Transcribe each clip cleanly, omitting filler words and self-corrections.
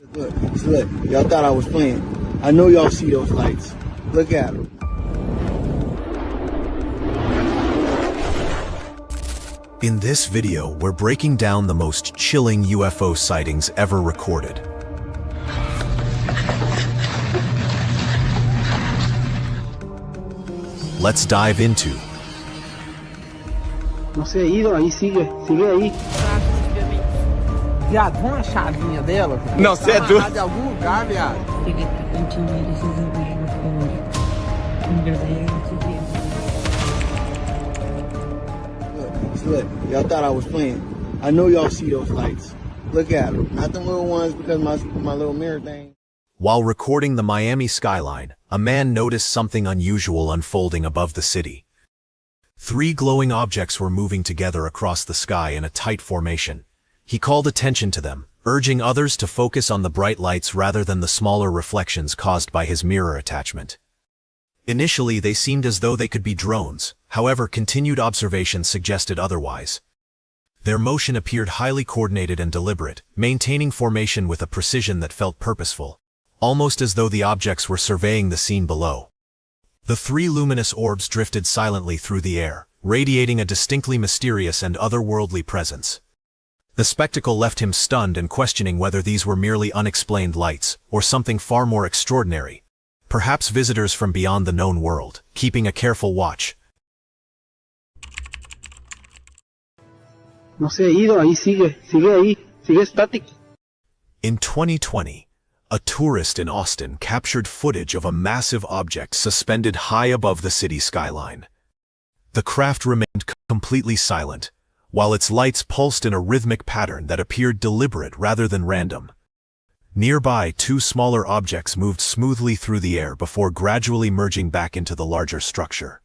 Look, y'all thought I was playing. I know y'all see those lights. Look at them. In this video, we're breaking down the most chilling UFO sightings ever recorded. Let's dive into... Não se ido, aí sigue aí. Viado, vamos uma chavinha dela? Não, você é doido. De algum lugar, viado. Look, y'all thought I was playing. I know y'all see those lights. Look at them. Not the little ones because my little mirror thing. While recording the Miami skyline, a man noticed something unusual unfolding above the city. 3 glowing objects were moving together across the sky in a tight formation. He called attention to them, urging others to focus on the bright lights rather than the smaller reflections caused by his mirror attachment. Initially, they seemed as though they could be drones, however, continued observation suggested otherwise. Their motion appeared highly coordinated and deliberate, maintaining formation with a precision that felt purposeful, almost as though the objects were surveying the scene below. The 3 luminous orbs drifted silently through the air, radiating a distinctly mysterious and otherworldly presence. The spectacle left him stunned and questioning whether these were merely unexplained lights, or something far more extraordinary. Perhaps visitors from beyond the known world, keeping a careful watch. No se ha ido, ahí sigue static. In 2020, a tourist in Austin captured footage of a massive object suspended high above the city skyline. The craft remained completely silent, while its lights pulsed in a rhythmic pattern that appeared deliberate rather than random. Nearby, 2 smaller objects moved smoothly through the air before gradually merging back into the larger structure.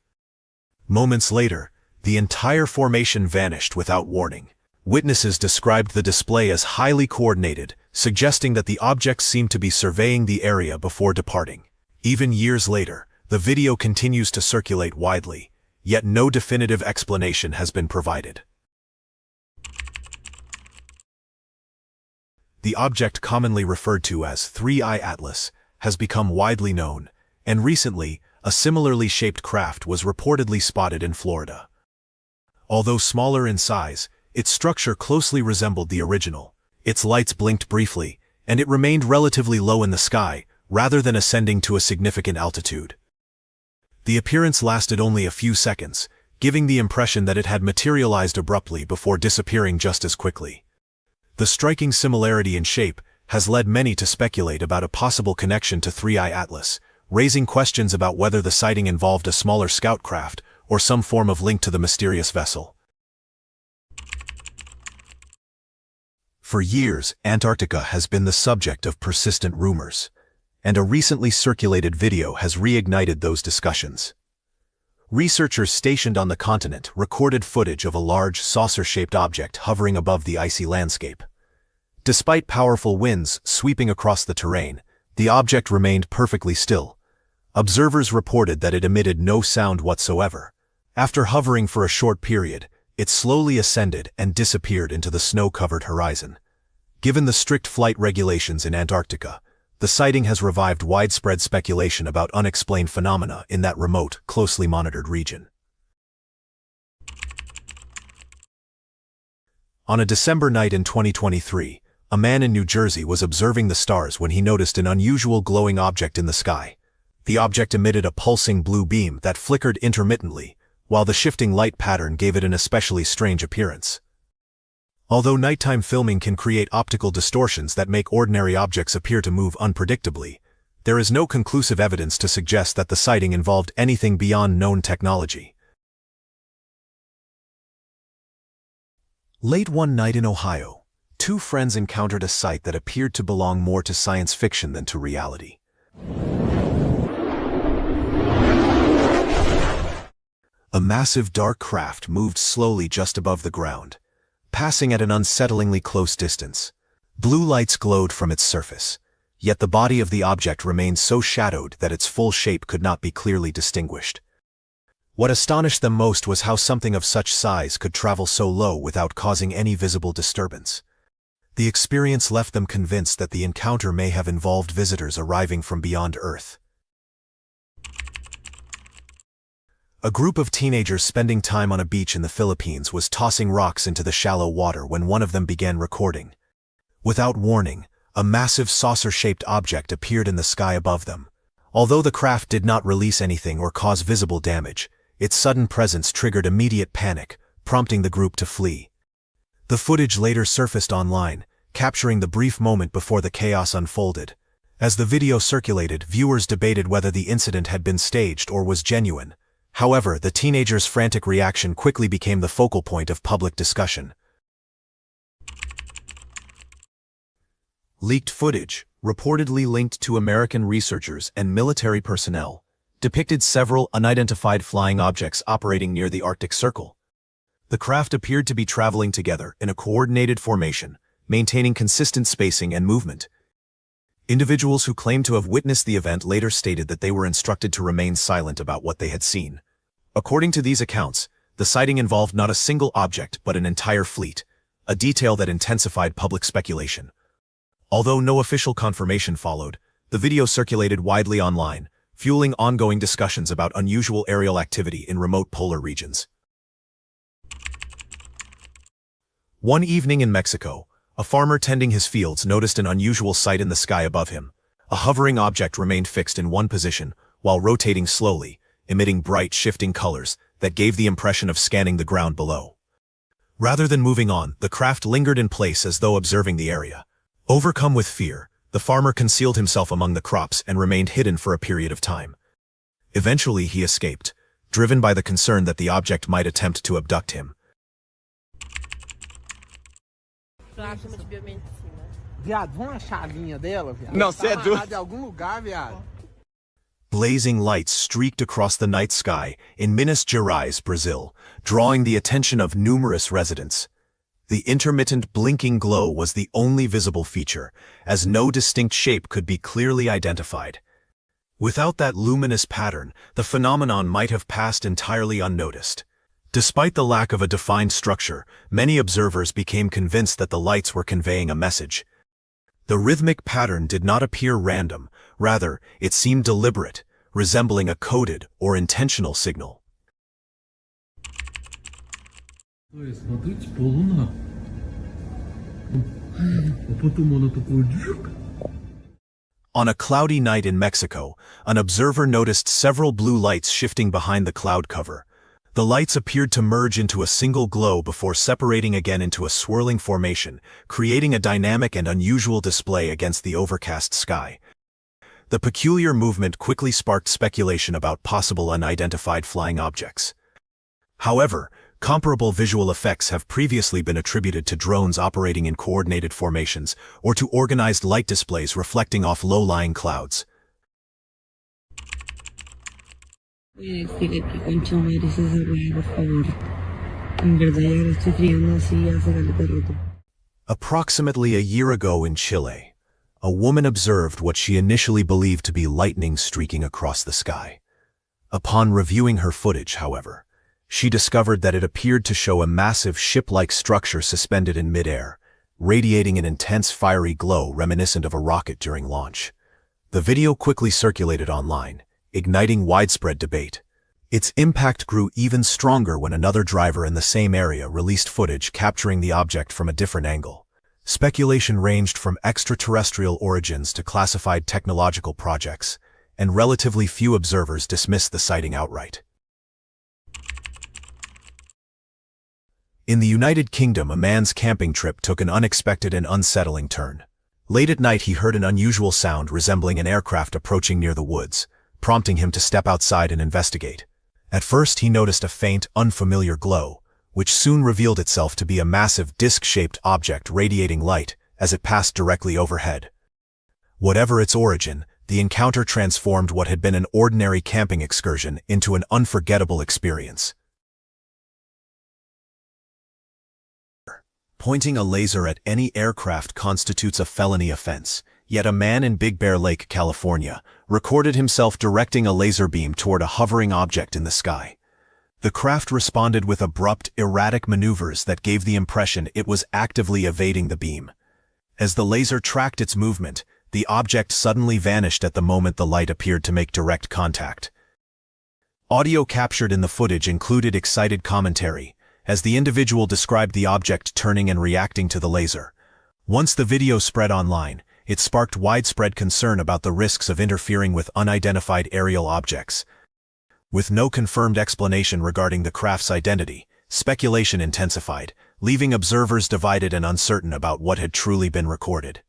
Moments later, the entire formation vanished without warning. Witnesses described the display as highly coordinated, suggesting that the objects seemed to be surveying the area before departing. Even years later, the video continues to circulate widely, yet no definitive explanation has been provided. The object commonly referred to as 3-Eye Atlas has become widely known, and recently, a similarly shaped craft was reportedly spotted in Florida. Although smaller in size, its structure closely resembled the original. Its lights blinked briefly, and it remained relatively low in the sky, rather than ascending to a significant altitude. The appearance lasted only a few seconds, giving the impression that it had materialized abruptly before disappearing just as quickly. The striking similarity in shape has led many to speculate about a possible connection to 3-Eye Atlas, raising questions about whether the sighting involved a smaller scout craft or some form of link to the mysterious vessel. For years, Antarctica has been the subject of persistent rumors, and a recently circulated video has reignited those discussions. Researchers stationed on the continent recorded footage of a large saucer-shaped object hovering above the icy landscape. Despite powerful winds sweeping across the terrain, the object remained perfectly still. Observers reported that it emitted no sound whatsoever. After hovering for a short period, it slowly ascended and disappeared into the snow-covered horizon. Given the strict flight regulations in Antarctica, the sighting has revived widespread speculation about unexplained phenomena in that remote, closely monitored region. On a December night in 2023, a man in New Jersey was observing the stars when he noticed an unusual glowing object in the sky. The object emitted a pulsing blue beam that flickered intermittently, while the shifting light pattern gave it an especially strange appearance. Although nighttime filming can create optical distortions that make ordinary objects appear to move unpredictably, there is no conclusive evidence to suggest that the sighting involved anything beyond known technology. Late one night in Ohio, 2 friends encountered a sight that appeared to belong more to science fiction than to reality. A massive dark craft moved slowly just above the ground, passing at an unsettlingly close distance. Blue lights glowed from its surface, yet the body of the object remained so shadowed that its full shape could not be clearly distinguished. What astonished them most was how something of such size could travel so low without causing any visible disturbance. The experience left them convinced that the encounter may have involved visitors arriving from beyond Earth. A group of teenagers spending time on a beach in the Philippines was tossing rocks into the shallow water when one of them began recording. Without warning, a massive saucer-shaped object appeared in the sky above them. Although the craft did not release anything or cause visible damage, its sudden presence triggered immediate panic, prompting the group to flee. The footage later surfaced online, capturing the brief moment before the chaos unfolded. As the video circulated, viewers debated whether the incident had been staged or was genuine. However, the teenagers' frantic reaction quickly became the focal point of public discussion. Leaked footage, reportedly linked to American researchers and military personnel, depicted several unidentified flying objects operating near the Arctic Circle. The craft appeared to be traveling together in a coordinated formation, maintaining consistent spacing and movement. Individuals who claimed to have witnessed the event later stated that they were instructed to remain silent about what they had seen. According to these accounts, the sighting involved not a single object but an entire fleet, a detail that intensified public speculation. Although no official confirmation followed, the video circulated widely online, fueling ongoing discussions about unusual aerial activity in remote polar regions. One evening in Mexico, a farmer tending his fields noticed an unusual sight in the sky above him. A hovering object remained fixed in one position, while rotating slowly, emitting bright, shifting colors that gave the impression of scanning the ground below. Rather than moving on, the craft lingered in place as though observing the area. Overcome with fear, the farmer concealed himself among the crops and remained hidden for a period of time. Eventually he escaped, driven by the concern that the object might attempt to abduct him. Viado, vamos achar a linha dela, viado? Não, cê é doido. Amarrado em algum lugar, viado. Blazing lights streaked across the night sky in Minas Gerais, Brazil, drawing the attention of numerous residents. The intermittent blinking glow was the only visible feature, as no distinct shape could be clearly identified. Without that luminous pattern, the phenomenon might have passed entirely unnoticed. Despite the lack of a defined structure, many observers became convinced that the lights were conveying a message. The rhythmic pattern did not appear random, rather, it seemed deliberate, resembling a coded or intentional signal. On a cloudy night in Mexico, an observer noticed several blue lights shifting behind the cloud cover. The lights appeared to merge into a single glow before separating again into a swirling formation, creating a dynamic and unusual display against the overcast sky. The peculiar movement quickly sparked speculation about possible unidentified flying objects. However, comparable visual effects have previously been attributed to drones operating in coordinated formations or to organized light displays reflecting off low-lying clouds. Approximately a year ago in Chile, a woman observed what she initially believed to be lightning streaking across the sky. Upon reviewing her footage, however, she discovered that it appeared to show a massive ship-like structure suspended in midair, radiating an intense fiery glow reminiscent of a rocket during launch. The video quickly circulated online, igniting widespread debate. Its impact grew even stronger when another driver in the same area released footage capturing the object from a different angle. Speculation ranged from extraterrestrial origins to classified technological projects, and relatively few observers dismissed the sighting outright. In the United Kingdom, a man's camping trip took an unexpected and unsettling turn. Late at night, he heard an unusual sound resembling an aircraft approaching near the woods, prompting him to step outside and investigate. At first, he noticed a faint, unfamiliar glow, which soon revealed itself to be a massive disc-shaped object radiating light as it passed directly overhead. Whatever its origin, the encounter transformed what had been an ordinary camping excursion into an unforgettable experience. Pointing a laser at any aircraft constitutes a felony offense, yet a man in Big Bear Lake, California, recorded himself directing a laser beam toward a hovering object in the sky. The craft responded with abrupt, erratic maneuvers that gave the impression it was actively evading the beam. As the laser tracked its movement, the object suddenly vanished at the moment the light appeared to make direct contact. Audio captured in the footage included excited commentary, as the individual described the object turning and reacting to the laser. Once the video spread online, it sparked widespread concern about the risks of interfering with unidentified aerial objects. With no confirmed explanation regarding the craft's identity, speculation intensified, leaving observers divided and uncertain about what had truly been recorded.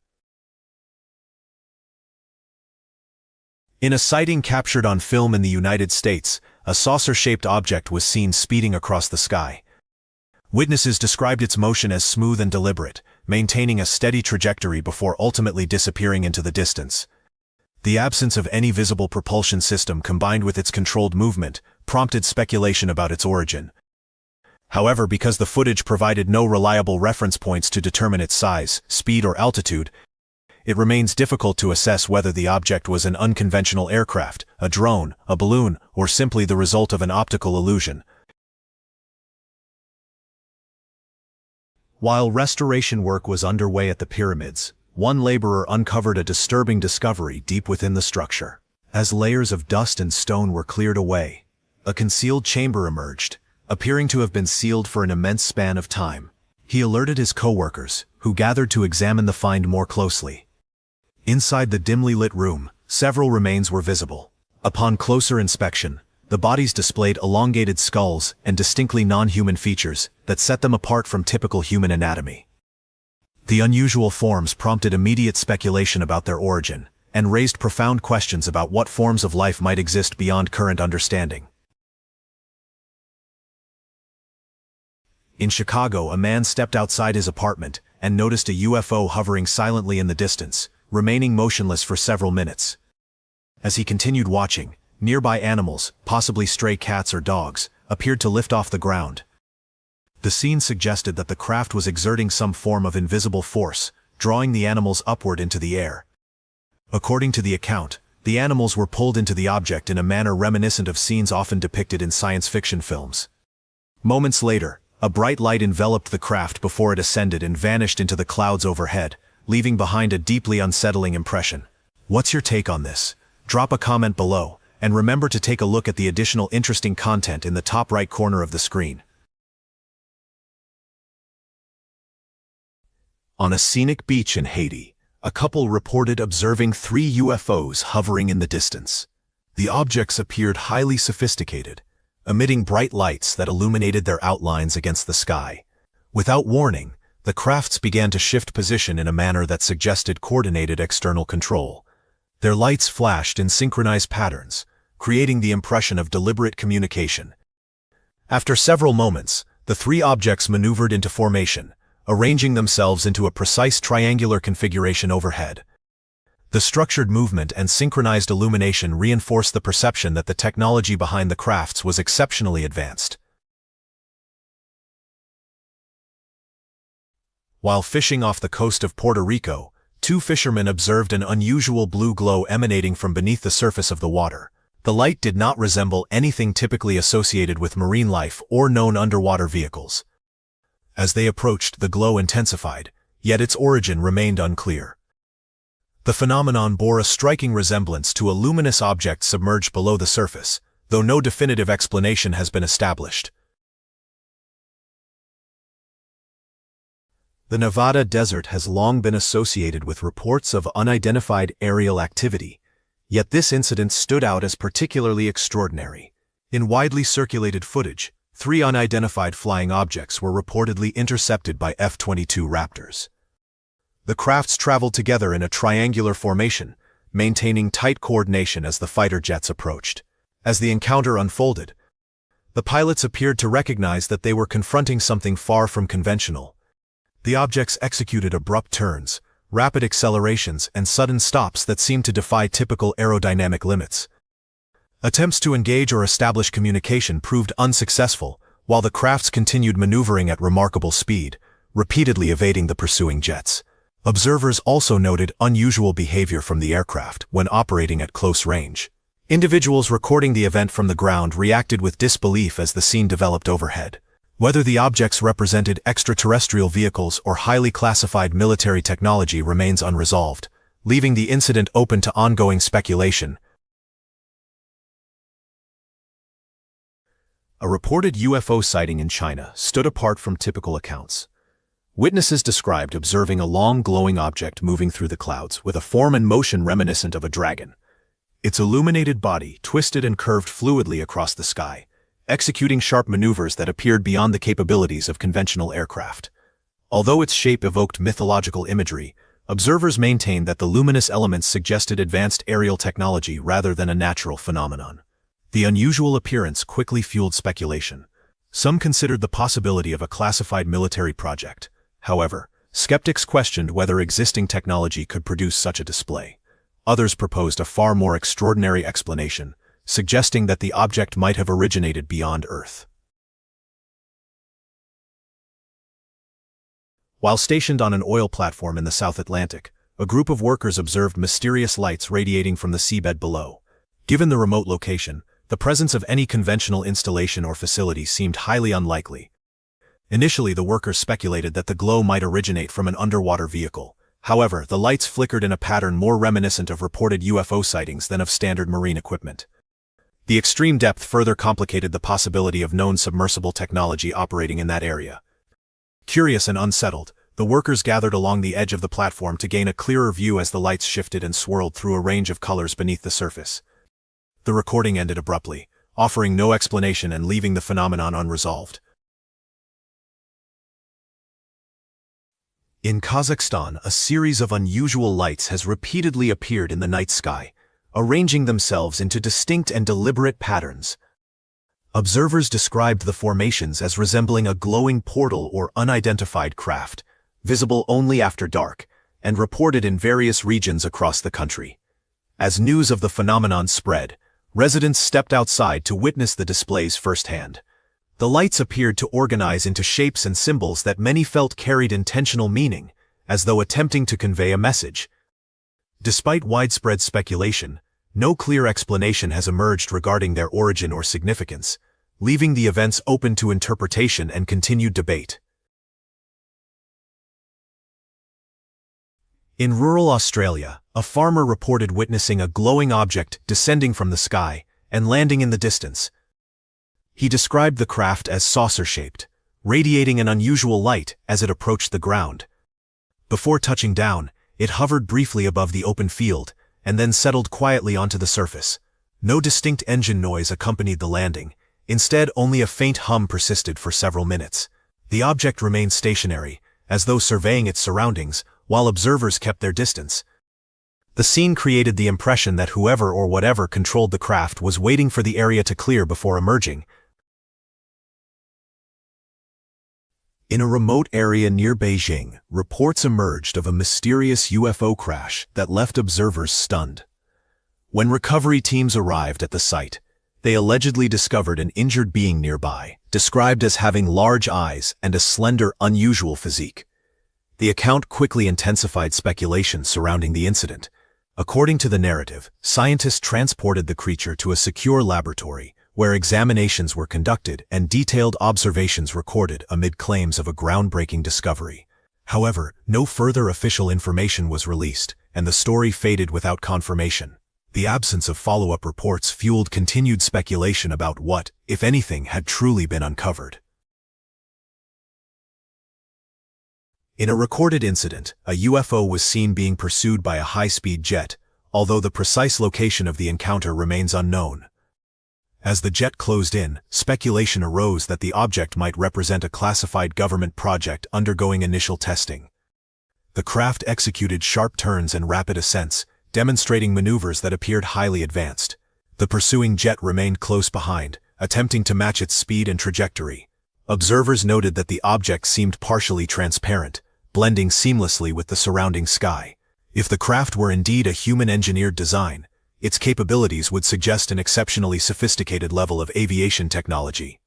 In a sighting captured on film in the United States, a saucer-shaped object was seen speeding across the sky. Witnesses described its motion as smooth and deliberate, maintaining a steady trajectory before ultimately disappearing into the distance. The absence of any visible propulsion system combined with its controlled movement prompted speculation about its origin. However, because the footage provided no reliable reference points to determine its size, speed, or altitude, it remains difficult to assess whether the object was an unconventional aircraft, a drone, a balloon, or simply the result of an optical illusion. While restoration work was underway at the pyramids, one laborer uncovered a disturbing discovery deep within the structure. As layers of dust and stone were cleared away, a concealed chamber emerged, appearing to have been sealed for an immense span of time. He alerted his co-workers, who gathered to examine the find more closely. Inside the dimly lit room, several remains were visible. Upon closer inspection, the bodies displayed elongated skulls and distinctly non-human features that set them apart from typical human anatomy. The unusual forms prompted immediate speculation about their origin, and raised profound questions about what forms of life might exist beyond current understanding. In Chicago, a man stepped outside his apartment and noticed a UFO hovering silently in the distance, remaining motionless for several minutes. As he continued watching, nearby animals, possibly stray cats or dogs, appeared to lift off the ground. The scene suggested that the craft was exerting some form of invisible force, drawing the animals upward into the air. According to the account, the animals were pulled into the object in a manner reminiscent of scenes often depicted in science fiction films. Moments later, a bright light enveloped the craft before it ascended and vanished into the clouds overhead, leaving behind a deeply unsettling impression. What's your take on this? Drop a comment below, and remember to take a look at the additional interesting content in the top right corner of the screen. On a scenic beach in Haiti, a couple reported observing 3 UFOs hovering in the distance. The objects appeared highly sophisticated, emitting bright lights that illuminated their outlines against the sky. Without warning, the crafts began to shift position in a manner that suggested coordinated external control. Their lights flashed in synchronized patterns, creating the impression of deliberate communication. After several moments, the 3 objects maneuvered into formation, arranging themselves into a precise triangular configuration overhead. The structured movement and synchronized illumination reinforced the perception that the technology behind the crafts was exceptionally advanced. While fishing off the coast of Puerto Rico, 2 fishermen observed an unusual blue glow emanating from beneath the surface of the water. The light did not resemble anything typically associated with marine life or known underwater vehicles. As they approached, the glow intensified, yet its origin remained unclear. The phenomenon bore a striking resemblance to a luminous object submerged below the surface, though no definitive explanation has been established. The Nevada desert has long been associated with reports of unidentified aerial activity, yet this incident stood out as particularly extraordinary. In widely circulated footage, 3 unidentified flying objects were reportedly intercepted by F-22 Raptors. The crafts traveled together in a triangular formation, maintaining tight coordination as the fighter jets approached. As the encounter unfolded, the pilots appeared to recognize that they were confronting something far from conventional. The objects executed abrupt turns, rapid accelerations, and sudden stops that seemed to defy typical aerodynamic limits. Attempts to engage or establish communication proved unsuccessful, while the crafts continued maneuvering at remarkable speed, repeatedly evading the pursuing jets. Observers also noted unusual behavior from the aircraft when operating at close range. Individuals recording the event from the ground reacted with disbelief as the scene developed overhead. Whether the objects represented extraterrestrial vehicles or highly classified military technology remains unresolved, leaving the incident open to ongoing speculation. A reported UFO sighting in China stood apart from typical accounts. Witnesses described observing a long glowing object moving through the clouds with a form and motion reminiscent of a dragon. Its illuminated body twisted and curved fluidly across the sky, executing sharp maneuvers that appeared beyond the capabilities of conventional aircraft. Although its shape evoked mythological imagery, observers maintained that the luminous elements suggested advanced aerial technology rather than a natural phenomenon. The unusual appearance quickly fueled speculation. Some considered the possibility of a classified military project. However, skeptics questioned whether existing technology could produce such a display. Others proposed a far more extraordinary explanation, suggesting that the object might have originated beyond Earth. While stationed on an oil platform in the South Atlantic, a group of workers observed mysterious lights radiating from the seabed below. Given the remote location, the presence of any conventional installation or facility seemed highly unlikely. Initially, the workers speculated that the glow might originate from an underwater vehicle. However, the lights flickered in a pattern more reminiscent of reported UFO sightings than of standard marine equipment. The extreme depth further complicated the possibility of known submersible technology operating in that area. Curious and unsettled, the workers gathered along the edge of the platform to gain a clearer view as the lights shifted and swirled through a range of colors beneath the surface. The recording ended abruptly, offering no explanation and leaving the phenomenon unresolved. In Kazakhstan, a series of unusual lights has repeatedly appeared in the night sky, arranging themselves into distinct and deliberate patterns. Observers described the formations as resembling a glowing portal or unidentified craft, visible only after dark, and reported in various regions across the country. As news of the phenomenon spread, residents stepped outside to witness the displays firsthand. The lights appeared to organize into shapes and symbols that many felt carried intentional meaning, as though attempting to convey a message. Despite widespread speculation, no clear explanation has emerged regarding their origin or significance, leaving the events open to interpretation and continued debate. In rural Australia, a farmer reported witnessing a glowing object descending from the sky and landing in the distance. He described the craft as saucer-shaped, radiating an unusual light as it approached the ground. Before touching down, it hovered briefly above the open field and then settled quietly onto the surface. No distinct engine noise accompanied the landing. Instead, only a faint hum persisted for several minutes. The object remained stationary, as though surveying its surroundings, while observers kept their distance. The scene created the impression that whoever or whatever controlled the craft was waiting for the area to clear before emerging. In a remote area near Beijing, reports emerged of a mysterious UFO crash that left observers stunned. When recovery teams arrived at the site, they allegedly discovered an injured being nearby, described as having large eyes and a slender, unusual physique. The account quickly intensified speculation surrounding the incident. According to the narrative, scientists transported the creature to a secure laboratory, where examinations were conducted and detailed observations recorded amid claims of a groundbreaking discovery. However, no further official information was released, and the story faded without confirmation. The absence of follow-up reports fueled continued speculation about what, if anything, had truly been uncovered. In a recorded incident, a UFO was seen being pursued by a high-speed jet, although the precise location of the encounter remains unknown. As the jet closed in, speculation arose that the object might represent a classified government project undergoing initial testing. The craft executed sharp turns and rapid ascents, demonstrating maneuvers that appeared highly advanced. The pursuing jet remained close behind, attempting to match its speed and trajectory. Observers noted that the object seemed partially transparent, blending seamlessly with the surrounding sky. If the craft were indeed a human-engineered design, its capabilities would suggest an exceptionally sophisticated level of aviation technology.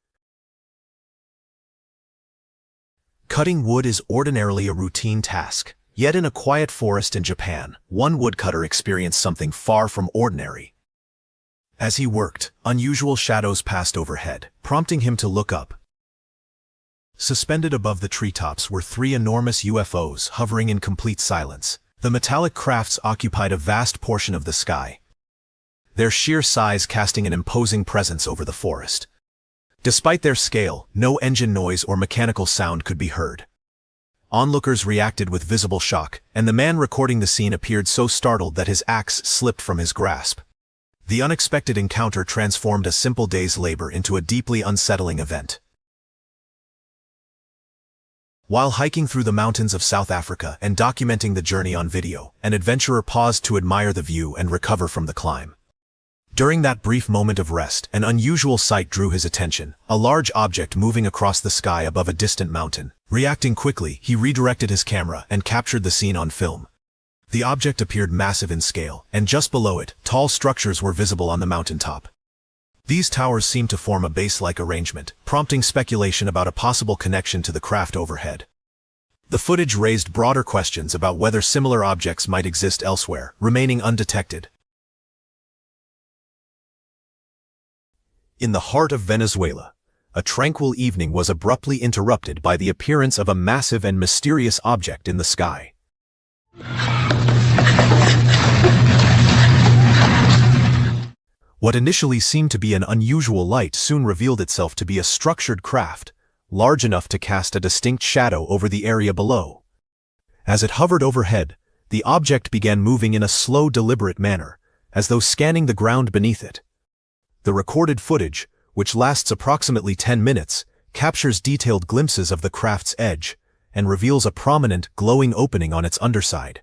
Cutting wood is ordinarily a routine task, yet in a quiet forest in Japan, one woodcutter experienced something far from ordinary. As he worked, unusual shadows passed overhead, prompting him to look up. Suspended above the treetops were 3 enormous UFOs hovering in complete silence. The metallic crafts occupied a vast portion of the sky, their sheer size casting an imposing presence over the forest. Despite their scale, no engine noise or mechanical sound could be heard. Onlookers reacted with visible shock, and the man recording the scene appeared so startled that his axe slipped from his grasp. The unexpected encounter transformed a simple day's labor into a deeply unsettling event. While hiking through the mountains of South Africa and documenting the journey on video, an adventurer paused to admire the view and recover from the climb. During that brief moment of rest, an unusual sight drew his attention, a large object moving across the sky above a distant mountain. Reacting quickly, he redirected his camera and captured the scene on film. The object appeared massive in scale, and just below it, tall structures were visible on the mountaintop. These towers seemed to form a base-like arrangement, prompting speculation about a possible connection to the craft overhead. The footage raised broader questions about whether similar objects might exist elsewhere, remaining undetected. In the heart of Venezuela, a tranquil evening was abruptly interrupted by the appearance of a massive and mysterious object in the sky. What initially seemed to be an unusual light soon revealed itself to be a structured craft, large enough to cast a distinct shadow over the area below. As it hovered overhead, the object began moving in a slow, deliberate manner, as though scanning the ground beneath it. The recorded footage, which lasts approximately 10 minutes, captures detailed glimpses of the craft's edge, and reveals a prominent, glowing opening on its underside.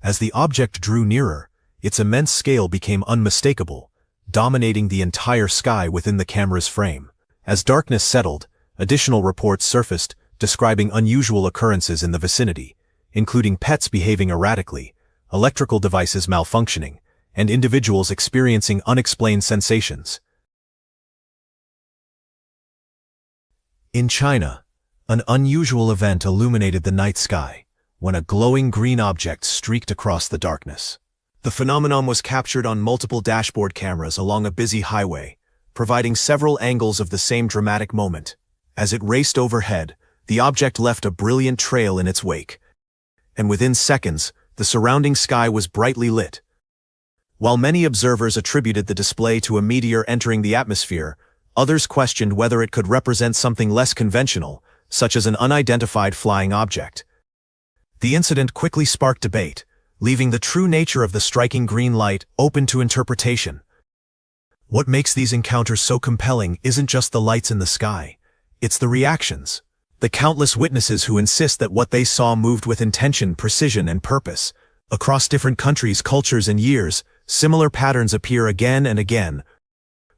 As the object drew nearer, its immense scale became unmistakable, dominating the entire sky within the camera's frame. As darkness settled, additional reports surfaced describing unusual occurrences in the vicinity, including pets behaving erratically, electrical devices malfunctioning, and individuals experiencing unexplained sensations. In China, an unusual event illuminated the night sky when a glowing green object streaked across the darkness. The phenomenon was captured on multiple dashboard cameras along a busy highway, providing several angles of the same dramatic moment. As it raced overhead, the object left a brilliant trail in its wake, and within seconds, the surrounding sky was brightly lit. While many observers attributed the display to a meteor entering the atmosphere, others questioned whether it could represent something less conventional, such as an unidentified flying object. The incident quickly sparked debate, leaving the true nature of the striking green light open to interpretation. What makes these encounters so compelling isn't just the lights in the sky, it's the reactions. The countless witnesses who insist that what they saw moved with intention, precision, and purpose. Across different countries, cultures, and years, similar patterns appear again and again.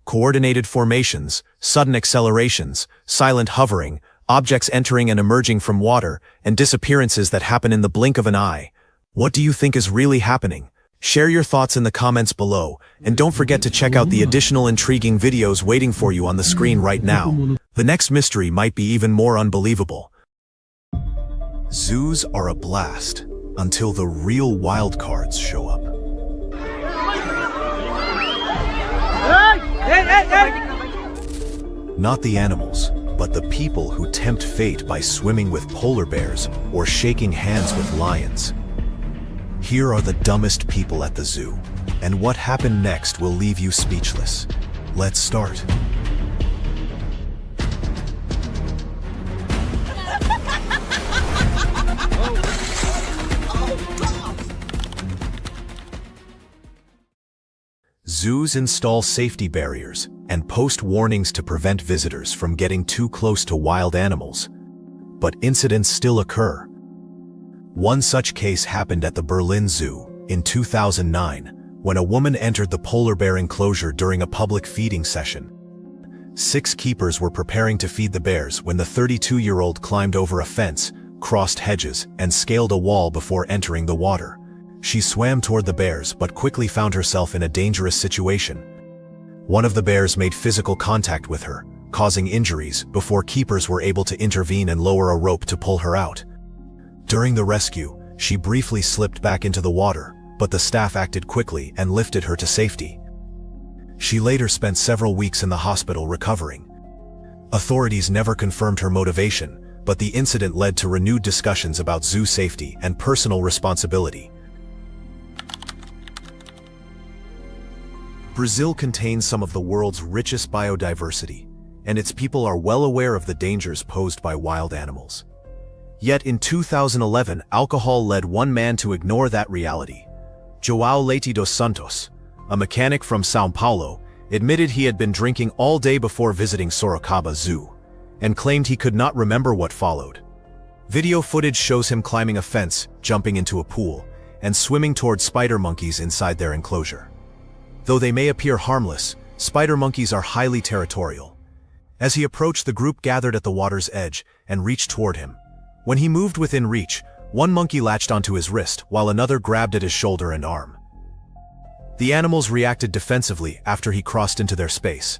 Coordinated formations, sudden accelerations, silent hovering, objects entering and emerging from water, and disappearances that happen in the blink of an eye. What do you think is really happening? Share your thoughts in the comments below, and don't forget to check out the additional intriguing videos waiting for you on the screen right now. The next mystery might be even more unbelievable. Zoos are a blast until the real wild cards show up. Not the animals, but the people who tempt fate by swimming with polar bears or shaking hands with lions. Here are the dumbest people at the zoo, and what happened next will leave you speechless. Let's start. Zoos install safety barriers and post warnings to prevent visitors from getting too close to wild animals. But incidents still occur. One such case happened at the Berlin Zoo in 2009, when a woman entered the polar bear enclosure during a public feeding session. 6 keepers were preparing to feed the bears when the 32-year-old climbed over a fence, crossed hedges, and scaled a wall before entering the water. She swam toward the bears but quickly found herself in a dangerous situation. One of the bears made physical contact with her, causing injuries before keepers were able to intervene and lower a rope to pull her out. During the rescue, she briefly slipped back into the water, but the staff acted quickly and lifted her to safety. She later spent several weeks in the hospital recovering. Authorities never confirmed her motivation, but the incident led to renewed discussions about zoo safety and personal responsibility. Brazil contains some of the world's richest biodiversity, and its people are well aware of the dangers posed by wild animals. Yet in 2011, alcohol led one man to ignore that reality. João Leite dos Santos, a mechanic from São Paulo, admitted he had been drinking all day before visiting Sorocaba Zoo, and claimed he could not remember what followed. Video footage shows him climbing a fence, jumping into a pool, and swimming toward spider monkeys inside their enclosure. Though they may appear harmless, spider monkeys are highly territorial. As he approached, the group gathered at the water's edge and reached toward him. When he moved within reach, one monkey latched onto his wrist while another grabbed at his shoulder and arm. The animals reacted defensively after he crossed into their space.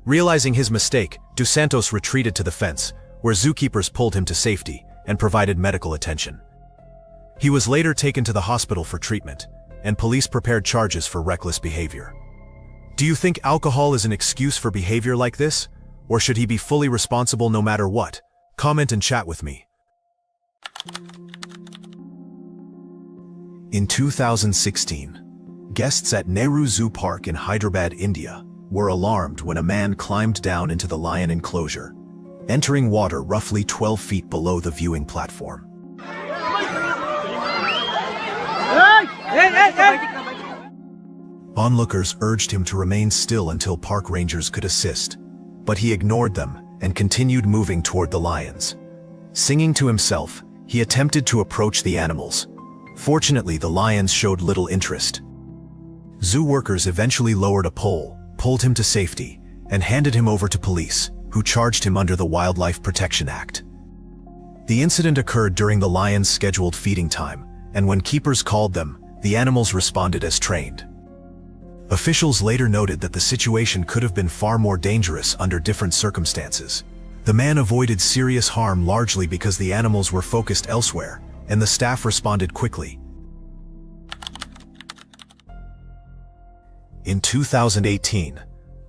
Realizing his mistake, Dos Santos retreated to the fence, where zookeepers pulled him to safety and provided medical attention. He was later taken to the hospital for treatment, and police prepared charges for reckless behavior. Do you think alcohol is an excuse for behavior like this? Or should he be fully responsible no matter what? Comment and chat with me. In 2016, guests at Nehru Zoo Park in Hyderabad, India, were alarmed when a man climbed down into the lion enclosure, entering water roughly 12 feet below the viewing platform. Onlookers urged him to remain still until park rangers could assist, but he ignored them and continued moving toward the lions. Singing to himself, he attempted to approach the animals. Fortunately, the lions showed little interest. Zoo workers eventually lowered a pole, pulled him to safety, and handed him over to police, who charged him under the Wildlife Protection Act. The incident occurred during the lions' scheduled feeding time, and when keepers called them, the animals responded as trained. Officials later noted that the situation could have been far more dangerous under different circumstances. The man avoided serious harm largely because the animals were focused elsewhere, and the staff responded quickly. In 2018,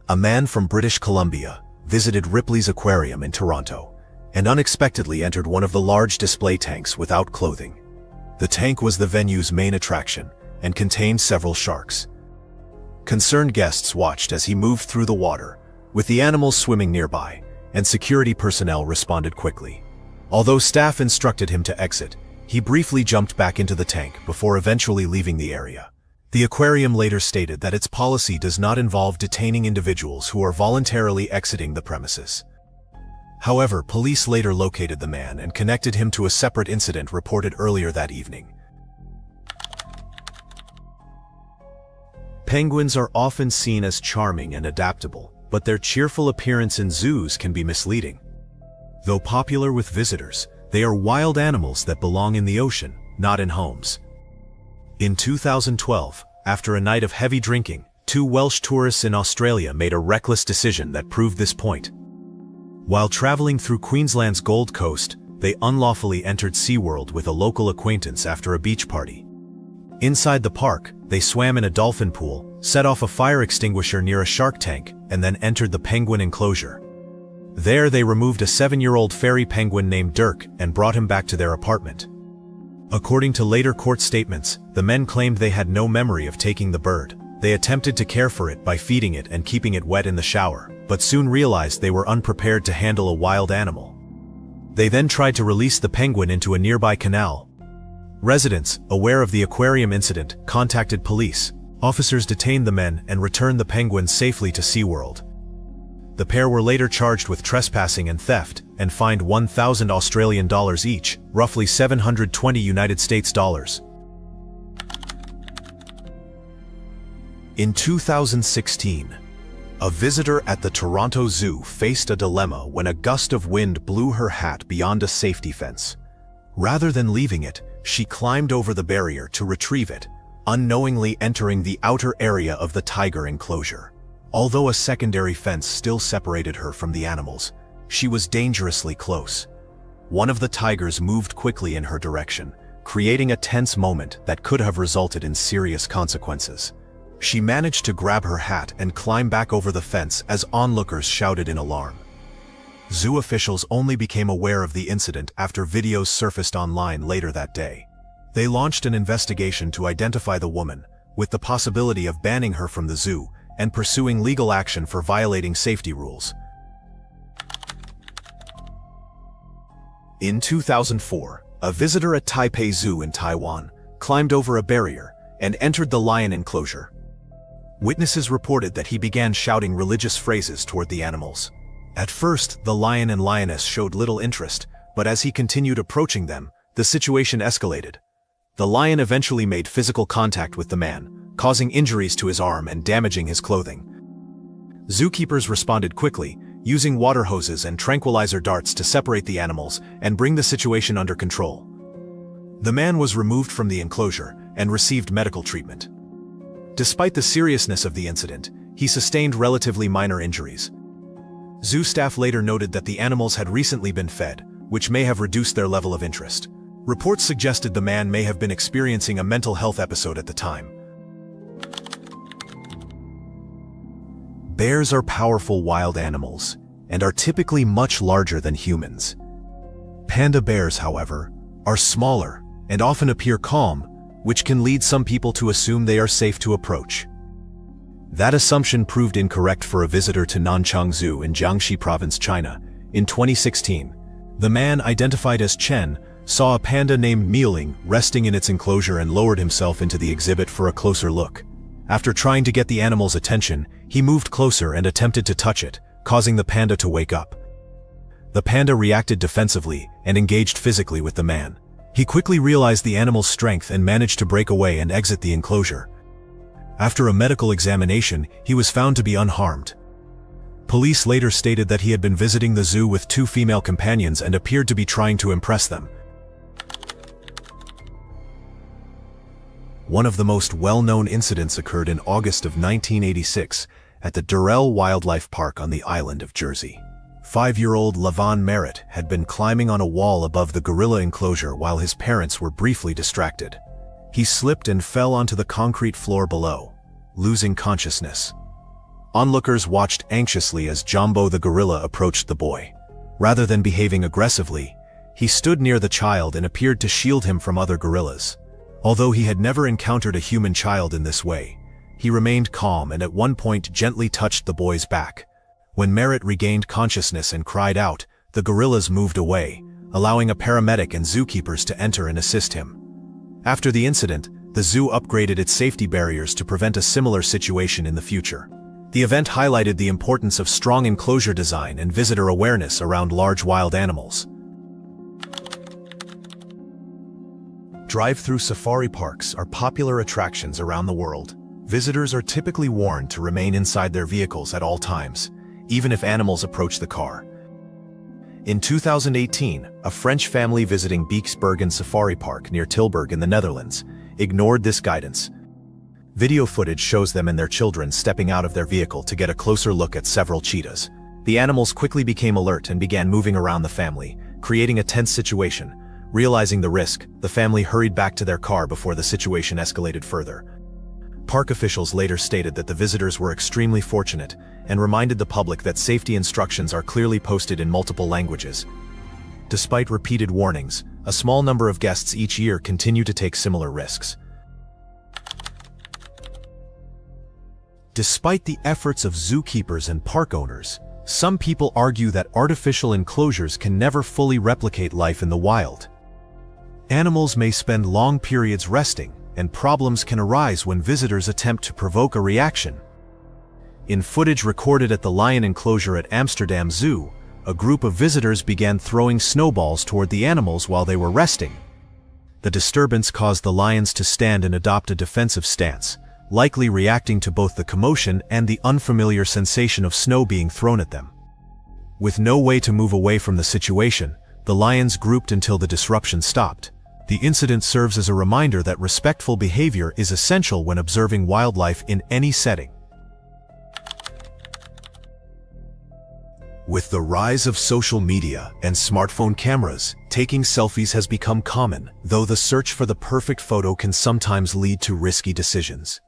a man from British Columbia visited Ripley's Aquarium in Toronto and unexpectedly entered one of the large display tanks without clothing. The tank was the venue's main attraction and contained several sharks. Concerned guests watched as he moved through the water, with the animals swimming nearby, and security personnel responded quickly. Although staff instructed him to exit, he briefly jumped back into the tank before eventually leaving the area. The aquarium later stated that its policy does not involve detaining individuals who are voluntarily exiting the premises. However, police later located the man and connected him to a separate incident reported earlier that evening. Penguins are often seen as charming and adaptable, but their cheerful appearance in zoos can be misleading. Though popular with visitors, they are wild animals that belong in the ocean, not in homes. In 2012, after a night of heavy drinking, 2 Welsh tourists in Australia made a reckless decision that proved this point. While traveling through Queensland's Gold Coast, they unlawfully entered SeaWorld with a local acquaintance after a beach party. Inside the park, they swam in a dolphin pool, set off a fire extinguisher near a shark tank, and then entered the penguin enclosure. There they removed a 7-year-old fairy penguin named Dirk and brought him back to their apartment. According to later court statements, the men claimed they had no memory of taking the bird. They attempted to care for it by feeding it and keeping it wet in the shower, but soon realized they were unprepared to handle a wild animal. They then tried to release the penguin into a nearby canal. Residents, aware of the aquarium incident, contacted police. Officers detained the men and returned the penguin safely to SeaWorld. The pair were later charged with trespassing and theft and fined $1,000 Australian dollars each, roughly $720 United States dollars. In 2016, a visitor at the Toronto Zoo faced a dilemma when a gust of wind blew her hat beyond a safety fence. Rather than leaving it, she climbed over the barrier to retrieve it, unknowingly entering the outer area of the tiger enclosure. Although a secondary fence still separated her from the animals, she was dangerously close. One of the tigers moved quickly in her direction, creating a tense moment that could have resulted in serious consequences. She managed to grab her hat and climb back over the fence as onlookers shouted in alarm. Zoo officials only became aware of the incident after videos surfaced online later that day. They launched an investigation to identify the woman, with the possibility of banning her from the zoo and pursuing legal action for violating safety rules. In 2004, a visitor at Taipei Zoo in Taiwan climbed over a barrier and entered the lion enclosure. Witnesses reported that he began shouting religious phrases toward the animals. At first, the lion and lioness showed little interest, but as he continued approaching them, the situation escalated. The lion eventually made physical contact with the man, causing injuries to his arm and damaging his clothing. Zookeepers responded quickly, using water hoses and tranquilizer darts to separate the animals and bring the situation under control. The man was removed from the enclosure and received medical treatment. Despite the seriousness of the incident, he sustained relatively minor injuries. Zoo staff later noted that the animals had recently been fed, which may have reduced their level of interest. Reports suggested the man may have been experiencing a mental health episode at the time. Bears are powerful wild animals and are typically much larger than humans. Panda bears, however, are smaller and often appear calm, which can lead some people to assume they are safe to approach. That assumption proved incorrect for a visitor to Nanchang Zoo in Jiangxi Province, China. In 2016, the man, identified as Chen, saw a panda named Mealing resting in its enclosure and lowered himself into the exhibit for a closer look. After trying to get the animal's attention, he moved closer and attempted to touch it, causing the panda to wake up. The panda reacted defensively and engaged physically with the man. He quickly realized the animal's strength and managed to break away and exit the enclosure. After a medical examination, he was found to be unharmed. Police later stated that he had been visiting the zoo with two female companions and appeared to be trying to impress them. One of the most well-known incidents occurred in August of 1986 at the Durrell Wildlife Park on the island of Jersey. 5-year-old Lavon Merritt had been climbing on a wall above the gorilla enclosure while his parents were briefly distracted. He slipped and fell onto the concrete floor below, losing consciousness. Onlookers watched anxiously as Jumbo the gorilla approached the boy. Rather than behaving aggressively, he stood near the child and appeared to shield him from other gorillas. Although he had never encountered a human child in this way, he remained calm and at one point gently touched the boy's back. When Merritt regained consciousness and cried out, the gorillas moved away, allowing a paramedic and zookeepers to enter and assist him. After the incident, the zoo upgraded its safety barriers to prevent a similar situation in the future. The event highlighted the importance of strong enclosure design and visitor awareness around large wild animals. Drive-through safari parks are popular attractions around the world. Visitors are typically warned to remain inside their vehicles at all times, even if animals approach the car. In 2018, a French family visiting Beeksbergen Safari Park near Tilburg in the Netherlands ignored this guidance. Video footage shows them and their children stepping out of their vehicle to get a closer look at several cheetahs. The animals quickly became alert and began moving around the family, creating a tense situation. Realizing the risk, the family hurried back to their car before the situation escalated further. Park officials later stated that the visitors were extremely fortunate and reminded the public that safety instructions are clearly posted in multiple languages. Despite repeated warnings, a small number of guests each year continue to take similar risks. Despite the efforts of zookeepers and park owners, some people argue that artificial enclosures can never fully replicate life in the wild. Animals may spend long periods resting, and problems can arise when visitors attempt to provoke a reaction. In footage recorded at the lion enclosure at Amsterdam Zoo, a group of visitors began throwing snowballs toward the animals while they were resting. The disturbance caused the lions to stand and adopt a defensive stance, likely reacting to both the commotion and the unfamiliar sensation of snow being thrown at them. With no way to move away from the situation, the lions grouped until the disruption stopped. The incident serves as a reminder that respectful behavior is essential when observing wildlife in any setting. With the rise of social media and smartphone cameras, taking selfies has become common, though the search for the perfect photo can sometimes lead to risky decisions.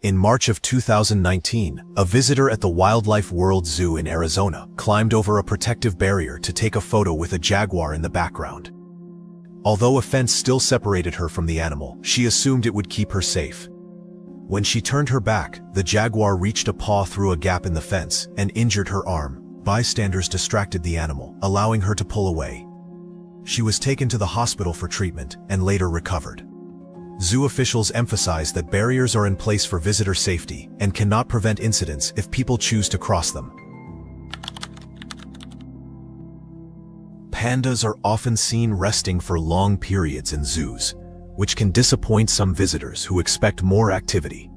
In March of 2019, a visitor at the Wildlife World Zoo in Arizona climbed over a protective barrier to take a photo with a jaguar in the background. Although a fence still separated her from the animal, she assumed it would keep her safe. When she turned her back, the jaguar reached a paw through a gap in the fence and injured her arm. Bystanders distracted the animal, allowing her to pull away. She was taken to the hospital for treatment and later recovered. Zoo officials emphasize that barriers are in place for visitor safety and cannot prevent incidents if people choose to cross them. Pandas are often seen resting for long periods in zoos, which can disappoint some visitors who expect more activity.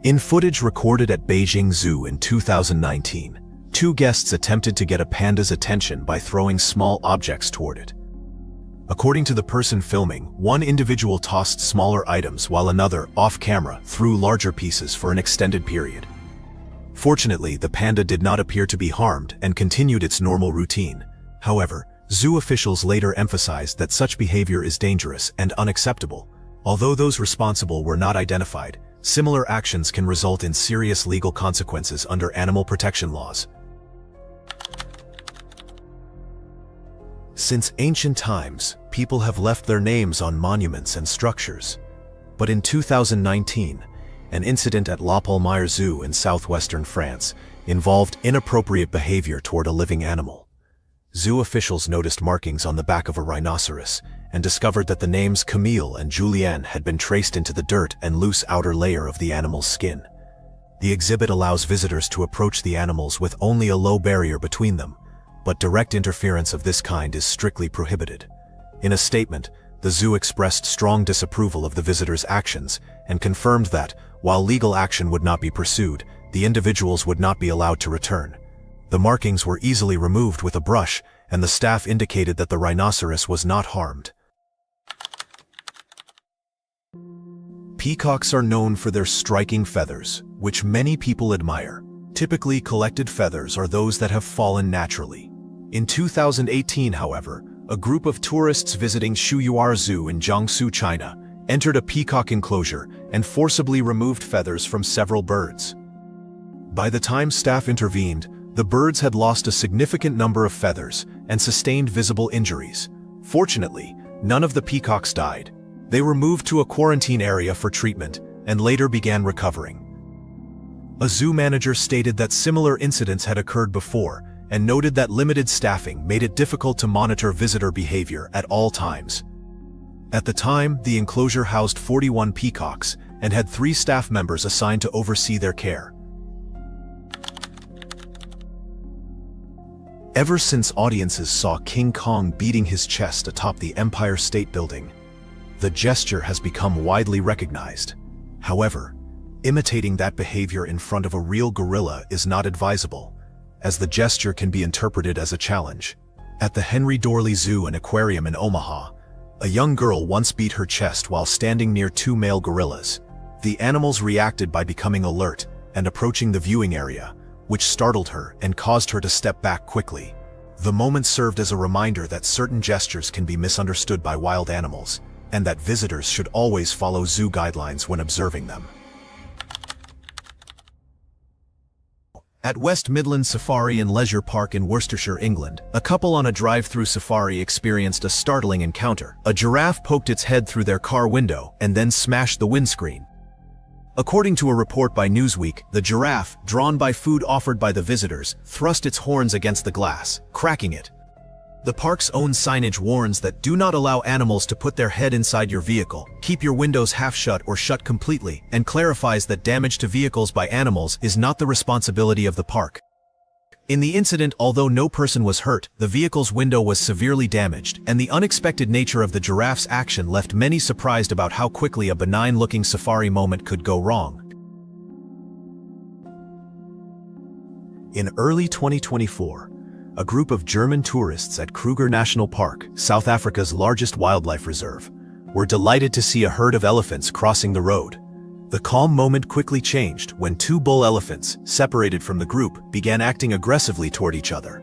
In footage recorded at Beijing Zoo in 2019, 2 guests attempted to get a panda's attention by throwing small objects toward it. According to the person filming, one individual tossed smaller items while another, off-camera, threw larger pieces for an extended period. Fortunately, the panda did not appear to be harmed and continued its normal routine. However, zoo officials later emphasized that such behavior is dangerous and unacceptable. Although those responsible were not identified, similar actions can result in serious legal consequences under animal protection laws. Since ancient times, people have left their names on monuments and structures. But in 2019, an incident at La Palmyre Zoo in southwestern France involved inappropriate behavior toward a living animal. Zoo officials noticed markings on the back of a rhinoceros and discovered that the names Camille and Julien had been traced into the dirt and loose outer layer of the animal's skin. The exhibit allows visitors to approach the animals with only a low barrier between them, but direct interference of this kind is strictly prohibited. In a statement, the zoo expressed strong disapproval of the visitors' actions and confirmed that, while legal action would not be pursued, the individuals would not be allowed to return. The markings were easily removed with a brush, and the staff indicated that the rhinoceros was not harmed. Peacocks are known for their striking feathers, which many people admire. Typically, collected feathers are those that have fallen naturally. In 2018, however, a group of tourists visiting Shuyuar Zoo in Jiangsu, China, entered a peacock enclosure and forcibly removed feathers from several birds. By the time staff intervened, the birds had lost a significant number of feathers and sustained visible injuries. Fortunately, none of the peacocks died. They were moved to a quarantine area for treatment and later began recovering. A zoo manager stated that similar incidents had occurred before and noted that limited staffing made it difficult to monitor visitor behavior at all times. At the time, the enclosure housed 41 peacocks and had 3 staff members assigned to oversee their care. Ever since audiences saw King Kong beating his chest atop the Empire State Building, the gesture has become widely recognized. However, imitating that behavior in front of a real gorilla is not advisable, as the gesture can be interpreted as a challenge. At the Henry Dorley Zoo and Aquarium in Omaha, a young girl once beat her chest while standing near 2 male gorillas. The animals reacted by becoming alert and approaching the viewing area, which startled her and caused her to step back quickly. The moment served as a reminder that certain gestures can be misunderstood by wild animals, and that visitors should always follow zoo guidelines when observing them. At West Midlands Safari and Leisure Park in Worcestershire, England, a couple on a drive-through safari experienced a startling encounter. A giraffe poked its head through their car window and then smashed the windscreen. According to a report by Newsweek, the giraffe, drawn by food offered by the visitors, thrust its horns against the glass, cracking it. The park's own signage warns that do not allow animals to put their head inside your vehicle, keep your windows half shut or shut completely, and clarifies that damage to vehicles by animals is not the responsibility of the park. In the incident, although no person was hurt, the vehicle's window was severely damaged, and the unexpected nature of the giraffe's action left many surprised about how quickly a benign-looking safari moment could go wrong. In early 2024, a group of German tourists at Kruger National Park, South Africa's largest wildlife reserve, were delighted to see a herd of elephants crossing the road. The calm moment quickly changed when 2 bull elephants, separated from the group, began acting aggressively toward each other.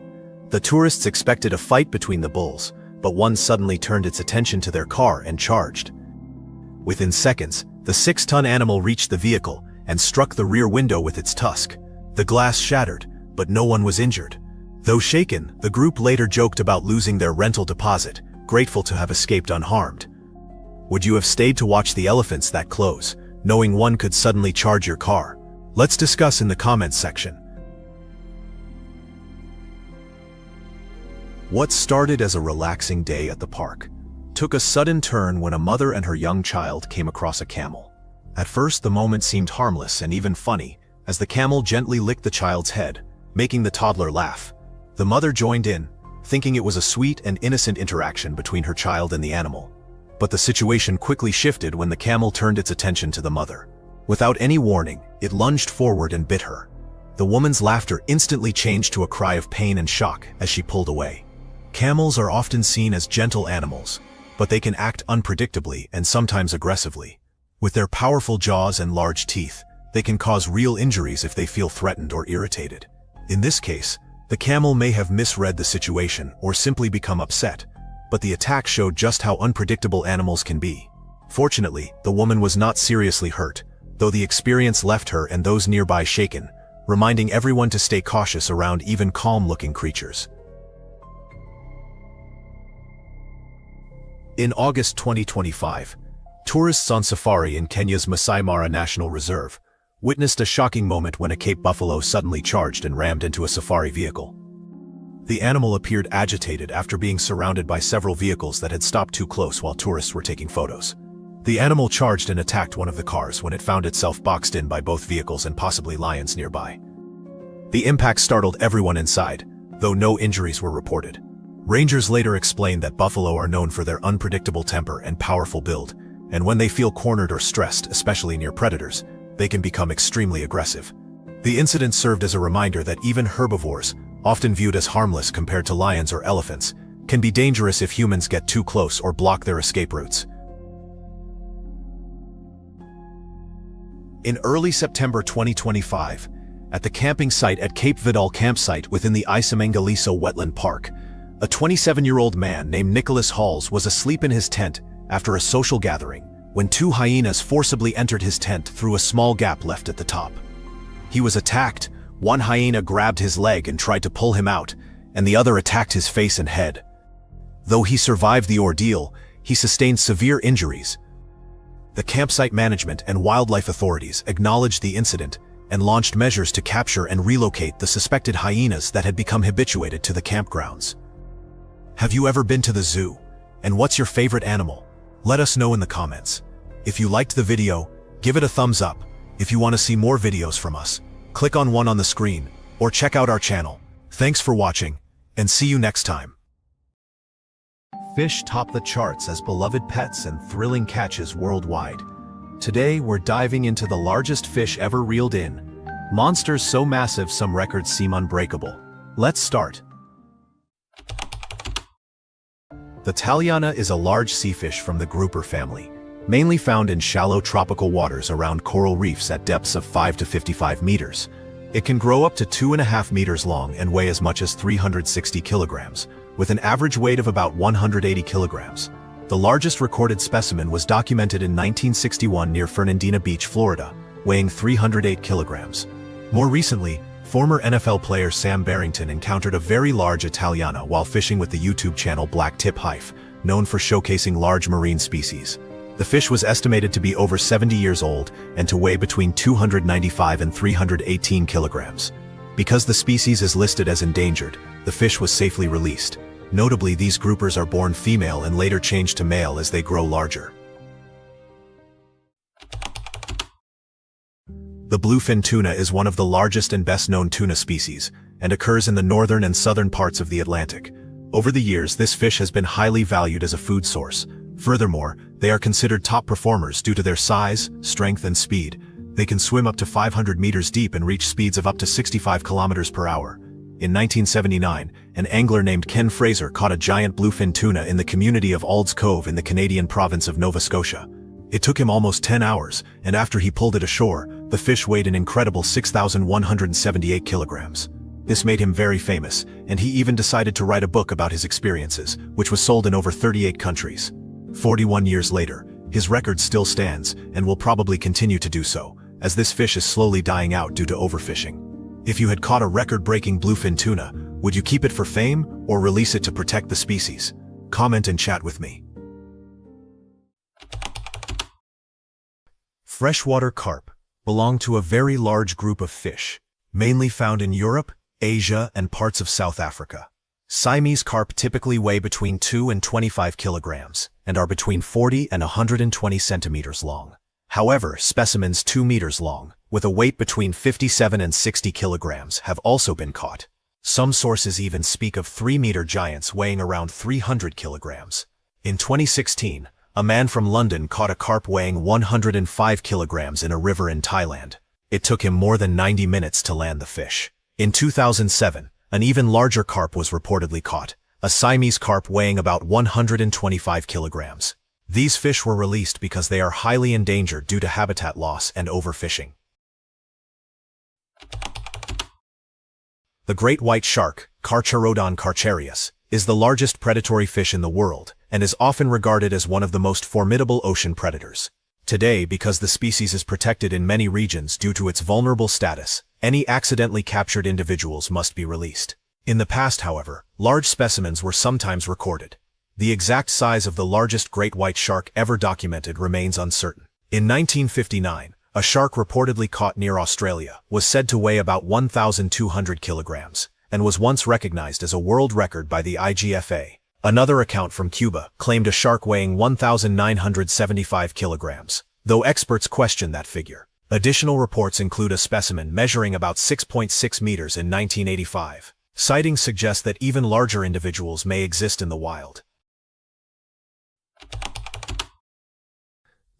The tourists expected a fight between the bulls, but one suddenly turned its attention to their car and charged. Within seconds, the 6-ton animal reached the vehicle and struck the rear window with its tusk. The glass shattered, but no one was injured. Though shaken, the group later joked about losing their rental deposit, grateful to have escaped unharmed. Would you have stayed to watch the elephants that close, knowing one could suddenly charge your car? Let's discuss in the comments section. What started as a relaxing day at the park took a sudden turn when a mother and her young child came across a camel. At first, the moment seemed harmless and even funny, as the camel gently licked the child's head, making the toddler laugh. The mother joined in, thinking it was a sweet and innocent interaction between her child and the animal. But the situation quickly shifted when the camel turned its attention to the mother. Without any warning, it lunged forward and bit her. The woman's laughter instantly changed to a cry of pain and shock as she pulled away. Camels are often seen as gentle animals, but they can act unpredictably and sometimes aggressively. With their powerful jaws and large teeth, they can cause real injuries if they feel threatened or irritated. In this case, the camel may have misread the situation or simply become upset, but the attack showed just how unpredictable animals can be. Fortunately, the woman was not seriously hurt, though the experience left her and those nearby shaken, reminding everyone to stay cautious around even calm-looking creatures. In August 2025, tourists on safari in Kenya's Masai Mara National Reserve witnessed a shocking moment when a Cape buffalo suddenly charged and rammed into a safari vehicle. The animal appeared agitated after being surrounded by several vehicles that had stopped too close while tourists were taking photos. The animal charged and attacked one of the cars when it found itself boxed in by both vehicles and possibly lions nearby. The impact startled everyone inside, though no injuries were reported. Rangers later explained that buffalo are known for their unpredictable temper and powerful build, and when they feel cornered or stressed, especially near predators, they can become extremely aggressive. The incident served as a reminder that even herbivores, often viewed as harmless compared to lions or elephants, can be dangerous if humans get too close or block their escape routes. In early September 2025, at the camping site at Cape Vidal campsite within the Isamangaliso Wetland Park, a 27-year-old man named Nicholas Halls was asleep in his tent after a social gathering when two hyenas forcibly entered his tent through a small gap left at the top. He was attacked. One hyena grabbed his leg and tried to pull him out, and the other attacked his face and head. Though he survived the ordeal, he sustained severe injuries. The campsite management and wildlife authorities acknowledged the incident and launched measures to capture and relocate the suspected hyenas that had become habituated to the campgrounds. Have you ever been to the zoo? And what's your favorite animal? Let us know in the comments. If you liked the video, give it a thumbs up. If you want to see more videos from us, click on one on the screen, or check out our channel. Thanks for watching, and see you next time. Fish top the charts as beloved pets and thrilling catches worldwide. Today, we're diving into the largest fish ever reeled in. Monsters so massive some records seem unbreakable. Let's start. The Taliana is a large sea fish from the grouper family, mainly found in shallow tropical waters around coral reefs at depths of 5 to 55 meters. It can grow up to 2.5 meters long and weigh as much as 360 kilograms, with an average weight of about 180 kilograms. The largest recorded specimen was documented in 1961 near Fernandina Beach, Florida, weighing 308 kilograms. More recently, former NFL player Sam Barrington encountered a very large Italiana while fishing with the YouTube channel Black Tip Hife, known for showcasing large marine species. The fish was estimated to be over 70 years old and to weigh between 295 and 318 kilograms. Because the species is listed as endangered, the fish was safely released. Notably, these groupers are born female and later change to male as they grow larger. The bluefin tuna is one of the largest and best-known tuna species, and occurs in the northern and southern parts of the Atlantic. Over the years, this fish has been highly valued as a food source. Furthermore, they are considered top performers due to their size, strength, and speed. They can swim up to 500 meters deep and reach speeds of up to 65 kilometers per hour. In 1979, an angler named Ken Fraser caught a giant bluefin tuna in the community of Ald's Cove in the Canadian province of Nova Scotia. It took him almost 10 hours, and after he pulled it ashore, the fish weighed an incredible 6,178 kilograms. This made him very famous, and he even decided to write a book about his experiences, which was sold in over 38 countries. 41 years later, his record still stands, and will probably continue to do so, as this fish is slowly dying out due to overfishing. If you had caught a record-breaking bluefin tuna, would you keep it for fame or release it to protect the species? Comment and chat with me. Freshwater carp belong to a very large group of fish, mainly found in Europe, Asia, and parts of South Africa. Siamese carp typically weigh between 2 and 25 kilograms and are between 40 and 120 centimeters long. However, specimens 2 meters long, with a weight between 57 and 60 kilograms, have also been caught. Some sources even speak of 3-meter giants weighing around 300 kilograms. In 2016, a man from London caught a carp weighing 105 kilograms in a river in Thailand. It took him more than 90 minutes to land the fish. In 2007, an even larger carp was reportedly caught, a Siamese carp weighing about 125 kilograms. These fish were released because they are highly endangered due to habitat loss and overfishing. The great white shark, Carcharodon carcharias, is the largest predatory fish in the world and is often regarded as one of the most formidable ocean predators. Today, because the species is protected in many regions due to its vulnerable status, any accidentally captured individuals must be released. In the past, however, large specimens were sometimes recorded. The exact size of the largest great white shark ever documented remains uncertain. In 1959, a shark reportedly caught near Australia was said to weigh about 1,200 kilograms and was once recognized as a world record by the IGFA. Another account from Cuba claimed a shark weighing 1,975 kilograms, though experts question that figure. Additional reports include a specimen measuring about 6.6 meters in 1985. Sightings suggest that even larger individuals may exist in the wild.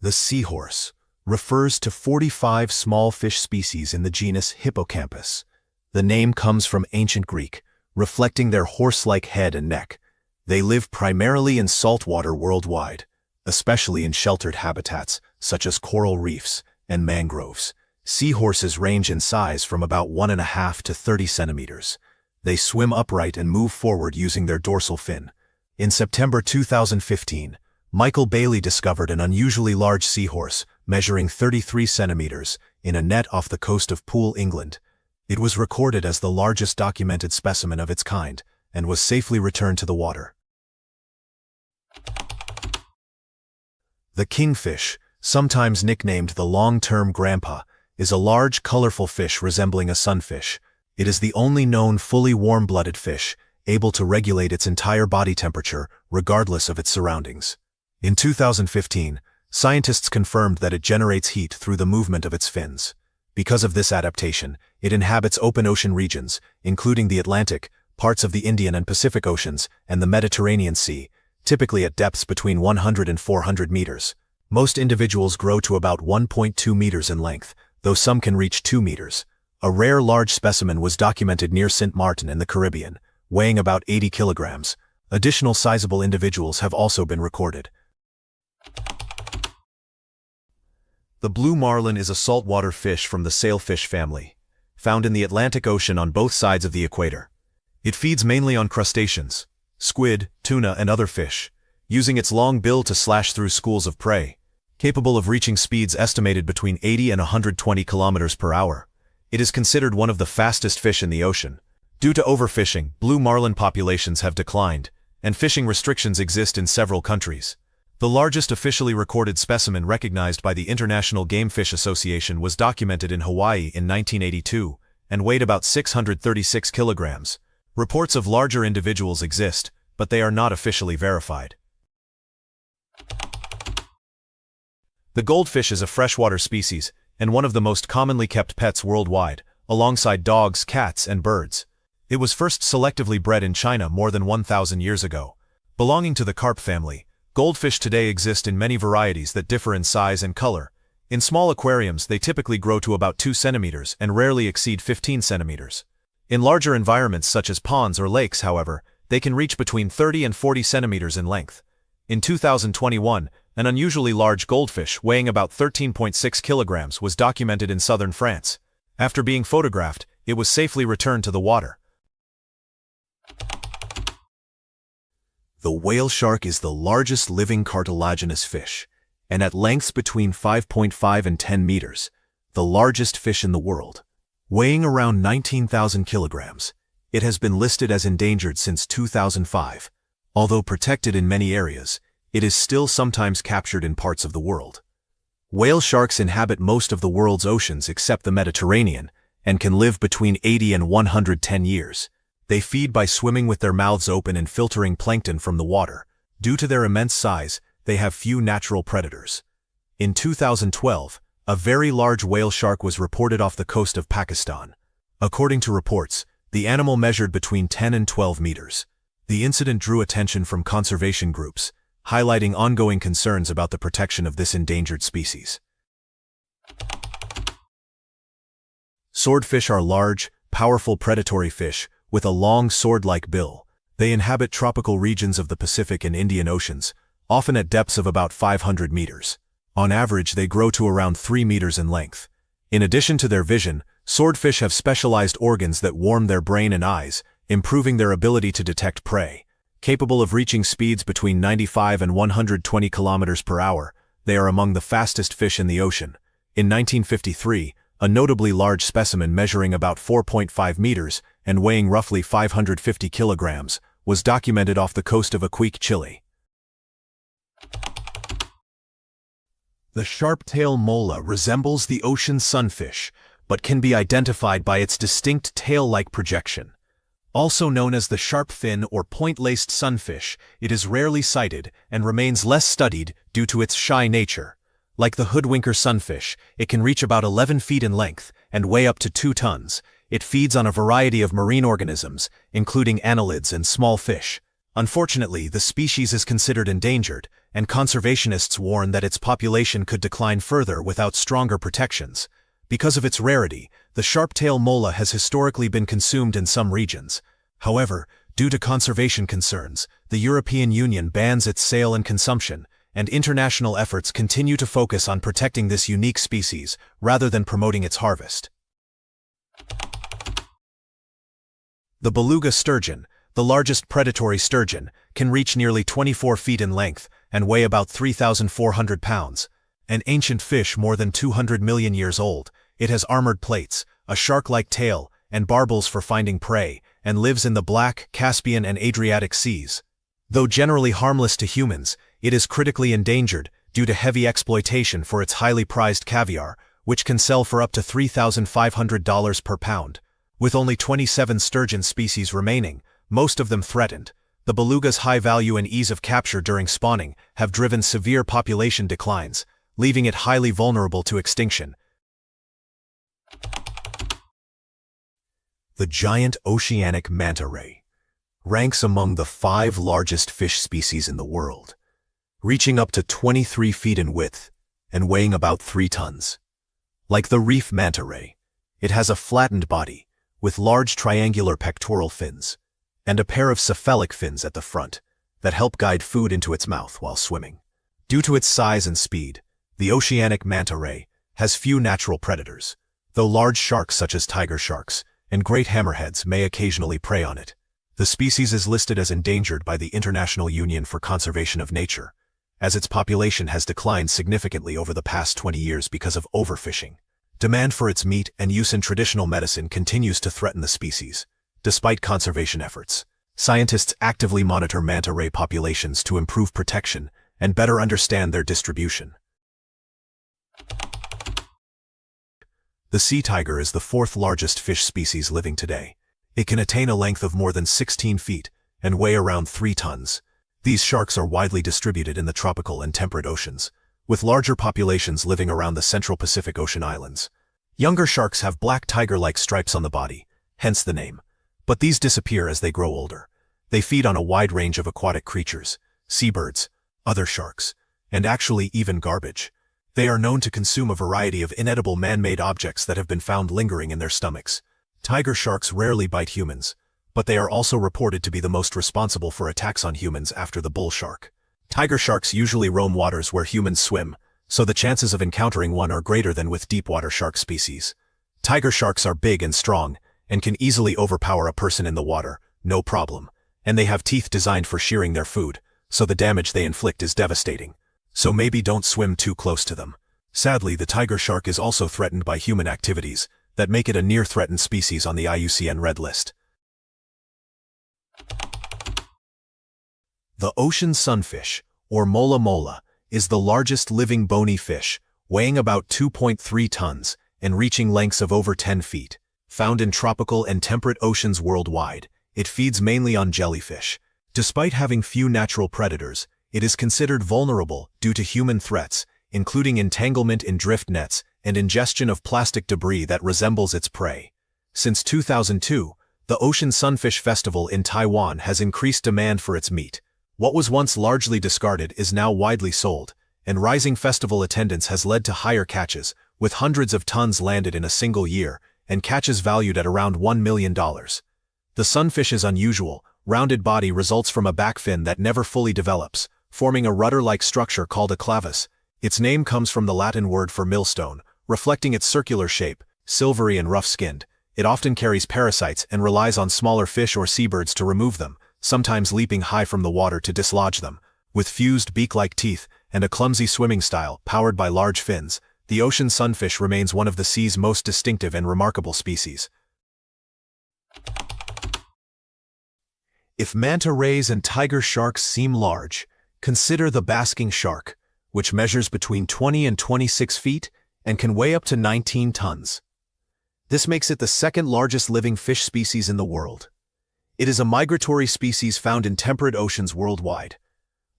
The seahorse refers to 45 small fish species in the genus Hippocampus. The name comes from ancient Greek, reflecting their horse-like head and neck. They live primarily in saltwater worldwide, especially in sheltered habitats such as coral reefs and mangroves. Seahorses range in size from about 1.5 to 30 centimeters. They swim upright and move forward using their dorsal fin. In September 2015, Michael Bailey discovered an unusually large seahorse measuring 33 centimeters in a net off the coast of Poole, England. It was recorded as the largest documented specimen of its kind and was safely returned to the water. The kingfish, sometimes nicknamed the long-term grandpa, is a large, colorful fish resembling a sunfish. It is the only known fully warm-blooded fish able to regulate its entire body temperature regardless of its surroundings. In 2015, scientists confirmed that it generates heat through the movement of its fins. Because of this adaptation, it inhabits open ocean regions, including the Atlantic, parts of the Indian and Pacific Oceans, and the Mediterranean Sea, typically at depths between 100 and 400 meters. Most individuals grow to about 1.2 meters in length, though some can reach 2 meters. A rare large specimen was documented near St. Martin in the Caribbean, weighing about 80 kilograms. Additional sizable individuals have also been recorded. The blue marlin is a saltwater fish from the sailfish family, found in the Atlantic Ocean on both sides of the equator. It feeds mainly on crustaceans, squid, tuna, and other fish, using its long bill to slash through schools of prey. Capable of reaching speeds estimated between 80 and 120 kilometers per hour. It is considered one of the fastest fish in the ocean. Due to overfishing, blue marlin populations have declined, and fishing restrictions exist in several countries. The largest officially recorded specimen recognized by the International Game Fish Association was documented in Hawaii in 1982, and weighed about 636 kilograms. Reports of larger individuals exist, but they are not officially verified. The goldfish is a freshwater species, and one of the most commonly kept pets worldwide, alongside dogs, cats, and birds. It was first selectively bred in China more than 1,000 years ago. Belonging to the carp family, goldfish today exist in many varieties that differ in size and color. In small aquariums, they typically grow to about 2 centimeters and rarely exceed 15 centimeters. In larger environments such as ponds or lakes, however, they can reach between 30 and 40 centimeters in length. In 2021, an unusually large goldfish weighing about 13.6 kilograms was documented in southern France. After being photographed, it was safely returned to the water. The whale shark is the largest living cartilaginous fish, and at lengths between 5.5 and 10 meters. the largest fish in the world. Weighing around 19,000 kilograms, it has been listed as endangered since 2005. Although protected in many areas, it is still sometimes captured in parts of the world. Whale sharks inhabit most of the world's oceans except the Mediterranean, and can live between 80 and 110 years. They feed by swimming with their mouths open and filtering plankton from the water. Due to their immense size, they have few natural predators. In 2012, a very large whale shark was reported off the coast of Pakistan. According to reports, the animal measured between 10 and 12 meters. The incident drew attention from conservation groups, highlighting ongoing concerns about the protection of this endangered species. Swordfish are large, powerful predatory fish with a long sword-like bill. They inhabit tropical regions of the Pacific and Indian Oceans, often at depths of about 500 meters. On average, they grow to around 3 meters in length. In addition to their vision, swordfish have specialized organs that warm their brain and eyes, improving their ability to detect prey. Capable of reaching speeds between 95 and 120 kilometers per hour, they are among the fastest fish in the ocean. In 1953, a notably large specimen measuring about 4.5 meters and weighing roughly 550 kilograms was documented off the coast of Iquique, Chile. The sharp-tail mola resembles the ocean sunfish, but can be identified by its distinct tail-like projection. Also known as the sharp fin or point-laced sunfish, it is rarely sighted and remains less studied due to its shy nature. Like the hoodwinker sunfish, it can reach about 11 feet in length and weigh up to 2 tons. It feeds on a variety of marine organisms, including annelids and small fish. Unfortunately, the species is considered endangered, and conservationists warn that its population could decline further without stronger protections. Because of its rarity, the sharp-tail mola has historically been consumed in some regions. However, due to conservation concerns, the European Union bans its sale and consumption, and international efforts continue to focus on protecting this unique species rather than promoting its harvest. The beluga sturgeon, the largest predatory sturgeon, can reach nearly 24 feet in length and weigh about 3,400 pounds. An ancient fish more than 200 million years old, it has armored plates, a shark-like tail, and barbels for finding prey, and lives in the Black, Caspian, and Adriatic seas. Though generally harmless to humans, it is critically endangered due to heavy exploitation for its highly prized caviar, which can sell for up to $3,500 per pound. With only 27 sturgeon species remaining, most of them threatened, the beluga's high value and ease of capture during spawning have driven severe population declines, leaving it highly vulnerable to extinction. The giant oceanic manta ray ranks among the 5 largest fish species in the world, reaching up to 23 feet in width and weighing about 3 tons. Like the reef manta ray, it has a flattened body with large triangular pectoral fins and a pair of cephalic fins at the front that help guide food into its mouth while swimming. Due to its size and speed, the oceanic manta ray has few natural predators, though large sharks such as tiger sharks and great hammerheads may occasionally prey on it. The species is listed as endangered by the International Union for Conservation of Nature, as its population has declined significantly over the past 20 years because of overfishing. Demand for its meat and use in traditional medicine continues to threaten the species. Despite conservation efforts, scientists actively monitor manta ray populations to improve protection and better understand their distribution. The sea tiger is the 4th largest fish species living today. It can attain a length of more than 16 feet and weigh around 3 tons. These sharks are widely distributed in the tropical and temperate oceans, with larger populations living around the central Pacific Ocean islands. Younger sharks have black tiger-like stripes on the body, hence the name. But these disappear as they grow older. They feed on a wide range of aquatic creatures, seabirds, other sharks, and actually even garbage. They are known to consume a variety of inedible man-made objects that have been found lingering in their stomachs. Tiger sharks rarely bite humans, but they are also reported to be the most responsible for attacks on humans after the bull shark. Tiger sharks usually roam waters where humans swim, so the chances of encountering one are greater than with deepwater shark species. Tiger sharks are big and strong, and can easily overpower a person in the water, no problem, and they have teeth designed for shearing their food, so the damage they inflict is devastating. So maybe don't swim too close to them. Sadly, the tiger shark is also threatened by human activities that make it a near-threatened species on the IUCN Red List. The ocean sunfish, or mola mola, is the largest living bony fish, weighing about 2.3 tons and reaching lengths of over 10 feet. Found in tropical and temperate oceans worldwide, it feeds mainly on jellyfish. Despite having few natural predators, it is considered vulnerable due to human threats, including entanglement in drift nets and ingestion of plastic debris that resembles its prey. Since 2002, the Ocean Sunfish Festival in Taiwan has increased demand for its meat. What was once largely discarded is now widely sold, and rising festival attendance has led to higher catches, with hundreds of tons landed in a single year, and catches valued at around $1 million. The sunfish's unusual, rounded body results from a back fin that never fully develops, forming a rudder-like structure called a clavus. Its name comes from the Latin word for millstone, reflecting its circular shape, silvery and rough-skinned. It often carries parasites and relies on smaller fish or seabirds to remove them, sometimes leaping high from the water to dislodge them. With fused beak-like teeth and a clumsy swimming style powered by large fins, the ocean sunfish remains one of the sea's most distinctive and remarkable species. If manta rays and tiger sharks seem large, consider the basking shark, which measures between 20 and 26 feet and can weigh up to 19 tons. This makes it the second largest living fish species in the world. It is a migratory species found in temperate oceans worldwide.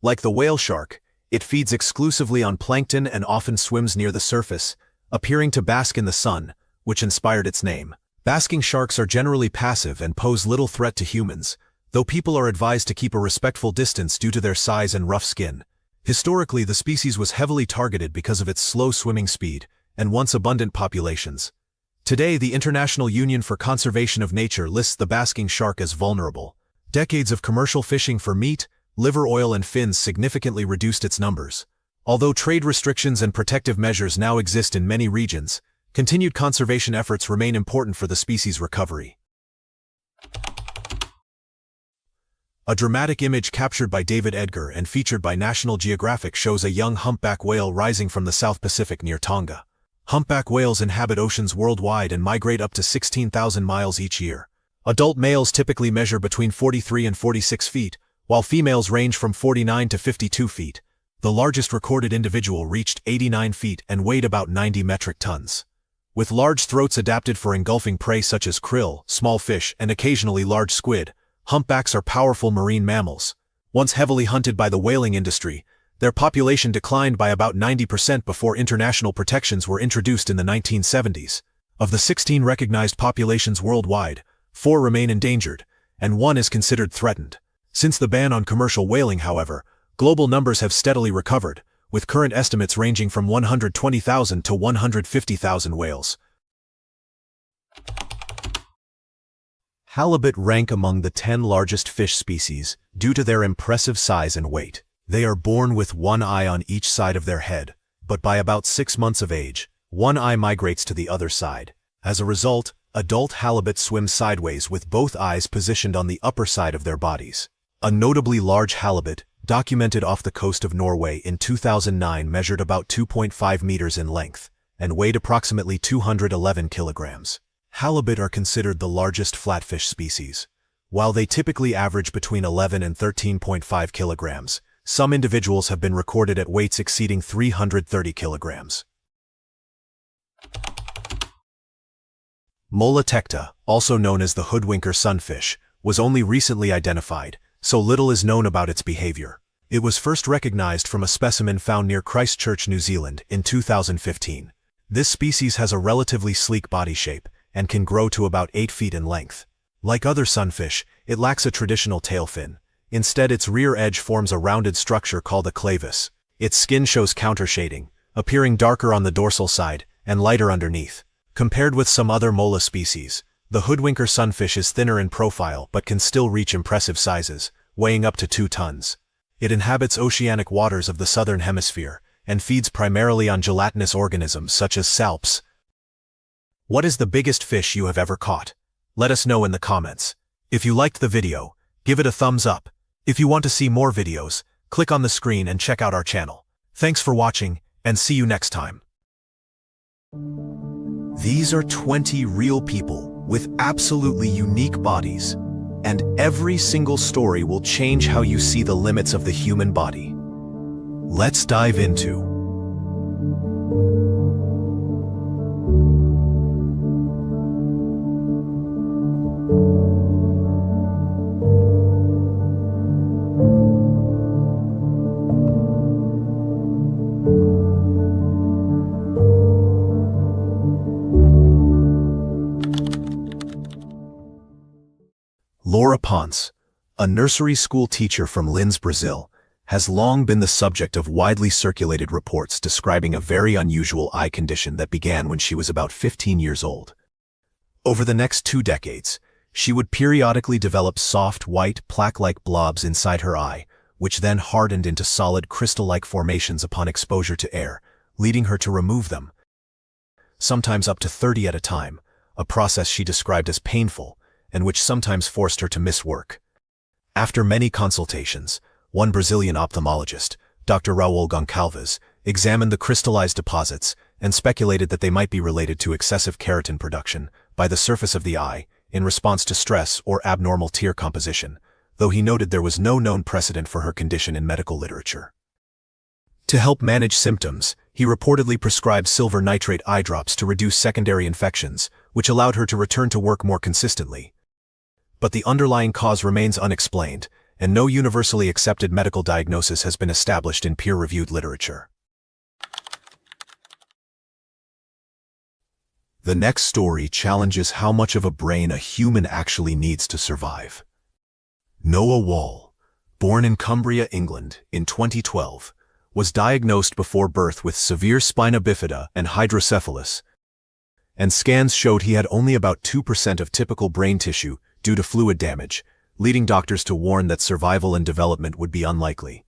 Like the whale shark, it feeds exclusively on plankton and often swims near the surface, appearing to bask in the sun, which inspired its name. Basking sharks are generally passive and pose little threat to humans, though people are advised to keep a respectful distance due to their size and rough skin. Historically, the species was heavily targeted because of its slow swimming speed and once abundant populations. Today, the International Union for Conservation of Nature lists the basking shark as vulnerable. Decades of commercial fishing for meat, liver oil and fins significantly reduced its numbers. Although trade restrictions and protective measures now exist in many regions, continued conservation efforts remain important for the species' recovery. A dramatic image captured by David Edgar and featured by National Geographic shows a young humpback whale rising from the South Pacific near Tonga. Humpback whales inhabit oceans worldwide and migrate up to 16,000 miles each year. Adult males typically measure between 43 and 46 feet, while females range from 49 to 52 feet. The largest recorded individual reached 89 feet and weighed about 90 metric tons. With large throats adapted for engulfing prey such as krill, small fish, and occasionally large squid, humpbacks are powerful marine mammals. Once heavily hunted by the whaling industry, their population declined by about 90% before international protections were introduced in the 1970s. Of the 16 recognized populations worldwide, 4 remain endangered, and 1 is considered threatened. Since the ban on commercial whaling, however, global numbers have steadily recovered, with current estimates ranging from 120,000 to 150,000 whales. Halibut rank among the 10 largest fish species due to their impressive size and weight. They are born with one eye on each side of their head, but by about 6 months of age, one eye migrates to the other side. As a result, adult halibut swim sideways with both eyes positioned on the upper side of their bodies. A notably large halibut, documented off the coast of Norway in 2009, measured about 2.5 meters in length and weighed approximately 211 kilograms. Halibut are considered the largest flatfish species. While they typically average between 11 and 13.5 kilograms, some individuals have been recorded at weights exceeding 330 kilograms. Mola tecta, also known as the hoodwinker sunfish, was only recently identified, so little is known about its behavior. It was first recognized from a specimen found near Christchurch, New Zealand, in 2015. This species has a relatively sleek body shape and can grow to about 8 feet in length. Like other sunfish, it lacks a traditional tail fin. Instead, its rear edge forms a rounded structure called a clavus. Its skin shows countershading, appearing darker on the dorsal side and lighter underneath. Compared with some other mola species, the hoodwinker sunfish is thinner in profile but can still reach impressive sizes, weighing up to 2 tons. It inhabits oceanic waters of the southern hemisphere and feeds primarily on gelatinous organisms such as salps. What is the biggest fish you have ever caught? Let us know in the comments. If you liked the video, give it a thumbs up. If you want to see more videos, click on the screen and check out our channel. Thanks for watching, and see you next time. These are 20 real people with absolutely unique bodies, and every single story will change how you see the limits of the human body. Let's dive into Laura Ponce, a nursery school teacher from Linz, Brazil, has long been the subject of widely circulated reports describing a very unusual eye condition that began when she was about 15 years old. Over the next 2 decades, she would periodically develop soft, white, plaque-like blobs inside her eye, which then hardened into solid, crystal-like formations upon exposure to air, leading her to remove them, sometimes up to 30 at a time, a process she described as painful, and which sometimes forced her to miss work. After many consultations, one Brazilian ophthalmologist, Dr. Raul Goncalves, examined the crystallized deposits and speculated that they might be related to excessive keratin production by the surface of the eye in response to stress or abnormal tear composition, though he noted there was no known precedent for her condition in medical literature. To help manage symptoms, he reportedly prescribed silver nitrate eye drops to reduce secondary infections, which allowed her to return to work more consistently. But the underlying cause remains unexplained, and no universally accepted medical diagnosis has been established in peer-reviewed literature. The next story challenges how much of a brain a human actually needs to survive. Noah Wall, born in Cumbria, England, in 2012, was diagnosed before birth with severe spina bifida and hydrocephalus, and scans showed he had only about 2% of typical brain tissue due to fluid damage, leading doctors to warn that survival and development would be unlikely.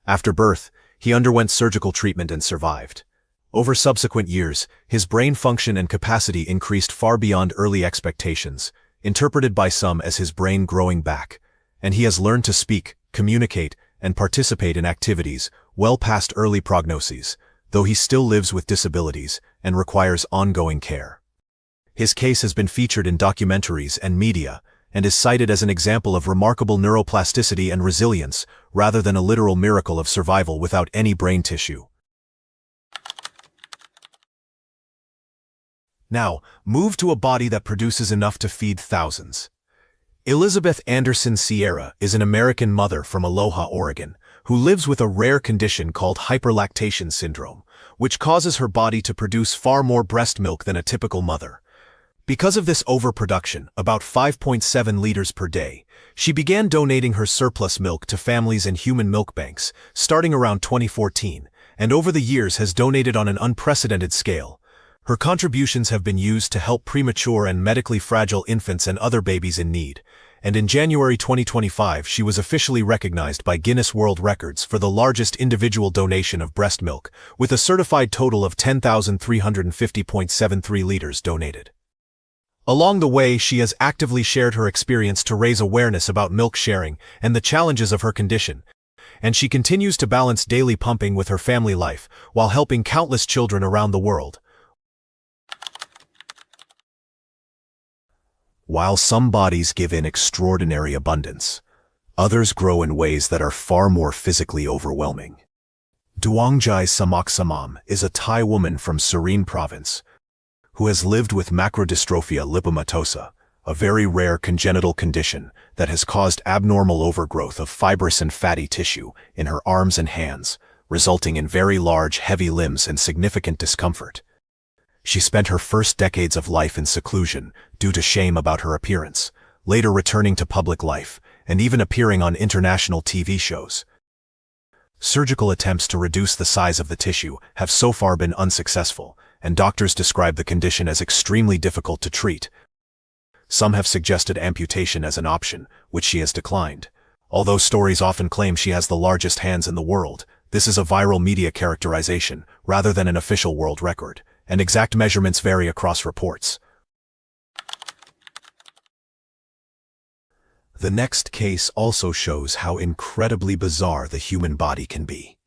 After birth, he underwent surgical treatment and survived. Over subsequent years, his brain function and capacity increased far beyond early expectations, interpreted by some as his brain growing back, and he has learned to speak, communicate, and participate in activities well past early prognoses, though he still lives with disabilities and requires ongoing care. His case has been featured in documentaries and media, and is cited as an example of remarkable neuroplasticity and resilience, rather than a literal miracle of survival without any brain tissue. Now, move to a body that produces enough to feed thousands. Elizabeth Anderson Sierra is an American mother from Aloha, Oregon, who lives with a rare condition called hyperlactation syndrome, which causes her body to produce far more breast milk than a typical mother. Because of this overproduction, about 5.7 liters per day, she began donating her surplus milk to families and human milk banks, starting around 2014, and over the years has donated on an unprecedented scale. Her contributions have been used to help premature and medically fragile infants and other babies in need, and in January 2025 she was officially recognized by Guinness World Records for the largest individual donation of breast milk, with a certified total of 10,350.73 liters donated. Along the way, she has actively shared her experience to raise awareness about milk sharing and the challenges of her condition, and she continues to balance daily pumping with her family life while helping countless children around the world. While some bodies give in extraordinary abundance, others grow in ways that are far more physically overwhelming. Duangjai Samaksamam is a Thai woman from Serene Province who has lived with macrodystrophia lipomatosa, a very rare congenital condition that has caused abnormal overgrowth of fibrous and fatty tissue in her arms and hands, resulting in very large, heavy limbs and significant discomfort. She spent her first decades of life in seclusion due to shame about her appearance, later returning to public life and even appearing on international TV shows. Surgical attempts to reduce the size of the tissue have so far been unsuccessful, and doctors describe the condition as extremely difficult to treat. Some have suggested amputation as an option, which she has declined. Although stories often claim she has the largest hands in the world, this is a viral media characterization rather than an official world record, and exact measurements vary across reports. The next case also shows how incredibly bizarre the human body can be.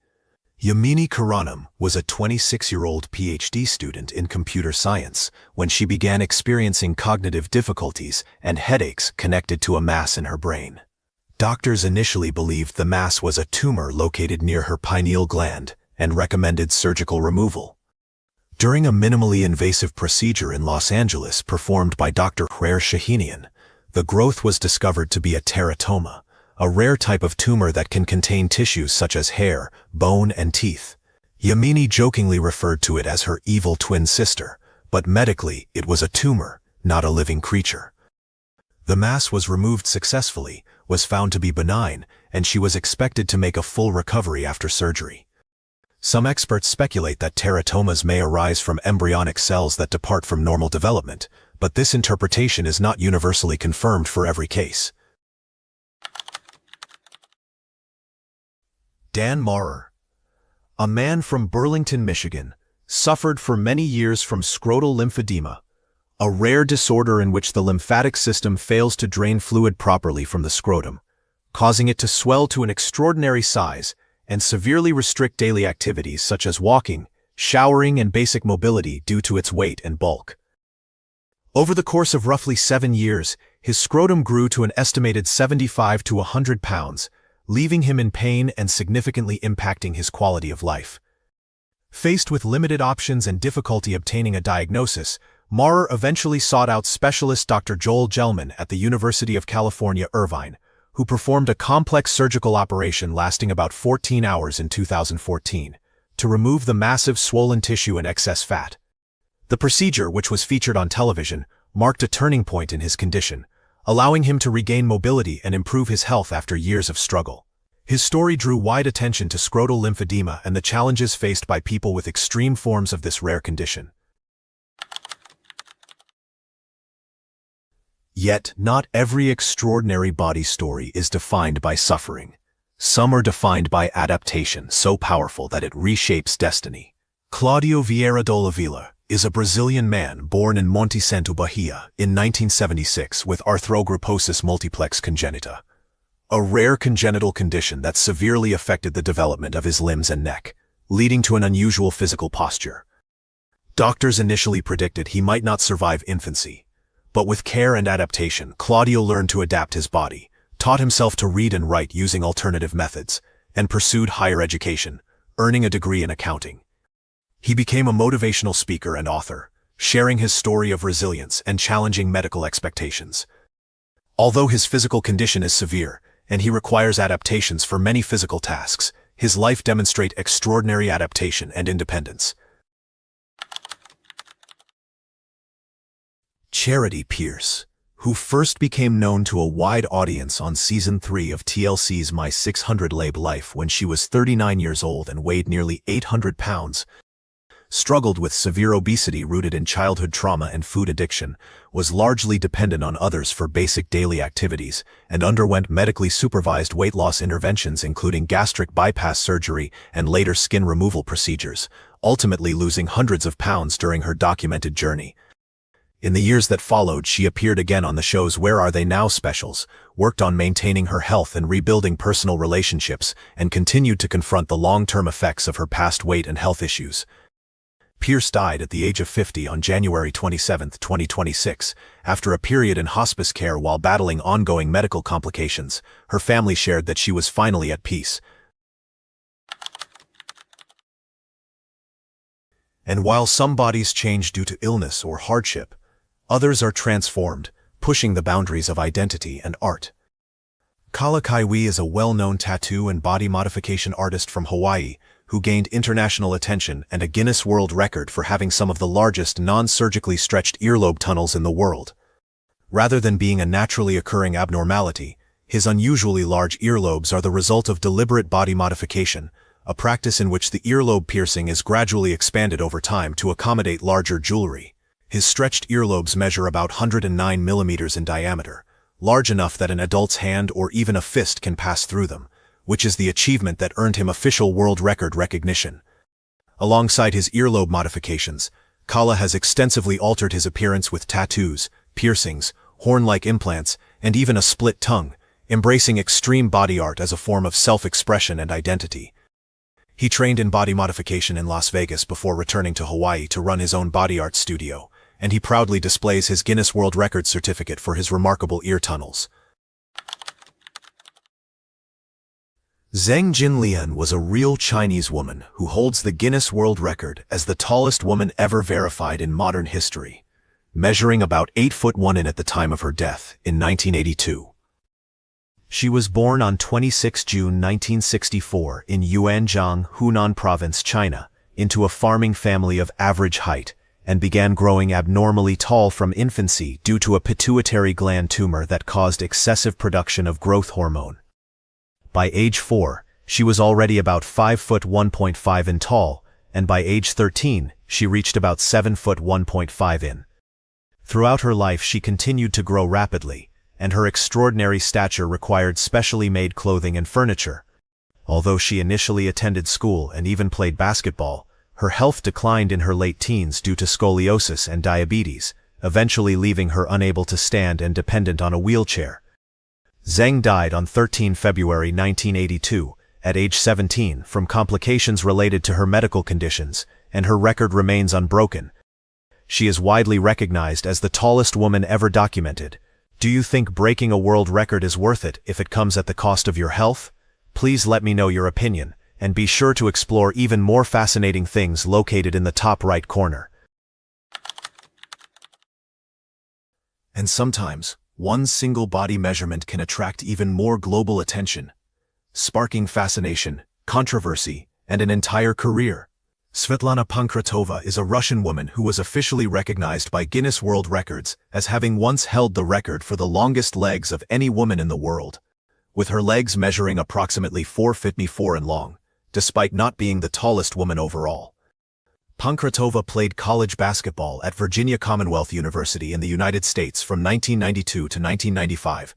Yamini Karanam was a 26-year-old PhD student in computer science when she began experiencing cognitive difficulties and headaches connected to a mass in her brain. Doctors initially believed the mass was a tumor located near her pineal gland and recommended surgical removal. During a minimally invasive procedure in Los Angeles performed by Dr. Hrer Shahinian, the growth was discovered to be a teratoma, a rare type of tumor that can contain tissues such as hair, bone, and teeth. Yamini jokingly referred to it as her evil twin sister, but medically it was a tumor, not a living creature. The mass was removed successfully, was found to be benign, and she was expected to make a full recovery after surgery. Some experts speculate that teratomas may arise from embryonic cells that depart from normal development, but this interpretation is not universally confirmed for every case. Dan Maurer, a man from Burlington, Michigan, suffered for many years from scrotal lymphedema, a rare disorder in which the lymphatic system fails to drain fluid properly from the scrotum, causing it to swell to an extraordinary size and severely restrict daily activities such as walking, showering, and basic mobility due to its weight and bulk. Over the course of roughly 7 years, his scrotum grew to an estimated 75 to 100 pounds, leaving him in pain and significantly impacting his quality of life. Faced with limited options and difficulty obtaining a diagnosis, Maurer eventually sought out specialist Dr. Joel Gelman at the University of California, Irvine, who performed a complex surgical operation lasting about 14 hours in 2014 to remove the massive swollen tissue and excess fat. The procedure, which was featured on television, marked a turning point in his condition, allowing him to regain mobility and improve his health after years of struggle. His story drew wide attention to scrotal lymphedema and the challenges faced by people with extreme forms of this rare condition. Yet, not every extraordinary body story is defined by suffering. Some are defined by adaptation so powerful that it reshapes destiny. Claudio Vieira de Oliveira is a Brazilian man born in Monte Santo, Bahia, in 1976 with arthrogryposis multiplex congenita, a rare congenital condition that severely affected the development of his limbs and neck, leading to an unusual physical posture. Doctors initially predicted he might not survive infancy, but with care and adaptation, Claudio learned to adapt his body, taught himself to read and write using alternative methods, and pursued higher education, earning a degree in accounting. He became a motivational speaker and author, sharing his story of resilience and challenging medical expectations. Although his physical condition is severe, and he requires adaptations for many physical tasks, his life demonstrates extraordinary adaptation and independence. Charity Pierce, who first became known to a wide audience on Season 3 of TLC's My 600 Lab Life when she was 39 years old and weighed nearly 800 pounds, struggled with severe obesity rooted in childhood trauma and food addiction, was largely dependent on others for basic daily activities, and underwent medically supervised weight loss interventions including gastric bypass surgery and later skin removal procedures, ultimately losing hundreds of pounds during her documented journey. In the years that followed, she appeared again on the shows Where Are They Now specials, worked on maintaining her health and rebuilding personal relationships, and continued to confront the long-term effects of her past weight and health issues. Pierce died at the age of 50 on January 27, 2026, after a period in hospice care while battling ongoing medical complications. Her family shared that she was finally at peace. And while some bodies change due to illness or hardship, others are transformed, pushing the boundaries of identity and art. Kala Kaiwi is a well-known tattoo and body modification artist from Hawaii who gained international attention and a Guinness World Record for having some of the largest non-surgically stretched earlobe tunnels in the world. Rather than being a naturally occurring abnormality, his unusually large earlobes are the result of deliberate body modification, a practice in which the earlobe piercing is gradually expanded over time to accommodate larger jewelry. His stretched earlobes measure about 109 millimeters in diameter, large enough that an adult's hand or even a fist can pass through them, which is the achievement that earned him official world record recognition. Alongside his earlobe modifications, Kala has extensively altered his appearance with tattoos, piercings, horn-like implants, and even a split tongue, embracing extreme body art as a form of self-expression and identity. He trained in body modification in Las Vegas before returning to Hawaii to run his own body art studio, and he proudly displays his Guinness World Records certificate for his remarkable ear tunnels. Zheng Jinlian was a real Chinese woman who holds the Guinness World Record as the tallest woman ever verified in modern history, measuring about 8'1" at the time of her death in 1982. She was born on 26 June 1964 in Yuanjiang, Hunan Province, China, into a farming family of average height, and began growing abnormally tall from infancy due to a pituitary gland tumor that caused excessive production of growth hormone. By age 4, she was already about 5'1.5" in tall, and by age 13, she reached about 7'1.5" in. Throughout her life she continued to grow rapidly, and her extraordinary stature required specially made clothing and furniture. Although she initially attended school and even played basketball, her health declined in her late teens due to scoliosis and diabetes, eventually leaving her unable to stand and dependent on a wheelchair. Zheng died on 13 February 1982, at age 17, from complications related to her medical conditions, and her record remains unbroken. She is widely recognized as the tallest woman ever documented. Do you think breaking a world record is worth it if it comes at the cost of your health? Please let me know your opinion, and be sure to explore even more fascinating things located in the top right corner. And sometimes, one single body measurement can attract even more global attention, sparking fascination, controversy, and an entire career. Svetlana Pankratova is a Russian woman who was officially recognized by Guinness World Records as having once held the record for the longest legs of any woman in the world, with her legs measuring approximately 4'4" in long, despite not being the tallest woman overall. Pankratova played college basketball at Virginia Commonwealth University in the United States from 1992 to 1995,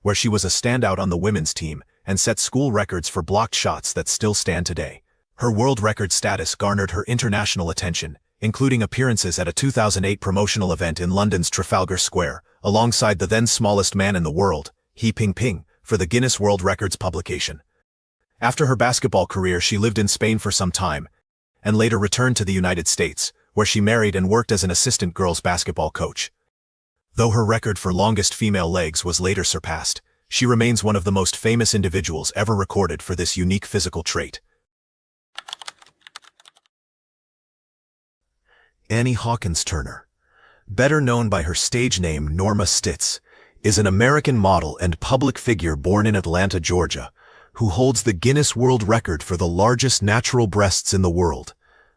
where she was a standout on the women's team and set school records for blocked shots that still stand today. Her world record status garnered her international attention, including appearances at a 2008 promotional event in London's Trafalgar Square, alongside the then smallest man in the world, He Pingping, for the Guinness World Records publication. After her basketball career, she lived in Spain for some time, and later returned to the United States, where she married and worked as an assistant girls basketball coach. Though her record for longest female legs was later surpassed, she remains one of the most famous individuals ever recorded for this unique physical trait. Annie Hawkins Turner, better known by her stage name Norma Stitz, is an American model and public figure born in Atlanta, Georgia, who holds the Guinness World Record for the largest natural breasts in the world,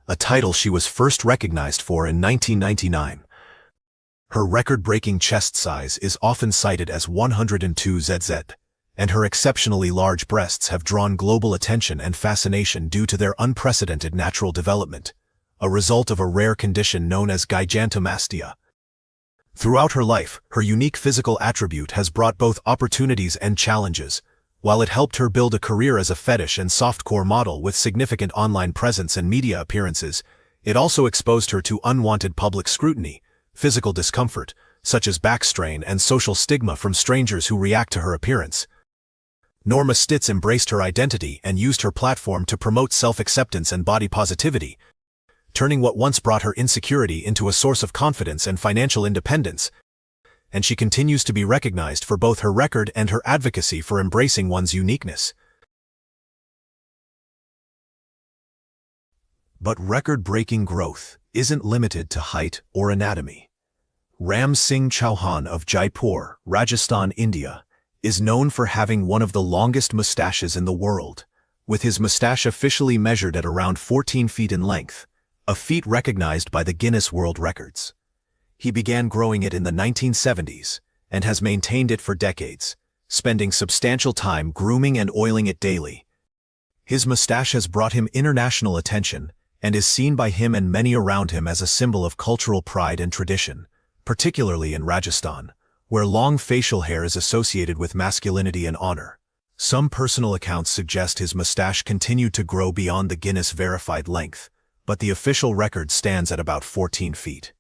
a title she was first recognized for in 1999. Her record-breaking chest size is often cited as 102 ZZ, and her exceptionally large breasts have drawn global attention and fascination due to their unprecedented natural development, a result of a rare condition known as gigantomastia. Throughout her life, her unique physical attribute has brought both opportunities and challenges. While it helped her build a career as a fetish and softcore model with significant online presence and media appearances, it also exposed her to unwanted public scrutiny, physical discomfort, such as back strain, and social stigma from strangers who react to her appearance. Norma Stitz embraced her identity and used her platform to promote self-acceptance and body positivity, turning what once brought her insecurity into a source of confidence and financial independence. And she continues to be recognized for both her record and her advocacy for embracing one's uniqueness. But record-breaking growth isn't limited to height or anatomy. Ram Singh Chauhan of Jaipur, Rajasthan, India, is known for having one of the longest mustaches in the world, with his mustache officially measured at around 14 feet in length, a feat recognized by the Guinness World Records. He began growing it in the 1970s and has maintained it for decades, spending substantial time grooming and oiling it daily. His mustache has brought him international attention and is seen by him and many around him as a symbol of cultural pride and tradition, particularly in Rajasthan, where long facial hair is associated with masculinity and honor. Some personal accounts suggest his mustache continued to grow beyond the Guinness-verified length, but the official record stands at about 14 feet.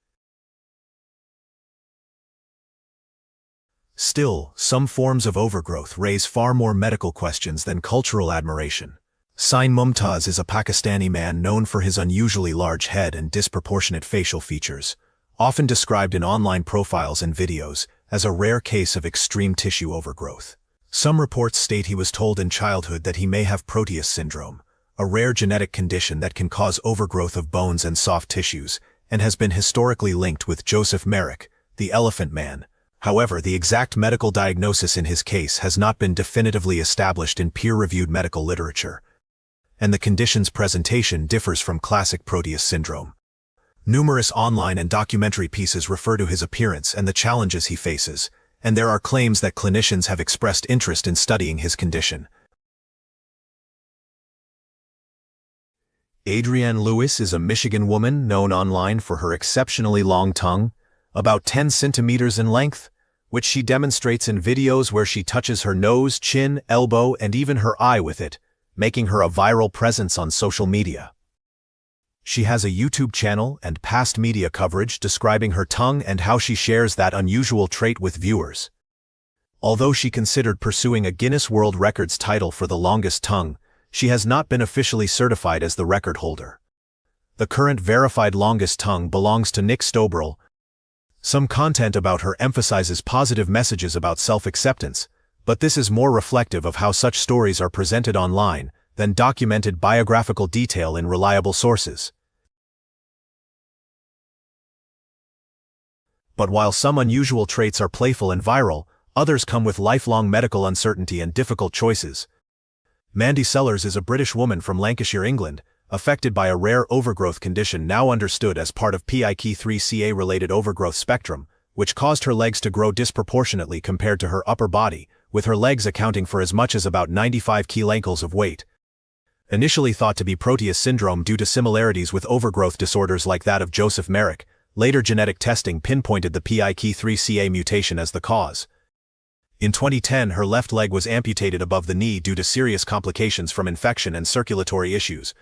Still, some forms of overgrowth raise far more medical questions than cultural admiration. Sain Mumtaz is a Pakistani man known for his unusually large head and disproportionate facial features, often described in online profiles and videos as a rare case of extreme tissue overgrowth. Some reports state he was told in childhood that he may have Proteus syndrome, a rare genetic condition that can cause overgrowth of bones and soft tissues, and has been historically linked with Joseph Merrick, the Elephant Man. However, the exact medical diagnosis in his case has not been definitively established in peer-reviewed medical literature, and the condition's presentation differs from classic Proteus syndrome. Numerous online and documentary pieces refer to his appearance and the challenges he faces, and there are claims that clinicians have expressed interest in studying his condition. Adrienne Lewis is a Michigan woman known online for her exceptionally long tongue, about 10 centimeters in length, which she demonstrates in videos where she touches her nose, chin, elbow, and even her eye with it, making her a viral presence on social media. She has a YouTube channel and past media coverage describing her tongue and how she shares that unusual trait with viewers. Although she considered pursuing a Guinness World Records title for the longest tongue, she has not been officially certified as the record holder. The current verified longest tongue belongs to Nick Stoberl. Some content about her emphasizes positive messages about self-acceptance, but this is more reflective of how such stories are presented online than documented biographical detail in reliable sources. But while some unusual traits are playful and viral, others come with lifelong medical uncertainty and difficult choices. Mandy Sellers is a British woman from Lancashire, England, affected by a rare overgrowth condition now understood as part of PIK3CA-related overgrowth spectrum, which caused her legs to grow disproportionately compared to her upper body, with her legs accounting for as much as about 95 kilograms of weight. Initially thought to be Proteus syndrome due to similarities with overgrowth disorders like that of Joseph Merrick, later genetic testing pinpointed the PIK3CA mutation as the cause. In 2010, her left leg was amputated above the knee due to serious complications from infection and circulatory issues,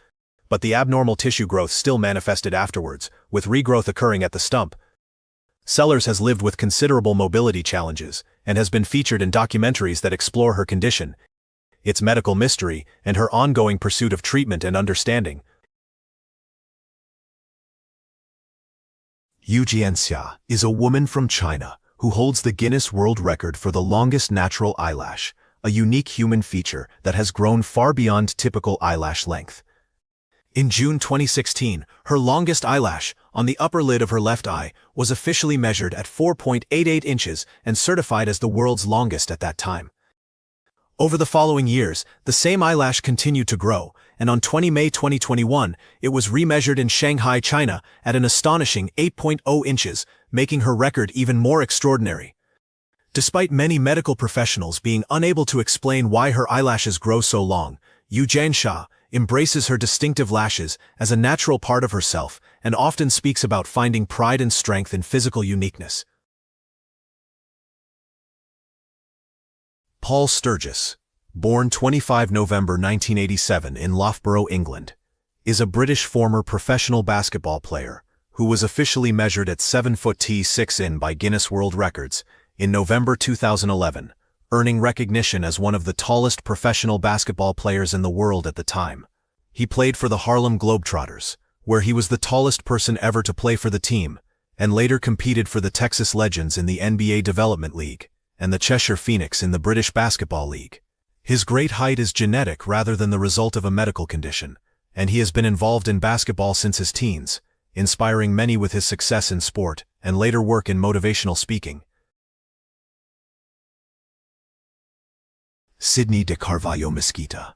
but the abnormal tissue growth still manifested afterwards, with regrowth occurring at the stump. Sellers has lived with considerable mobility challenges and has been featured in documentaries that explore her condition, its medical mystery, and her ongoing pursuit of treatment and understanding. Yu Jianxia is a woman from China who holds the Guinness World Record for the longest natural eyelash, a unique human feature that has grown far beyond typical eyelash length. In June 2016, her longest eyelash, on the upper lid of her left eye, was officially measured at 4.88 inches and certified as the world's longest at that time. Over the following years, the same eyelash continued to grow, and on 20 May 2021, it was remeasured in Shanghai, China, at an astonishing 8.0 inches, making her record even more extraordinary. Despite many medical professionals being unable to explain why her eyelashes grow so long, Yu Jianxia embraces her distinctive lashes as a natural part of herself and often speaks about finding pride and strength in physical uniqueness. Paul Sturgis, born 25 November 1987 in Loughborough, England, is a British former professional basketball player who was officially measured at 7 foot 6 in by Guinness World Records in November 2011, earning recognition as one of the tallest professional basketball players in the world at the time. He played for the Harlem Globetrotters, where he was the tallest person ever to play for the team, and later competed for the Texas Legends in the NBA Development League and the Cheshire Phoenix in the British Basketball League. His great height is genetic rather than the result of a medical condition, and he has been involved in basketball since his teens, inspiring many with his success in sport and later work in motivational speaking. Sidney de Carvalho Mesquita,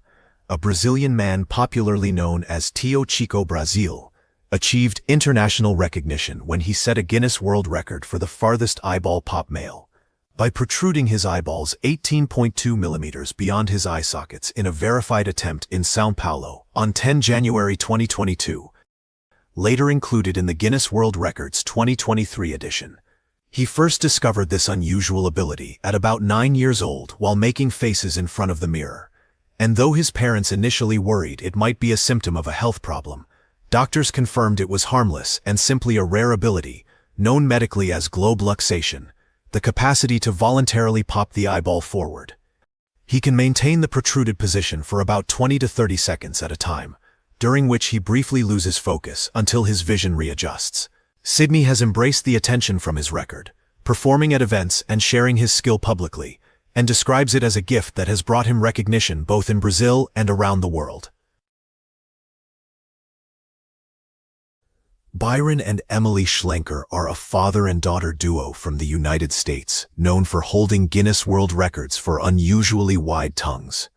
a Brazilian man popularly known as Tio Chico Brazil, achieved international recognition when he set a Guinness World Record for the farthest eyeball pop male, by protruding his eyeballs 18.2 millimeters beyond his eye sockets in a verified attempt in São Paulo on 10 January 2022. Later included in the Guinness World Records 2023 edition. He first discovered this unusual ability at about 9 years old while making faces in front of the mirror. And though his parents initially worried it might be a symptom of a health problem, doctors confirmed it was harmless and simply a rare ability, known medically as globe luxation, the capacity to voluntarily pop the eyeball forward. He can maintain the protruded position for about 20 to 30 seconds at a time, during which he briefly loses focus until his vision readjusts. Sydney has embraced the attention from his record, performing at events and sharing his skill publicly, and describes it as a gift that has brought him recognition both in Brazil and around the world. Byron and Emily Schlenker are a father and daughter duo from the United States, known for holding Guinness World Records for unusually wide tongues.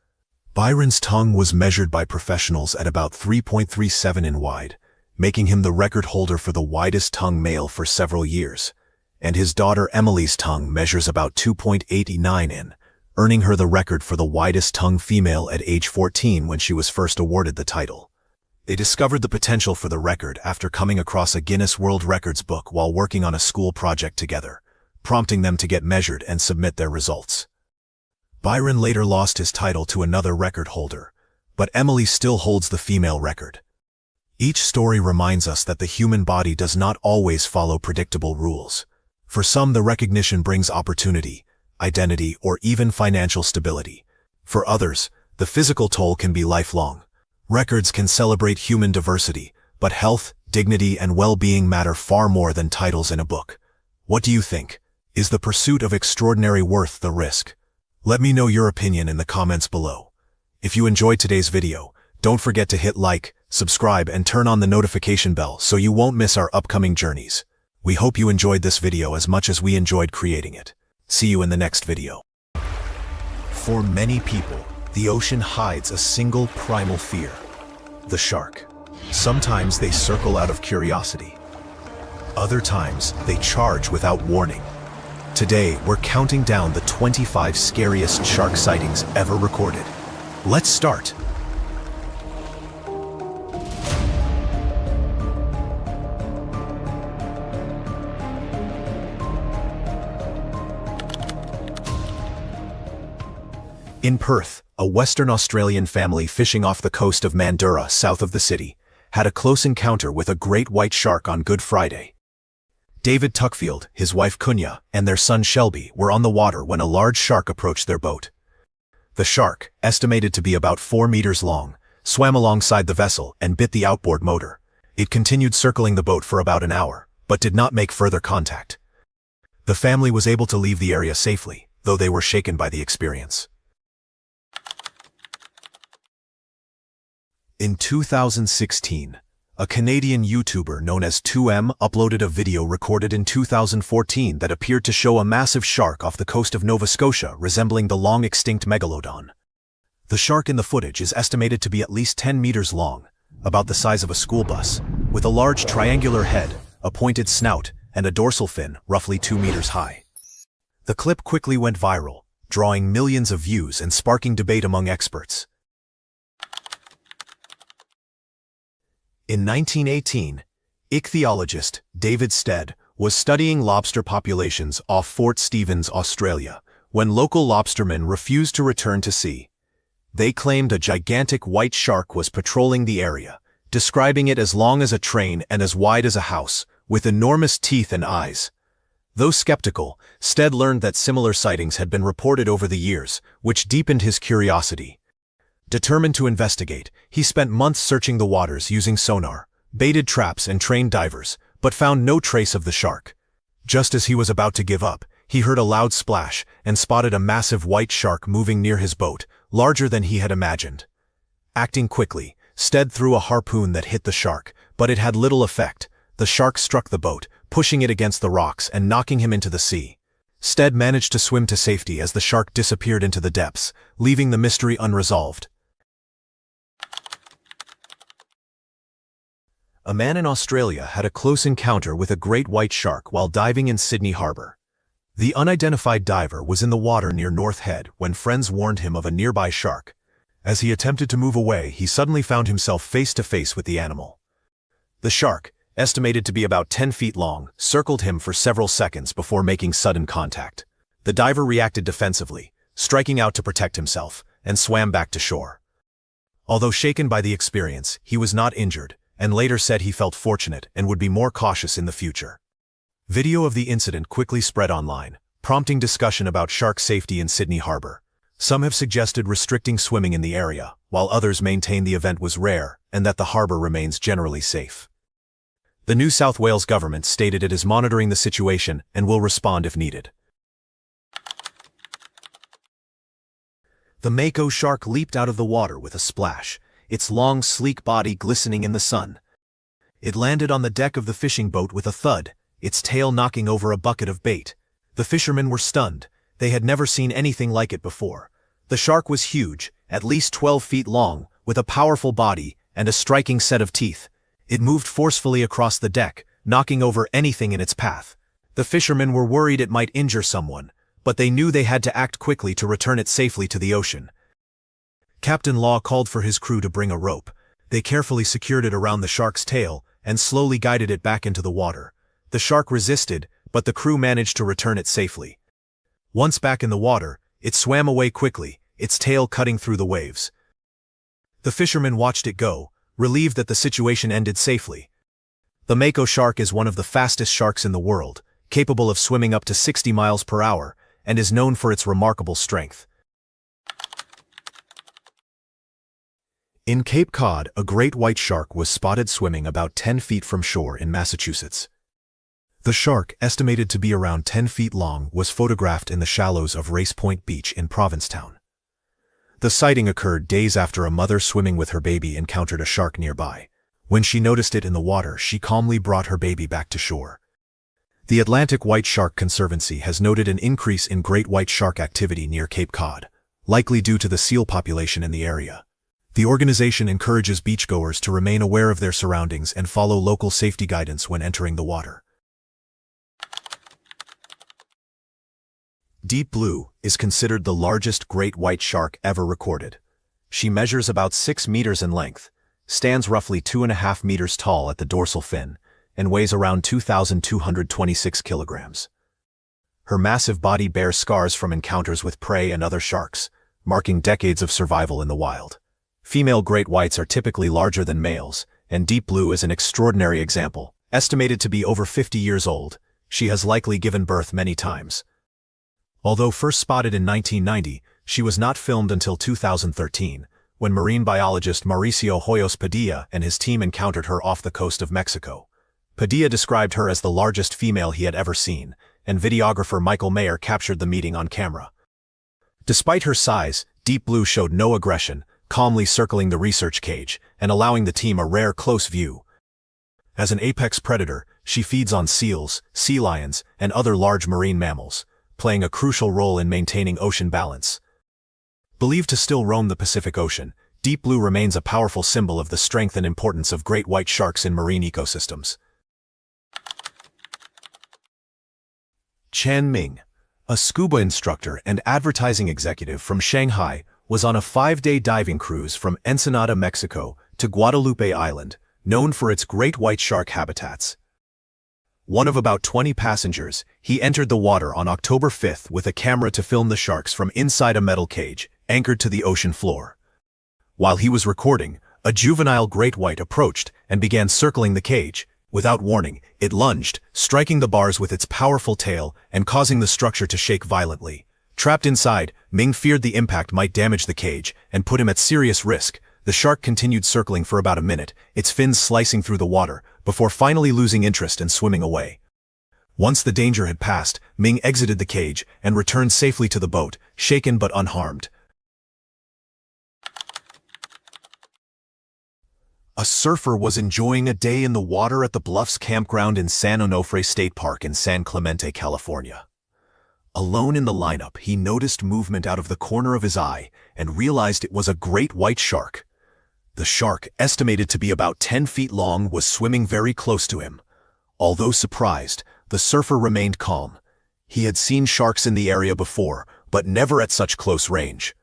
Byron's tongue was measured by professionals at about 3.37 in wide, making him the record holder for the widest tongue male for several years, and his daughter Emily's tongue measures about 2.89 in, earning her the record for the widest tongue female at age 14 when she was first awarded the title. They discovered the potential for the record after coming across a Guinness World Records book while working on a school project together, prompting them to get measured and submit their results. Byron later lost his title to another record holder, but Emily still holds the female record. Each story reminds us that the human body does not always follow predictable rules. For some, the recognition brings opportunity, identity, or even financial stability. For others, the physical toll can be lifelong. Records can celebrate human diversity, but health, dignity, and well-being matter far more than titles in a book. What do you think? Is the pursuit of extraordinary worth the risk? Let me know your opinion in the comments below. If you enjoyed today's video, don't forget to hit like, subscribe, and turn on the notification bell so you won't miss our upcoming journeys. We hope you enjoyed this video as much as we enjoyed creating it. See you in the next video. For many people, the ocean hides a single primal fear: the shark. Sometimes they circle out of curiosity. Other times, they charge without warning. Today, we're counting down the 25 scariest shark sightings ever recorded. Let's start. In Perth, a Western Australian family fishing off the coast of Mandurah, south of the city, had a close encounter with a great white shark on Good Friday. David Tuckfield, his wife Kunya, and their son Shelby were on the water when a large shark approached their boat. The shark, estimated to be about 4 meters long, swam alongside the vessel and bit the outboard motor. It continued circling the boat for about an hour, but did not make further contact. The family was able to leave the area safely, though they were shaken by the experience. In 2016, a Canadian YouTuber known as 2M uploaded a video recorded in 2014 that appeared to show a massive shark off the coast of Nova Scotia resembling the long-extinct megalodon. The shark in the footage is estimated to be at least 10 meters long, about the size of a school bus, with a large triangular head, a pointed snout, and a dorsal fin roughly 2 meters high. The clip quickly went viral, drawing millions of views and sparking debate among experts. In 1918, ichthyologist David Stead was studying lobster populations off Fort Stevens, Australia, when local lobstermen refused to return to sea. They claimed a gigantic white shark was patrolling the area, describing it as long as a train and as wide as a house, with enormous teeth and eyes. Though skeptical, Stead learned that similar sightings had been reported over the years, which deepened his curiosity. Determined to investigate, he spent months searching the waters using sonar, baited traps and trained divers, but found no trace of the shark. Just as he was about to give up, he heard a loud splash and spotted a massive white shark moving near his boat, larger than he had imagined. Acting quickly, Stead threw a harpoon that hit the shark, but it had little effect. The shark struck the boat, pushing it against the rocks and knocking him into the sea. Stead managed to swim to safety as the shark disappeared into the depths, leaving the mystery unresolved. A man in Australia had a close encounter with a great white shark while diving in Sydney Harbour. The unidentified diver was in the water near North Head when friends warned him of a nearby shark. As he attempted to move away, he suddenly found himself face to face with the animal. The shark, estimated to be about 10 feet long, circled him for several seconds before making sudden contact. The diver reacted defensively, striking out to protect himself, and swam back to shore. Although shaken by the experience, he was not injured, and later said he felt fortunate and would be more cautious in the future. Video of the incident quickly spread online, prompting discussion about shark safety in Sydney Harbour. Some have suggested restricting swimming in the area, while others maintain the event was rare and that the harbor remains generally safe. The New South Wales government stated it is monitoring the situation and will respond if needed. The mako shark leaped out of the water with a splash, its long, sleek body glistening in the sun. It landed on the deck of the fishing boat with a thud, its tail knocking over a bucket of bait. The fishermen were stunned. They had never seen anything like it before. The shark was huge, at least 12 feet long, with a powerful body and a striking set of teeth. It moved forcefully across the deck, knocking over anything in its path. The fishermen were worried it might injure someone, but they knew they had to act quickly to return it safely to the ocean. Captain Law called for his crew to bring a rope. They carefully secured it around the shark's tail and slowly guided it back into the water. The shark resisted, but the crew managed to return it safely. Once back in the water, it swam away quickly, its tail cutting through the waves. The fishermen watched it go, relieved that the situation ended safely. The mako shark is one of the fastest sharks in the world, capable of swimming up to 60 miles per hour, and is known for its remarkable strength. In Cape Cod, a great white shark was spotted swimming about 10 feet from shore in Massachusetts. The shark, estimated to be around 10 feet long, was photographed in the shallows of Race Point Beach in Provincetown. The sighting occurred days after a mother swimming with her baby encountered a shark nearby. When she noticed it in the water, she calmly brought her baby back to shore. The Atlantic White Shark Conservancy has noted an increase in great white shark activity near Cape Cod, likely due to the seal population in the area. The organization encourages beachgoers to remain aware of their surroundings and follow local safety guidance when entering the water. Deep Blue is considered the largest great white shark ever recorded. She measures about 6 meters in length, stands roughly 2.5 meters tall at the dorsal fin, and weighs around 2,226 kilograms. Her massive body bears scars from encounters with prey and other sharks, marking decades of survival in the wild. Female great whites are typically larger than males, and Deep Blue is an extraordinary example. Estimated to be over 50 years old, she has likely given birth many times. Although first spotted in 1990, she was not filmed until 2013, when marine biologist Mauricio Hoyos Padilla and his team encountered her off the coast of Mexico. Padilla described her as the largest female he had ever seen, and videographer Michael Mayer captured the meeting on camera. Despite her size, Deep Blue showed no aggression, calmly circling the research cage and allowing the team a rare close view. As an apex predator, she feeds on seals, sea lions, and other large marine mammals, playing a crucial role in maintaining ocean balance. Believed to still roam the Pacific Ocean, Deep Blue remains a powerful symbol of the strength and importance of great white sharks in marine ecosystems. Chan Ming, a scuba instructor and advertising executive from Shanghai, was on a 5-day diving cruise from Ensenada, Mexico, to Guadalupe Island, known for its great white shark habitats. One of about 20 passengers, he entered the water on October 5th with a camera to film the sharks from inside a metal cage, anchored to the ocean floor. While he was recording, a juvenile great white approached and began circling the cage. Without warning, it lunged, striking the bars with its powerful tail and causing the structure to shake violently. Trapped inside, Ming feared the impact might damage the cage and put him at serious risk. The shark continued circling for about a minute, its fins slicing through the water, before finally losing interest and swimming away. Once the danger had passed, Ming exited the cage and returned safely to the boat, shaken but unharmed. A surfer was enjoying a day in the water at the Bluffs campground in San Onofre State Park in San Clemente, California. Alone in the lineup, he noticed movement out of the corner of his eye and realized it was a great white shark. The shark, estimated to be about 10 feet long, was swimming very close to him. Although surprised, the surfer remained calm. He had seen sharks in the area before, but never at such close range.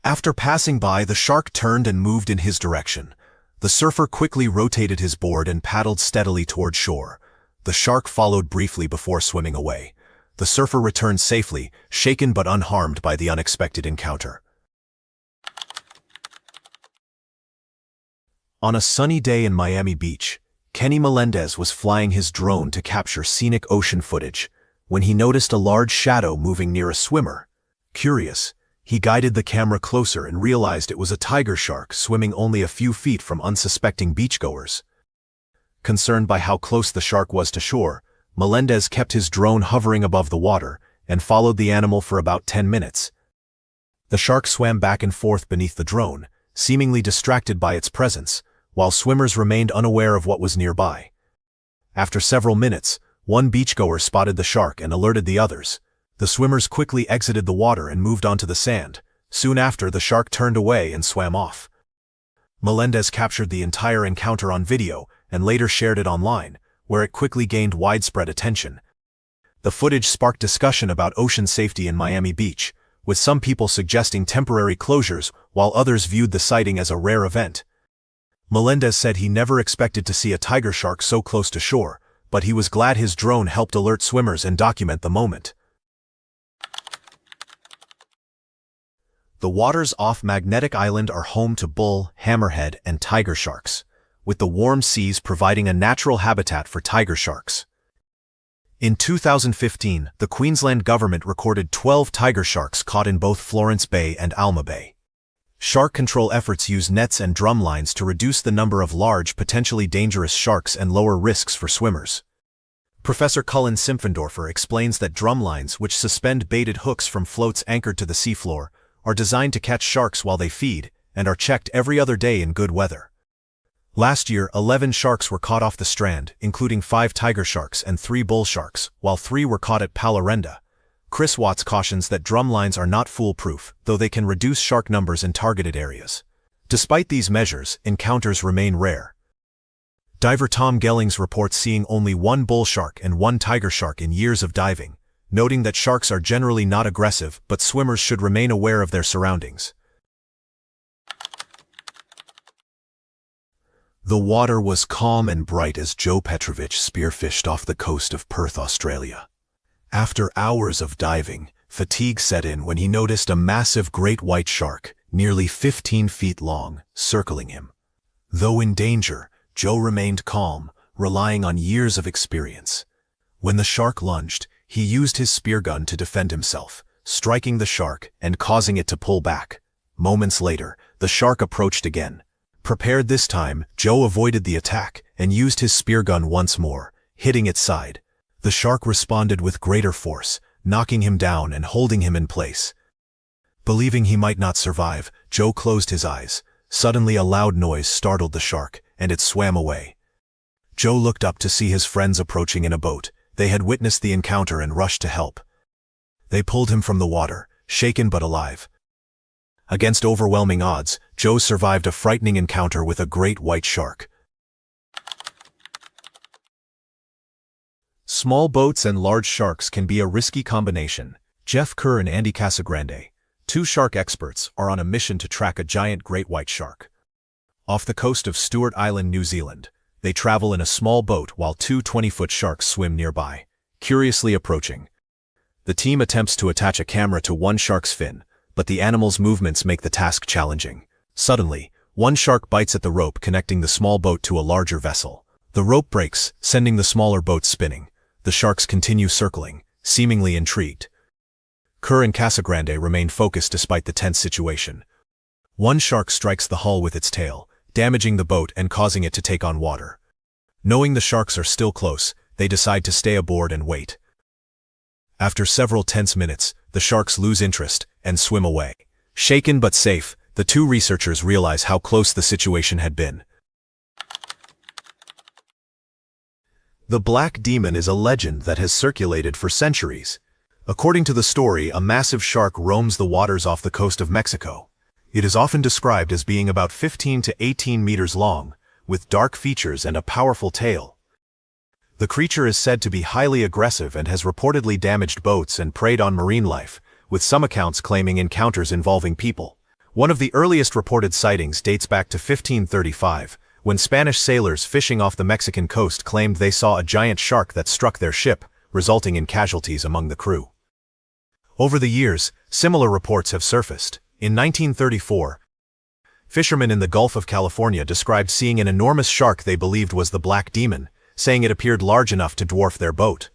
After passing by, the shark turned and moved in his direction. The surfer quickly rotated his board and paddled steadily toward shore. The shark followed briefly before swimming away. The surfer returned safely, shaken but unharmed by the unexpected encounter. On a sunny day in Miami Beach, Kenny Melendez was flying his drone to capture scenic ocean footage when he noticed a large shadow moving near a swimmer. Curious, He guided the camera closer and realized it was a tiger shark swimming only a few feet from unsuspecting beachgoers. Concerned by how close the shark was to shore, Melendez kept his drone hovering above the water and followed the animal for about 10 minutes. The shark swam back and forth beneath the drone, seemingly distracted by its presence, while swimmers remained unaware of what was nearby. After several minutes, one beachgoer spotted the shark and alerted the others. The swimmers quickly exited the water and moved onto the sand. Soon after, the shark turned away and swam off. Melendez captured the entire encounter on video and later shared it online, where it quickly gained widespread attention. The footage sparked discussion about ocean safety in Miami Beach, with some people suggesting temporary closures while others viewed the sighting as a rare event. Melendez said he never expected to see a tiger shark so close to shore, but he was glad his drone helped alert swimmers and document the moment. The waters off Magnetic Island are home to bull, hammerhead, and tiger sharks, with the warm seas providing a natural habitat for tiger sharks. In 2015, the Queensland government recorded 12 tiger sharks caught in both Florence Bay and Alma Bay. Shark control efforts use nets and drum lines to reduce the number of large, potentially dangerous sharks and lower risks for swimmers. Professor Cullen Simpfendorfer explains that drum lines, which suspend baited hooks from floats anchored to the seafloor, are designed to catch sharks while they feed and are checked every other day in good weather. Last year, 11 sharks were caught off the strand, including 5 tiger sharks and 3 bull sharks, while 3 were caught at Palarenda. Chris Watts cautions that drum lines are not foolproof, though they can reduce shark numbers in targeted areas. Despite these measures, encounters remain rare. Diver Tom Gellings reports seeing only 1 bull shark and 1 tiger shark in years of diving, noting that sharks are generally not aggressive, but swimmers should remain aware of their surroundings. The water was calm and bright as Joe Petrovich spearfished off the coast of Perth, Australia. After hours of diving, fatigue set in when he noticed a massive great white shark, nearly 15 feet long, circling him. Though in danger, Joe remained calm, relying on years of experience. When the shark lunged, he used his spear gun to defend himself, striking the shark and causing it to pull back. Moments later, the shark approached again. Prepared this time, Joe avoided the attack and used his spear gun once more, hitting its side. The shark responded with greater force, knocking him down and holding him in place. Believing he might not survive, Joe closed his eyes. Suddenly a loud noise startled the shark, and it swam away. Joe looked up to see his friends approaching in a boat. They had witnessed the encounter and rushed to help. They pulled him from the water, shaken but alive. Against overwhelming odds, Joe survived a frightening encounter with a great white shark. Small boats and large sharks can be a risky combination. Jeff Kerr and Andy Casagrande, 2 shark experts, are on a mission to track a giant great white shark. Off the coast of Stewart Island, New Zealand, they travel in a small boat while 2 20-foot sharks swim nearby, curiously approaching. The team attempts to attach a camera to one shark's fin, but the animal's movements make the task challenging. Suddenly, one shark bites at the rope connecting the small boat to a larger vessel. The rope breaks, sending the smaller boat spinning. The sharks continue circling, seemingly intrigued. Kerr and Casagrande remain focused despite the tense situation. One shark strikes the hull with its tail, damaging the boat and causing it to take on water. Knowing the sharks are still close, they decide to stay aboard and wait. After several tense minutes, the sharks lose interest and swim away. Shaken but safe, the 2 researchers realize how close the situation had been. The Black Demon is a legend that has circulated for centuries. According to the story, a massive shark roams the waters off the coast of Mexico. It is often described as being about 15 to 18 meters long, with dark features and a powerful tail. The creature is said to be highly aggressive and has reportedly damaged boats and preyed on marine life, with some accounts claiming encounters involving people. One of the earliest reported sightings dates back to 1535, when Spanish sailors fishing off the Mexican coast claimed they saw a giant shark that struck their ship, resulting in casualties among the crew. Over the years, similar reports have surfaced. In 1934, fishermen in the Gulf of California described seeing an enormous shark they believed was the Black Demon, saying it appeared large enough to dwarf their boat.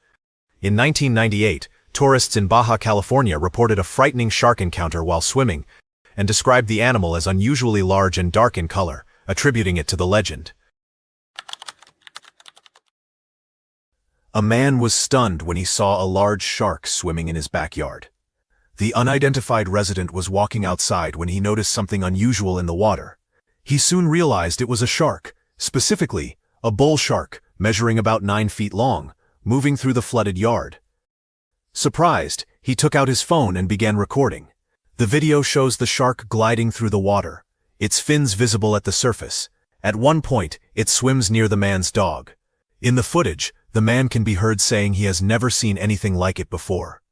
In 1998, Tourists in Baja California reported a frightening shark encounter while swimming and described the animal as unusually large and dark in color, attributing it to the legend. A man was stunned when he saw a large shark swimming in his backyard. The unidentified resident was walking outside when he noticed something unusual in the water. He soon realized it was a shark, specifically a bull shark measuring about 9 feet long, moving through the flooded yard. Surprised, he took out his phone and began recording. The video shows the shark gliding through the water, its fins visible at the surface. At one point, it swims near the man's dog. In the footage, the man can be heard saying he has never seen anything like it before.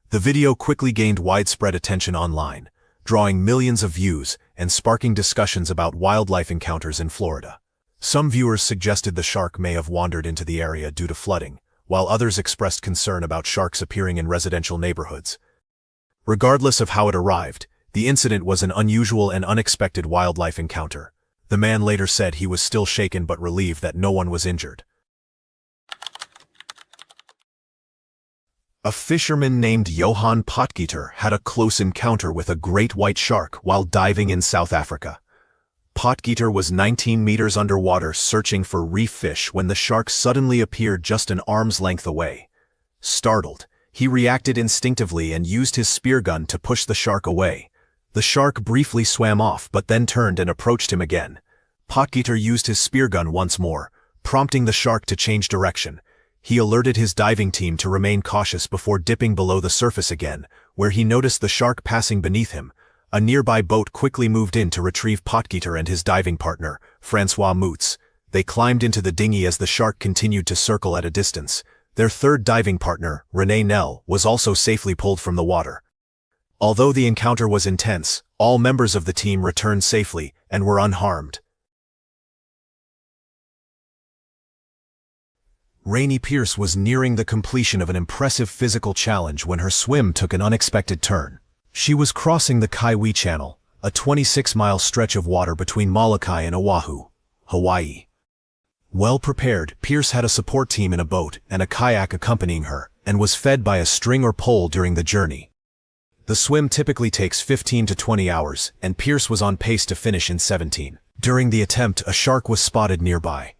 The video quickly gained widespread attention online, drawing millions of views and sparking discussions about wildlife encounters in Florida. Some viewers suggested the shark may have wandered into the area due to flooding, while others expressed concern about sharks appearing in residential neighborhoods. Regardless of how it arrived, the incident was an unusual and unexpected wildlife encounter. The man later said he was still shaken but relieved that no one was injured. A fisherman named Johan Potgieter had a close encounter with a great white shark while diving in South Africa. Potgieter was 19 meters underwater searching for reef fish when the shark suddenly appeared just an arm's length away. Startled, he reacted instinctively and used his spear gun to push the shark away. The shark briefly swam off but then turned and approached him again. Potgieter used his spear gun once more, prompting the shark to change direction. He alerted his diving team to remain cautious before dipping below the surface again, where he noticed the shark passing beneath him. A nearby boat quickly moved in to retrieve Potgieter and his diving partner, Francois Moutz. They climbed into the dinghy as the shark continued to circle at a distance. Their third diving partner, René Nell, was also safely pulled from the water. Although the encounter was intense, all members of the team returned safely and were unharmed. Rainey Pierce was nearing the completion of an impressive physical challenge when her swim took an unexpected turn. She was crossing the Kaiwi Channel, a 26-mile stretch of water between Molokai and Oahu, Hawaii. Well prepared, Pierce had a support team in a boat and a kayak accompanying her, and was fed by a string or pole during the journey. The swim typically takes 15 to 20 hours, and Pierce was on pace to finish in 17. During the attempt, a shark was spotted nearby.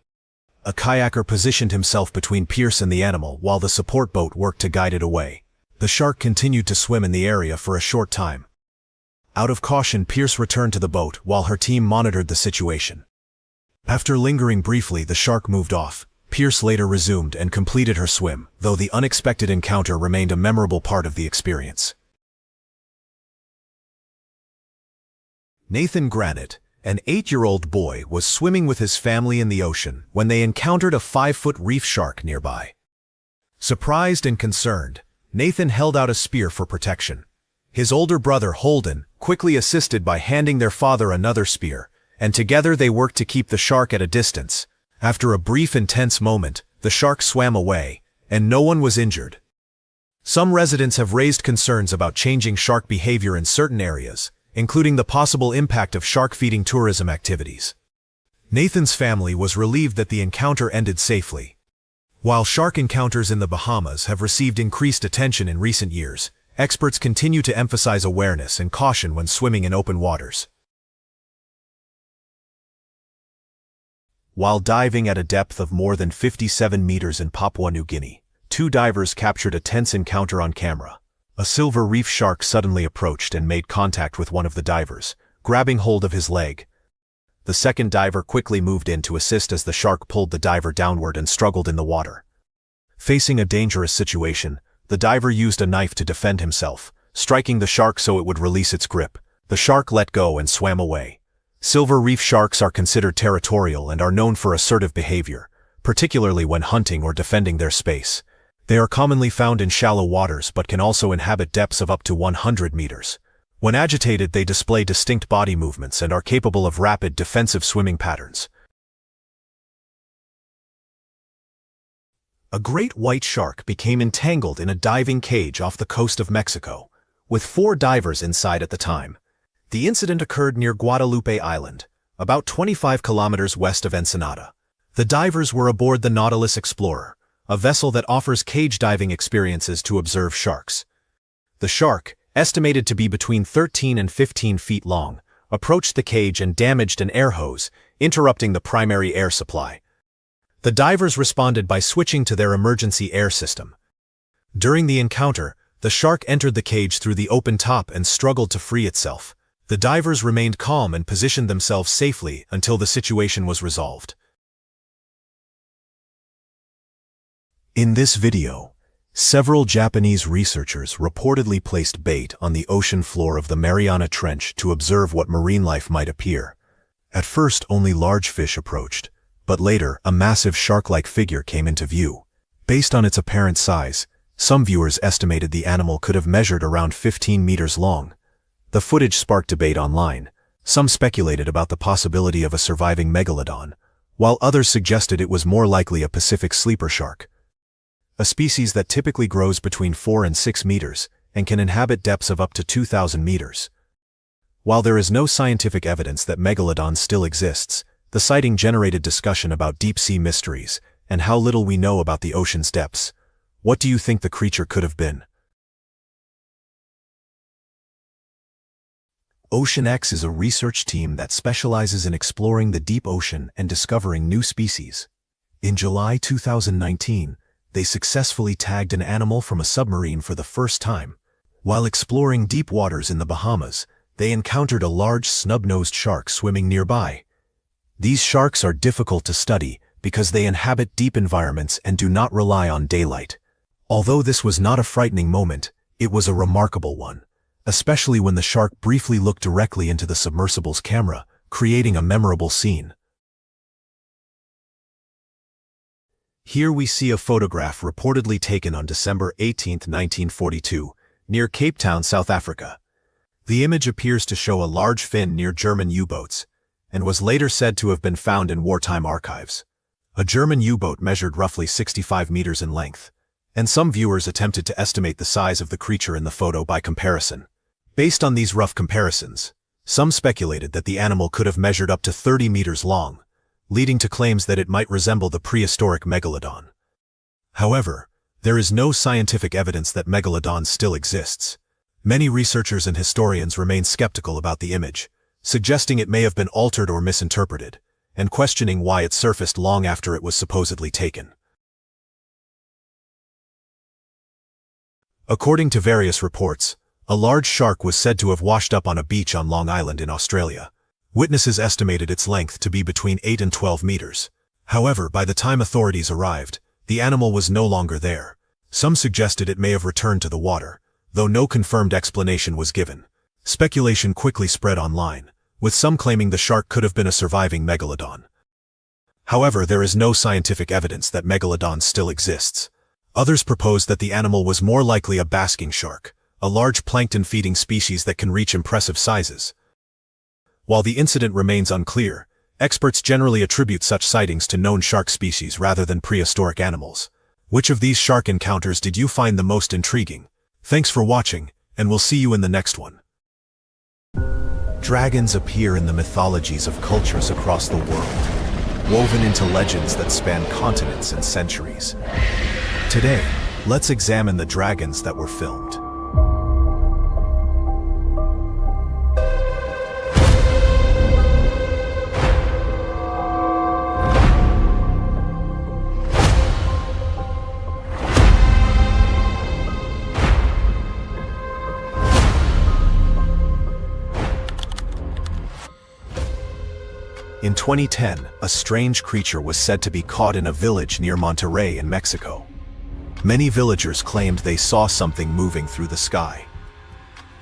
A kayaker positioned himself between Pierce and the animal while the support boat worked to guide it away. The shark continued to swim in the area for a short time. Out of caution, Pierce returned to the boat while her team monitored the situation. After lingering briefly, the shark moved off. Pierce later resumed and completed her swim, though the unexpected encounter remained a memorable part of the experience. Nathan Granite, an 8-year-old boy, was swimming with his family in the ocean when they encountered a 5-foot reef shark nearby. Surprised and concerned, Nathan held out a spear for protection. His older brother, Holden, quickly assisted by handing their father another spear, and together they worked to keep the shark at a distance. After a brief intense moment, the shark swam away, and no one was injured. Some residents have raised concerns about changing shark behavior in certain areas, including the possible impact of shark-feeding tourism activities. Nathan's family was relieved that the encounter ended safely. While shark encounters in the Bahamas have received increased attention in recent years, experts continue to emphasize awareness and caution when swimming in open waters. While diving at a depth of more than 57 meters in Papua New Guinea, 2 divers captured a tense encounter on camera. A silver reef shark suddenly approached and made contact with one of the divers, grabbing hold of his leg. The second diver quickly moved in to assist as the shark pulled the diver downward and struggled in the water. Facing a dangerous situation, the diver used a knife to defend himself, striking the shark so it would release its grip. The shark let go and swam away. Silver reef sharks are considered territorial and are known for assertive behavior, particularly when hunting or defending their space. They are commonly found in shallow waters but can also inhabit depths of up to 100 meters. When agitated, they display distinct body movements and are capable of rapid defensive swimming patterns. A great white shark became entangled in a diving cage off the coast of Mexico, with 4 divers inside at the time. The incident occurred near Guadalupe Island, about 25 kilometers west of Ensenada. The divers were aboard the Nautilus Explorer, a vessel that offers cage diving experiences to observe sharks. The shark, estimated to be between 13 and 15 feet long, approached the cage and damaged an air hose, interrupting the primary air supply. The divers responded by switching to their emergency air system. During the encounter, the shark entered the cage through the open top and struggled to free itself. The divers remained calm and positioned themselves safely until the situation was resolved. In this video, several Japanese researchers reportedly placed bait on the ocean floor of the Mariana Trench to observe what marine life might appear. At first, only large fish approached, but later, a massive shark-like figure came into view. Based on its apparent size, some viewers estimated the animal could have measured around 15 meters long. The footage sparked debate online. Some speculated about the possibility of a surviving megalodon, while others suggested it was more likely a Pacific sleeper shark, a species that typically grows between 4 and 6 meters and can inhabit depths of up to 2,000 meters. While there is no scientific evidence that megalodon still exists, the sighting generated discussion about deep-sea mysteries and how little we know about the ocean's depths. What do you think the creature could have been? OceanX is a research team that specializes in exploring the deep ocean and discovering new species. In July 2019, they successfully tagged an animal from a submarine for the first time. While exploring deep waters in the Bahamas, they encountered a large snub-nosed shark swimming nearby. These sharks are difficult to study because they inhabit deep environments and do not rely on daylight. Although this was not a frightening moment, it was a remarkable one, especially when the shark briefly looked directly into the submersible's camera, creating a memorable scene. Here we see a photograph reportedly taken on December 18, 1942, near Cape Town, South Africa. The image appears to show a large fin near German U-boats, and was later said to have been found in wartime archives. A German U-boat measured roughly 65 meters in length, and some viewers attempted to estimate the size of the creature in the photo by comparison. Based on these rough comparisons, some speculated that the animal could have measured up to 30 meters long, leading to claims that it might resemble the prehistoric megalodon. However, there is no scientific evidence that megalodon still exists. Many researchers and historians remain skeptical about the image, suggesting it may have been altered or misinterpreted, and questioning why it surfaced long after it was supposedly taken. According to various reports, a large shark was said to have washed up on a beach on Long Island in Australia. Witnesses estimated its length to be between 8 and 12 meters. However, by the time authorities arrived, the animal was no longer there. Some suggested it may have returned to the water, though no confirmed explanation was given. Speculation quickly spread online, with some claiming the shark could have been a surviving megalodon. However, there is no scientific evidence that megalodon still exists. Others proposed that the animal was more likely a basking shark, a large plankton-feeding species that can reach impressive sizes. While the incident remains unclear, experts generally attribute such sightings to known shark species rather than prehistoric animals. Which of these shark encounters did you find the most intriguing? Thanks for watching, and we'll see you in the next one. Dragons appear in the mythologies of cultures across the world, woven into legends that span continents and centuries. Today, let's examine the dragons that were filmed. In 2010, a strange creature was said to be caught in a village near Monterrey in Mexico. Many villagers claimed they saw something moving through the sky.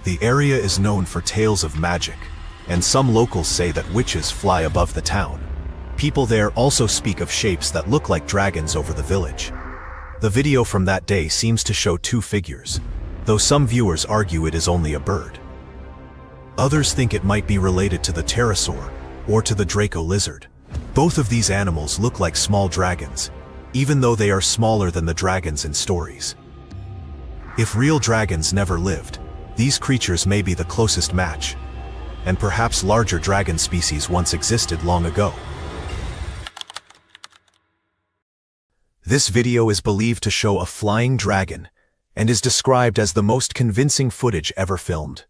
The area is known for tales of magic, and some locals say that witches fly above the town. People there also speak of shapes that look like dragons over the village. The video from that day seems to show two figures, though some viewers argue it is only a bird. Others think it might be related to the pterosaur or to the Draco lizard. Both of these animals look like small dragons, even though they are smaller than the dragons in stories. If real dragons never lived, these creatures may be the closest match, and perhaps larger dragon species once existed long ago. This video is believed to show a flying dragon and is described as the most convincing footage ever filmed.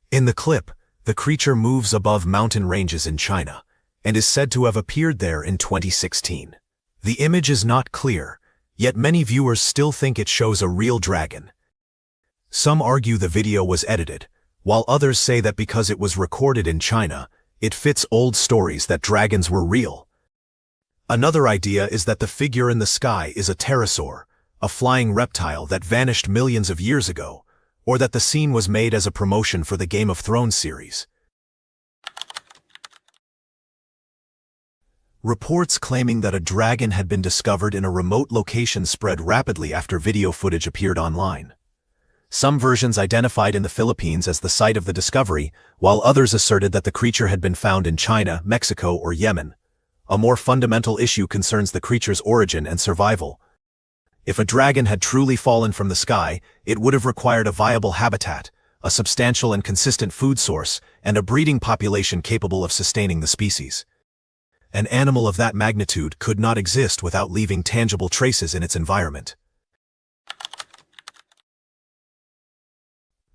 In the clip, the creature moves above mountain ranges in China and is said to have appeared there in 2016. The image is not clear, yet many viewers still think it shows a real dragon. Some argue the video was edited, while others say that because it was recorded in China, it fits old stories that dragons were real. Another idea is that the figure in the sky is a pterosaur, a flying reptile that vanished millions of years ago, or that the scene was made as a promotion for the Game of Thrones series. Reports claiming that a dragon had been discovered in a remote location spread rapidly after video footage appeared online. Some versions identified in the Philippines as the site of the discovery, while others asserted that the creature had been found in China, Mexico, or Yemen. A more fundamental issue concerns the creature's origin and survival. If a dragon had truly fallen from the sky, it would have required a viable habitat, a substantial and consistent food source, and a breeding population capable of sustaining the species. An animal of that magnitude could not exist without leaving tangible traces in its environment.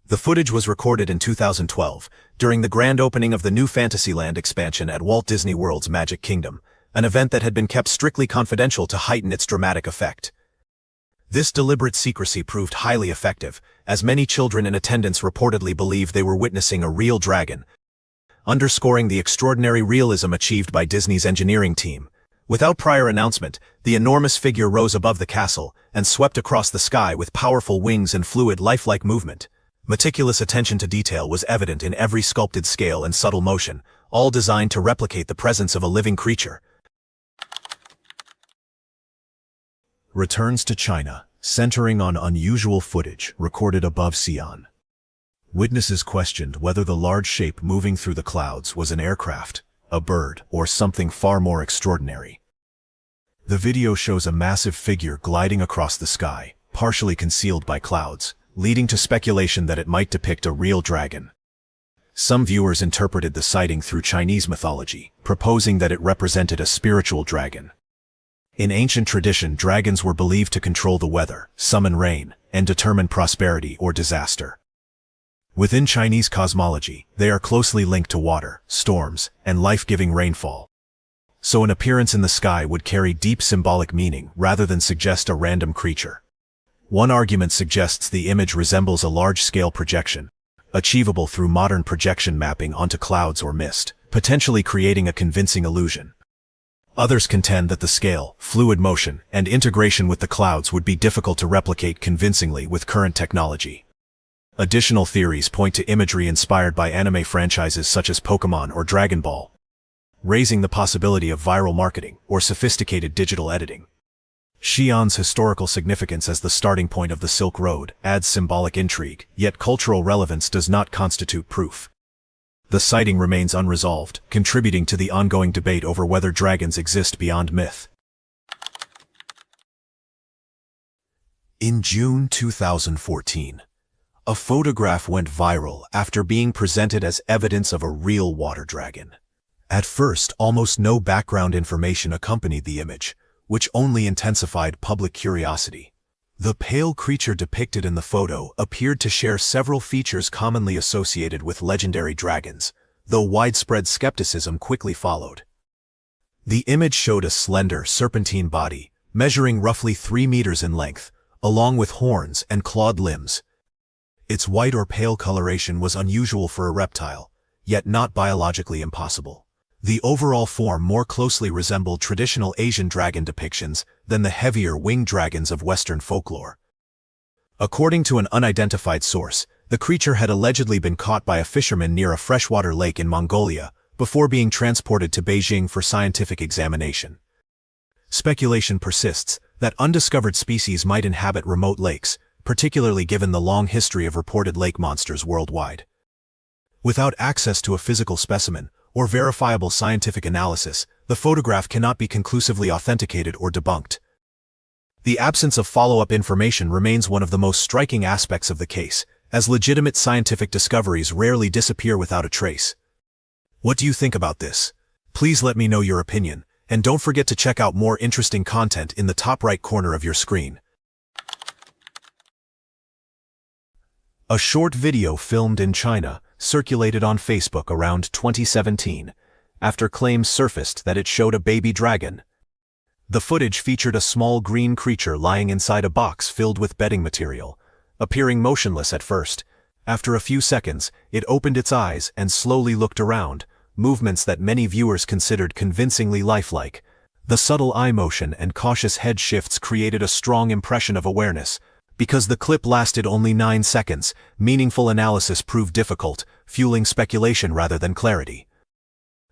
The footage was recorded in 2012, during the grand opening of the new Fantasyland expansion at Walt Disney World's Magic Kingdom, an event that had been kept strictly confidential to heighten its dramatic effect. This deliberate secrecy proved highly effective, as many children in attendance reportedly believed they were witnessing a real dragon, underscoring the extraordinary realism achieved by Disney's engineering team. Without prior announcement, the enormous figure rose above the castle and swept across the sky with powerful wings and fluid lifelike movement. Meticulous attention to detail was evident in every sculpted scale and subtle motion, all designed to replicate the presence of a living creature. Returns to China, centering on unusual footage recorded above Xi'an. Witnesses questioned whether the large shape moving through the clouds was an aircraft, a bird, or something far more extraordinary. The video shows a massive figure gliding across the sky, partially concealed by clouds, leading to speculation that it might depict a real dragon. Some viewers interpreted the sighting through Chinese mythology, proposing that it represented a spiritual dragon. In ancient tradition, dragons were believed to control the weather, summon rain, and determine prosperity or disaster. Within Chinese cosmology, they are closely linked to water, storms, and life-giving rainfall. So an appearance in the sky would carry deep symbolic meaning rather than suggest a random creature. One argument suggests the image resembles a large-scale projection, achievable through modern projection mapping onto clouds or mist, potentially creating a convincing illusion. Others contend that the scale, fluid motion, and integration with the clouds would be difficult to replicate convincingly with current technology. Additional theories point to imagery inspired by anime franchises such as Pokémon or Dragon Ball, raising the possibility of viral marketing or sophisticated digital editing. Xi'an's historical significance as the starting point of the Silk Road adds symbolic intrigue, yet cultural relevance does not constitute proof. The sighting remains unresolved, contributing to the ongoing debate over whether dragons exist beyond myth. In June 2014, a photograph went viral after being presented as evidence of a real water dragon. At first, almost no background information accompanied the image, which only intensified public curiosity. The pale creature depicted in the photo appeared to share several features commonly associated with legendary dragons, though widespread skepticism quickly followed. The image showed a slender, serpentine body, measuring roughly 3 meters in length, along with horns and clawed limbs. Its white or pale coloration was unusual for a reptile, yet not biologically impossible. The overall form more closely resembled traditional Asian dragon depictions than the heavier winged dragons of Western folklore. According to an unidentified source, the creature had allegedly been caught by a fisherman near a freshwater lake in Mongolia before being transported to Beijing for scientific examination. Speculation persists that undiscovered species might inhabit remote lakes, particularly given the long history of reported lake monsters worldwide. Without access to a physical specimen or verifiable scientific analysis, the photograph cannot be conclusively authenticated or debunked. The absence of follow-up information remains one of the most striking aspects of the case, as legitimate scientific discoveries rarely disappear without a trace. What do you think about this? Please let me know your opinion, And don't forget to check out more interesting content in the top right corner of your screen. A short video filmed in China circulated on Facebook around 2017, after claims surfaced that it showed a baby dragon. The footage featured a small green creature lying inside a box filled with bedding material, appearing motionless at first. After a few seconds, it opened its eyes and slowly looked around, movements that many viewers considered convincingly lifelike. The subtle eye motion and cautious head shifts created a strong impression of awareness. Because the clip lasted only 9 seconds, meaningful analysis proved difficult, fueling speculation rather than clarity.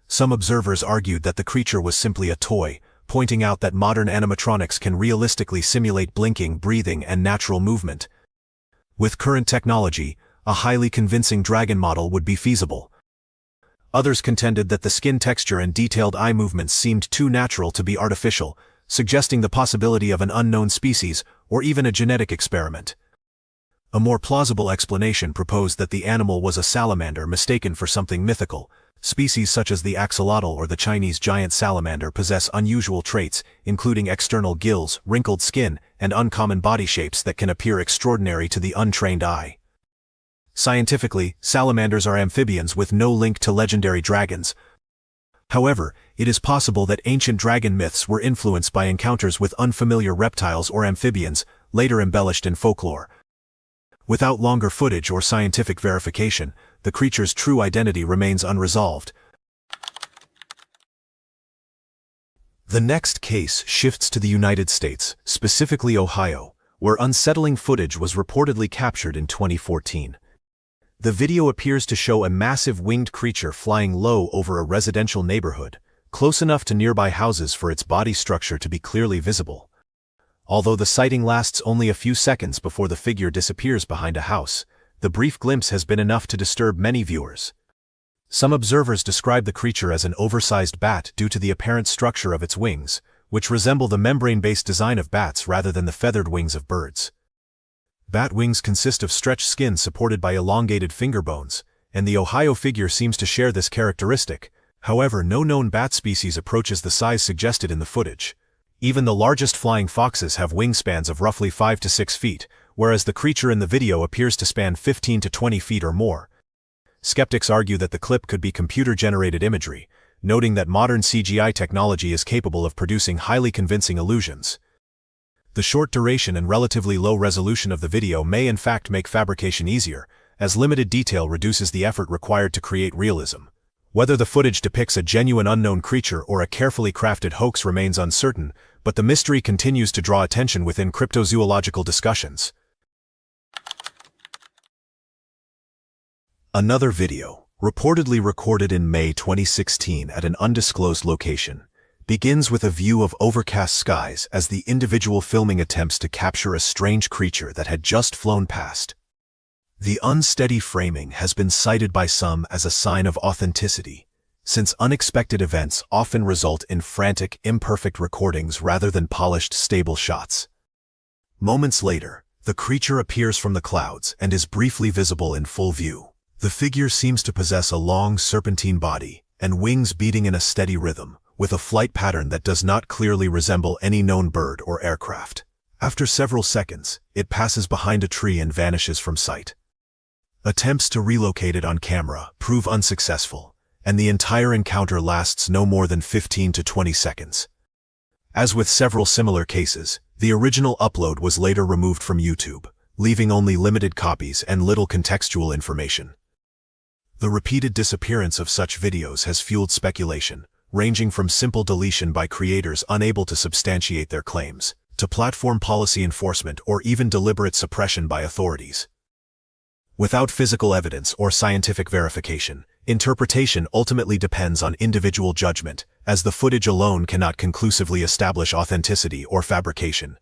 Some observers argued that the creature was simply a toy, pointing out that modern animatronics can realistically simulate blinking, breathing, and natural movement. With current technology, a highly convincing dragon model would be feasible. Others contended that the skin texture and detailed eye movements seemed too natural to be artificial, suggesting the possibility of an unknown species or even a genetic experiment. A more plausible explanation proposed that the animal was a salamander mistaken for something mythical. Species such as the axolotl or the Chinese giant salamander possess unusual traits, including external gills, wrinkled skin, and uncommon body shapes that can appear extraordinary to the untrained eye. Scientifically, salamanders are amphibians with no link to legendary dragons. However, it is possible that ancient dragon myths were influenced by encounters with unfamiliar reptiles or amphibians, later embellished in folklore. Without longer footage or scientific verification, the creature's true identity remains unresolved. The next case shifts to the United States, specifically Ohio, where unsettling footage was reportedly captured in 2014. The video appears to show a massive winged creature flying low over a residential neighborhood, close enough to nearby houses for its body structure to be clearly visible. Although the sighting lasts only a few seconds before the figure disappears behind a house, the brief glimpse has been enough to disturb many viewers. Some observers describe the creature as an oversized bat due to the apparent structure of its wings, which resemble the membrane-based design of bats rather than the feathered wings of birds. Bat wings consist of stretched skin supported by elongated finger bones, and the Ohio figure seems to share this characteristic. However, no known bat species approaches the size suggested in the footage. Even the largest flying foxes have wingspans of roughly 5 to 6 feet, whereas the creature in the video appears to span 15 to 20 feet or more. Skeptics argue that the clip could be computer-generated imagery, noting that modern CGI technology is capable of producing highly convincing illusions. The short duration and relatively low resolution of the video may in fact make fabrication easier, as limited detail reduces the effort required to create realism. Whether the footage depicts a genuine unknown creature or a carefully crafted hoax remains uncertain, but the mystery continues to draw attention within cryptozoological discussions. Another video, reportedly recorded in May 2016 at an undisclosed location, begins with a view of overcast skies as the individual filming attempts to capture a strange creature that had just flown past. The unsteady framing has been cited by some as a sign of authenticity, since unexpected events often result in frantic, imperfect recordings rather than polished, stable shots. Moments later, the creature appears from the clouds and is briefly visible in full view. The figure seems to possess a long, serpentine body and wings beating in a steady rhythm, with a flight pattern that does not clearly resemble any known bird or aircraft. After several seconds, it passes behind a tree and vanishes from sight. Attempts to relocate it on camera prove unsuccessful, and the entire encounter lasts no more than 15 to 20 seconds. As with several similar cases, the original upload was later removed from YouTube, leaving only limited copies and little contextual information. The repeated disappearance of such videos has fueled speculation, ranging from simple deletion by creators unable to substantiate their claims, to platform policy enforcement or even deliberate suppression by authorities. Without physical evidence or scientific verification, interpretation ultimately depends on individual judgment, as the footage alone cannot conclusively establish authenticity or fabrication.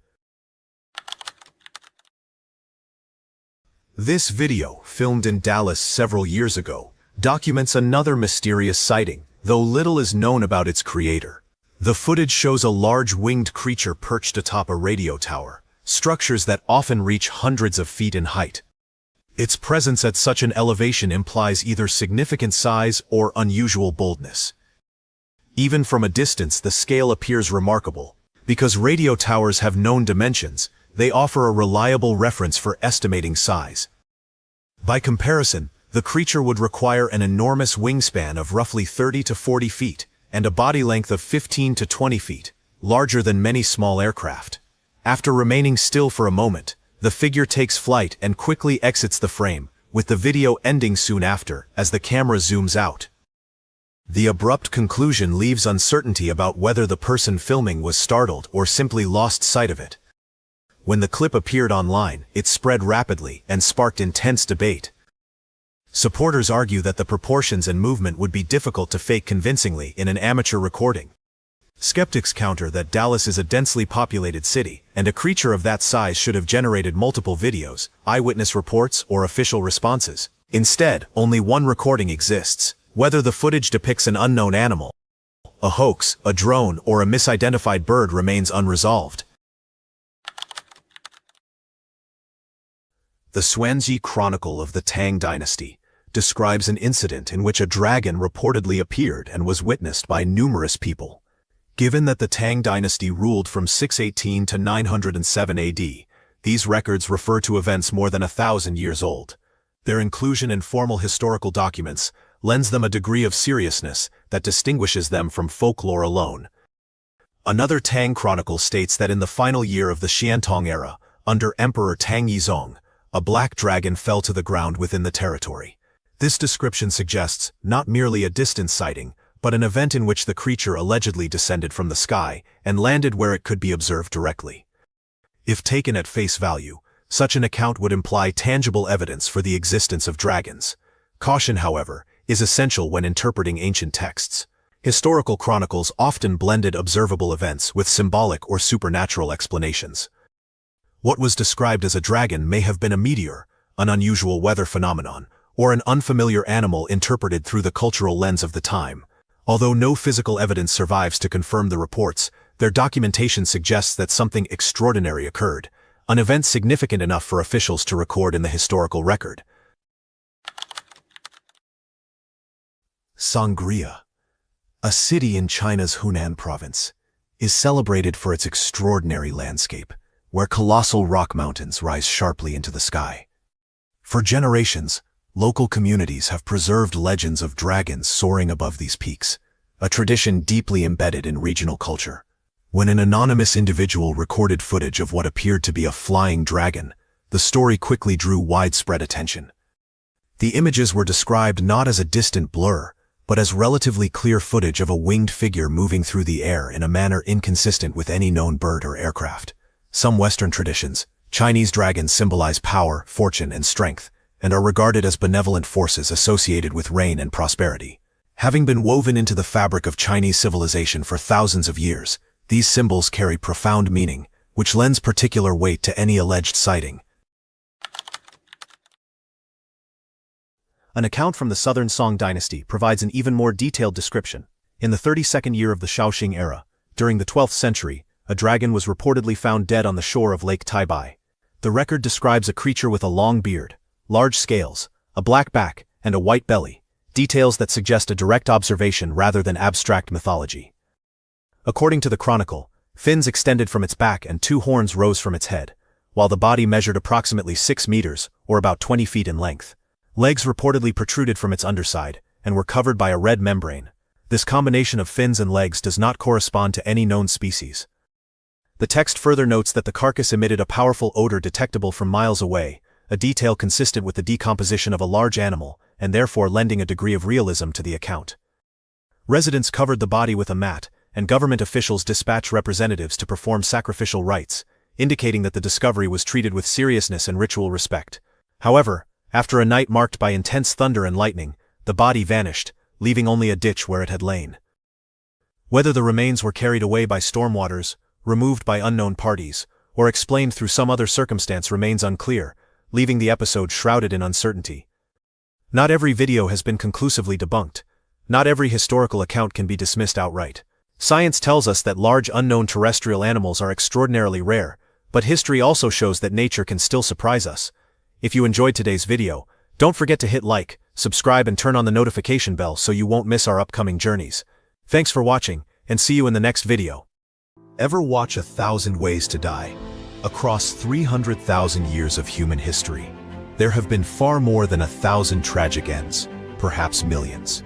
This video, filmed in Dallas several years ago, documents another mysterious sighting, though little is known about its creator. The footage shows a large winged creature perched atop a radio tower, structures that often reach hundreds of feet in height. Its presence at such an elevation implies either significant size or unusual boldness. Even from a distance, the scale appears remarkable. Because radio towers have known dimensions, they offer a reliable reference for estimating size. By comparison, the creature would require an enormous wingspan of roughly 30 to 40 feet and a body length of 15 to 20 feet, larger than many small aircraft. After remaining still for a moment, the figure takes flight and quickly exits the frame, with the video ending soon after as the camera zooms out. The abrupt conclusion leaves uncertainty about whether the person filming was startled or simply lost sight of it. When the clip appeared online, it spread rapidly and sparked intense debate. Supporters argue that the proportions and movement would be difficult to fake convincingly in an amateur recording. Skeptics counter that Dallas is a densely populated city, and a creature of that size should have generated multiple videos, eyewitness reports, or official responses. Instead, only one recording exists. Whether the footage depicts an unknown animal, a hoax, a drone, or a misidentified bird remains unresolved. The Xuanzhi Chronicle of the Tang Dynasty describes an incident in which a dragon reportedly appeared and was witnessed by numerous people. Given that the Tang Dynasty ruled from 618 to 907 AD, these records refer to events more than 1,000 years old. Their inclusion in formal historical documents lends them a degree of seriousness that distinguishes them from folklore alone. Another Tang chronicle states that in the final year of the Xiantong era, under Emperor Tang Yizong, a black dragon fell to the ground within the territory. This description suggests not merely a distant sighting, but an event in which the creature allegedly descended from the sky and landed where it could be observed directly. If taken at face value, such an account would imply tangible evidence for the existence of dragons. Caution, however, is essential when interpreting ancient texts. Historical chronicles often blended observable events with symbolic or supernatural explanations. What was described as a dragon may have been a meteor, an unusual weather phenomenon, or an unfamiliar animal interpreted through the cultural lens of the time. Although no physical evidence survives to confirm the reports, their documentation suggests that something extraordinary occurred, an event significant enough for officials to record in the historical record. Sangria, a city in China's Hunan province, is celebrated for its extraordinary landscape, where colossal rock mountains rise sharply into the sky. For generations, local communities have preserved legends of dragons soaring above these peaks, a tradition deeply embedded in regional culture. When an anonymous individual recorded footage of what appeared to be a flying dragon, the story quickly drew widespread attention. The images were described not as a distant blur, but as relatively clear footage of a winged figure moving through the air in a manner inconsistent with any known bird or aircraft. Some Western traditions, Chinese dragons symbolize power, fortune, and strength, and are regarded as benevolent forces associated with reign and prosperity. Having been woven into the fabric of Chinese civilization for thousands of years, these symbols carry profound meaning, which lends particular weight to any alleged sighting. An account from the Southern Song dynasty provides an even more detailed description. In the 32nd year of the Shaoxing era, during the 12th century, a dragon was reportedly found dead on the shore of Lake Taibai. The record describes a creature with a long beard, large scales, a black back, and a white belly, details that suggest a direct observation rather than abstract mythology. According to the chronicle, fins extended from its back and 2 horns rose from its head, while the body measured approximately 6 meters, or about 20 feet in length. Legs reportedly protruded from its underside, and were covered by a red membrane. This combination of fins and legs does not correspond to any known species. The text further notes that the carcass emitted a powerful odor detectable from miles away, a detail consistent with the decomposition of a large animal, and therefore lending a degree of realism to the account. Residents covered the body with a mat, and government officials dispatched representatives to perform sacrificial rites, indicating that the discovery was treated with seriousness and ritual respect. However, after a night marked by intense thunder and lightning, the body vanished, leaving only a ditch where it had lain. Whether the remains were carried away by stormwaters, removed by unknown parties, or explained through some other circumstance remains unclear, leaving the episode shrouded in uncertainty. Not every video has been conclusively debunked. Not every historical account can be dismissed outright. Science tells us that large unknown terrestrial animals are extraordinarily rare, but history also shows that nature can still surprise us. If you enjoyed today's video, don't forget to hit like, subscribe and turn on the notification bell so you won't miss our upcoming journeys. Thanks for watching, and see you in the next video. Ever watch 1,000 Ways to Die? Across 300,000 years of human history, there have been far more than 1,000 tragic ends, perhaps millions.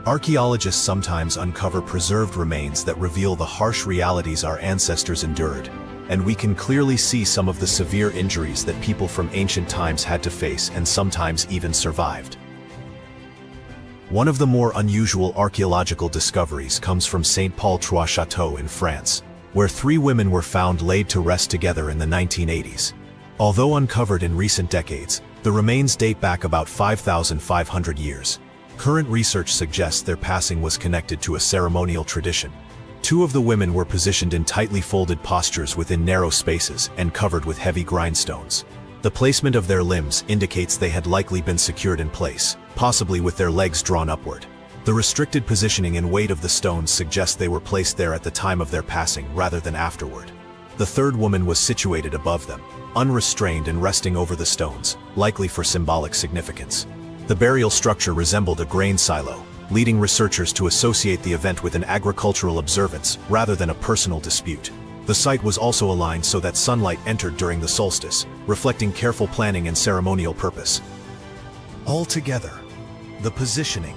Archaeologists sometimes uncover preserved remains that reveal the harsh realities our ancestors endured, and we can clearly see some of the severe injuries that people from ancient times had to face and sometimes even survived. One of the more unusual archaeological discoveries comes from St. Paul-Trois Chateaux in France, where 3 women were found laid to rest together in the 1980s. Although uncovered in recent decades, the remains date back about 5,500 years. Current research suggests their passing was connected to a ceremonial tradition. 2 of the women were positioned in tightly folded postures within narrow spaces and covered with heavy grindstones. The placement of their limbs indicates they had likely been secured in place, possibly with their legs drawn upward. The restricted positioning and weight of the stones suggests they were placed there at the time of their passing rather than afterward. The 3rd woman was situated above them, unrestrained and resting over the stones, likely for symbolic significance. The burial structure resembled a grain silo, leading researchers to associate the event with an agricultural observance rather than a personal dispute. The site was also aligned so that sunlight entered during the solstice, reflecting careful planning and ceremonial purpose. Altogether, the positioning,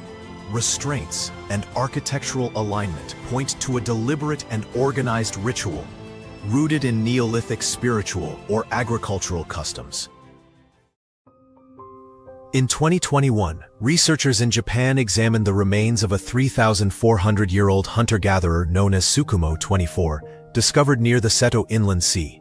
restraints, and architectural alignment point to a deliberate and organized ritual, rooted in Neolithic spiritual or agricultural customs. In 2021, researchers in Japan examined the remains of a 3,400-year-old hunter-gatherer known as Tsukumo 24, discovered near the Seto Inland Sea.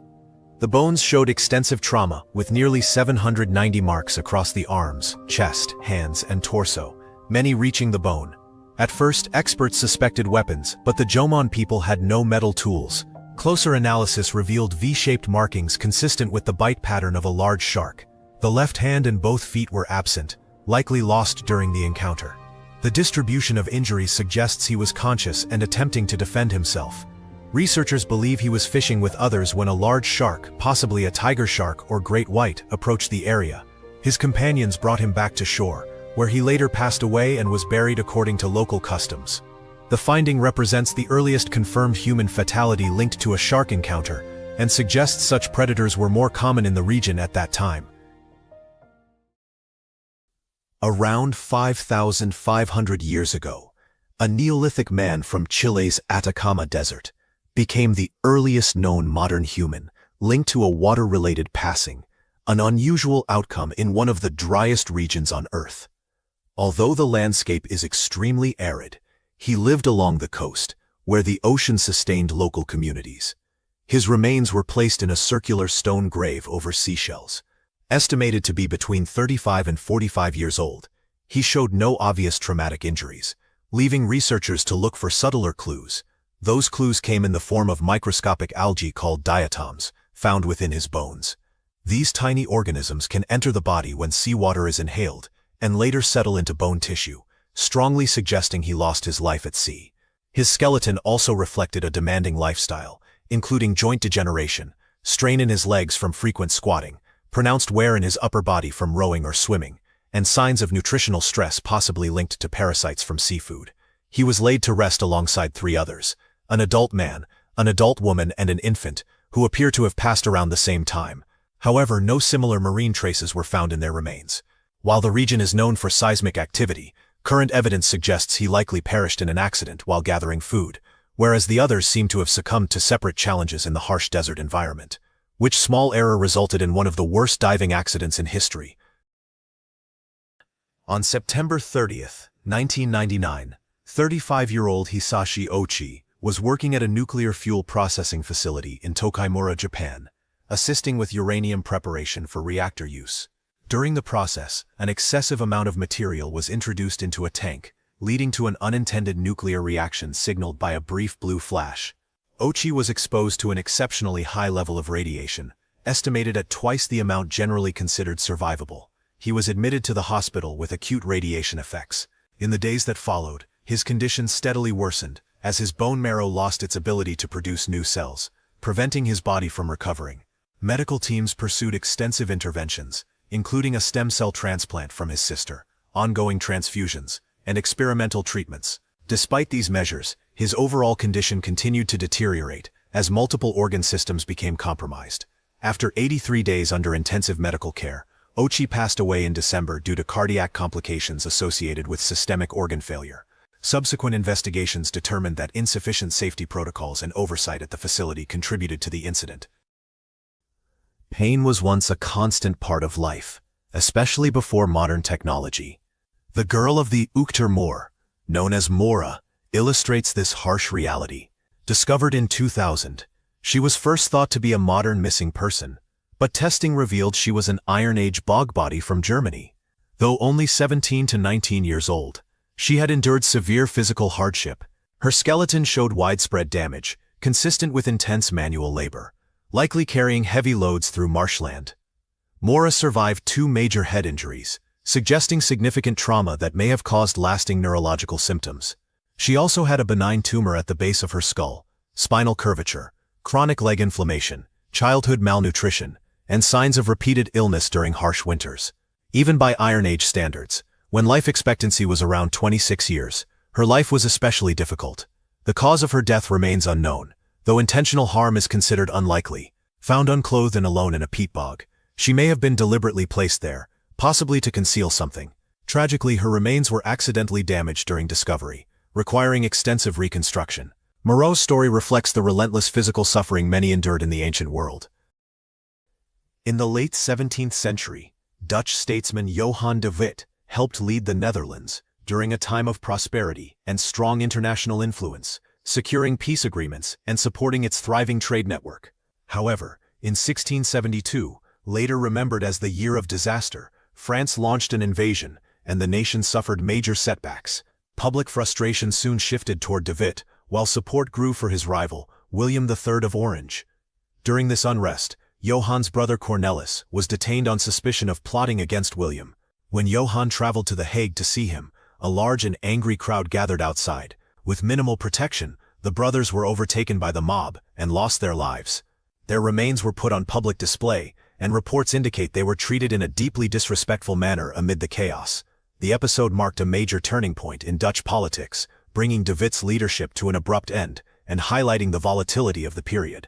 The bones showed extensive trauma, with nearly 790 marks across the arms, chest, hands, and torso, many reaching the bone. At first, experts suspected weapons, but the Jomon people had no metal tools. Closer analysis revealed V-shaped markings consistent with the bite pattern of a large shark. The left hand and both feet were absent, likely lost during the encounter. The distribution of injuries suggests he was conscious and attempting to defend himself. Researchers believe he was fishing with others when a large shark, possibly a tiger shark or great white, approached the area. His companions brought him back to shore, where he later passed away and was buried according to local customs. The finding represents the earliest confirmed human fatality linked to a shark encounter, and suggests such predators were more common in the region at that time. Around 5,500 years ago, a Neolithic man from Chile's Atacama Desert became the earliest known modern human linked to a water-related passing, an unusual outcome in one of the driest regions on Earth. Although the landscape is extremely arid, he lived along the coast, where the ocean sustained local communities. His remains were placed in a circular stone grave over seashells. Estimated to be between 35 and 45 years old, he showed no obvious traumatic injuries, leaving researchers to look for subtler clues. Those clues came in the form of microscopic algae called diatoms, found within his bones. These tiny organisms can enter the body when seawater is inhaled, and later settle into bone tissue, strongly suggesting he lost his life at sea. His skeleton also reflected a demanding lifestyle, including joint degeneration, strain in his legs from frequent squatting, pronounced wear in his upper body from rowing or swimming, and signs of nutritional stress possibly linked to parasites from seafood. He was laid to rest alongside 3 others, an adult man, an adult woman, and an infant, who appear to have passed around the same time. However, no similar marine traces were found in their remains. While the region is known for seismic activity, current evidence suggests he likely perished in an accident while gathering food, whereas the others seem to have succumbed to separate challenges in the harsh desert environment. Which small error resulted in one of the worst diving accidents in history. On September 30th, 1999, 35-year-old Hisashi Ochi was working at a nuclear fuel processing facility in Tokaimura, Japan, assisting with uranium preparation for reactor use. During the process, an excessive amount of material was introduced into a tank, leading to an unintended nuclear reaction signaled by a brief blue flash. Ochi was exposed to an exceptionally high level of radiation, estimated at twice the amount generally considered survivable. He was admitted to the hospital with acute radiation effects. In the days that followed, his condition steadily worsened, as his bone marrow lost its ability to produce new cells, preventing his body from recovering. Medical teams pursued extensive interventions, including a stem cell transplant from his sister, ongoing transfusions, and experimental treatments. Despite these measures, his overall condition continued to deteriorate as multiple organ systems became compromised. After 83 days under intensive medical care, Ochi passed away in December due to cardiac complications associated with systemic organ failure. Subsequent investigations determined that insufficient safety protocols and oversight at the facility contributed to the incident. Pain was once a constant part of life, especially before modern technology. The girl of the Ukter, known as Mora, illustrates this harsh reality. Discovered in 2000, she was first thought to be a modern missing person, but testing revealed she was an Iron Age bog body from Germany. Though only 17 to 19 years old, she had endured severe physical hardship. Her skeleton showed widespread damage, consistent with intense manual labor, likely carrying heavy loads through marshland. Mora survived 2 major head injuries, suggesting significant trauma that may have caused lasting neurological symptoms. She also had a benign tumor at the base of her skull, spinal curvature, chronic leg inflammation, childhood malnutrition, and signs of repeated illness during harsh winters. Even by Iron Age standards, when life expectancy was around 26 years, her life was especially difficult. The cause of her death remains unknown, though intentional harm is considered unlikely. Found unclothed and alone in a peat bog, she may have been deliberately placed there, possibly to conceal something. Tragically, her remains were accidentally damaged during discovery, requiring extensive reconstruction. Moreau's story reflects the relentless physical suffering many endured in the ancient world. In the late 17th century, Dutch statesman Johan de Witt helped lead the Netherlands during a time of prosperity and strong international influence, securing peace agreements and supporting its thriving trade network. However, in 1672, later remembered as the Year of Disaster, France launched an invasion, and the nation suffered major setbacks. Public frustration soon shifted toward de Witt, while support grew for his rival, William III of Orange. During this unrest, Johan's brother Cornelis was detained on suspicion of plotting against William. When Johan traveled to The Hague to see him, a large and angry crowd gathered outside. With minimal protection, the brothers were overtaken by the mob and lost their lives. Their remains were put on public display, and reports indicate they were treated in a deeply disrespectful manner amid the chaos. The episode marked a major turning point in Dutch politics, bringing de Witt's leadership to an abrupt end and highlighting the volatility of the period.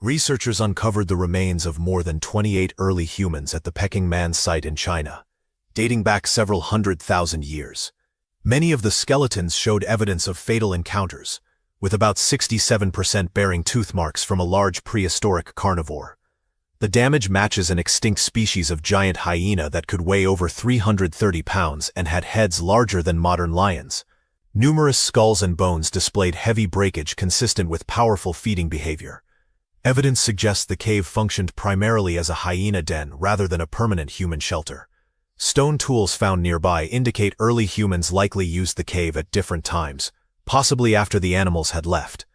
Researchers uncovered the remains of more than 28 early humans at the Peking Man site in China, dating back several 100,000 years. Many of the skeletons showed evidence of fatal encounters, with about 67% bearing tooth marks from a large prehistoric carnivore. The damage matches an extinct species of giant hyena that could weigh over 330 pounds and had heads larger than modern lions. Numerous skulls and bones displayed heavy breakage consistent with powerful feeding behavior. Evidence suggests the cave functioned primarily as a hyena den rather than a permanent human shelter. Stone tools found nearby indicate early humans likely used the cave at different times, possibly after the animals had left.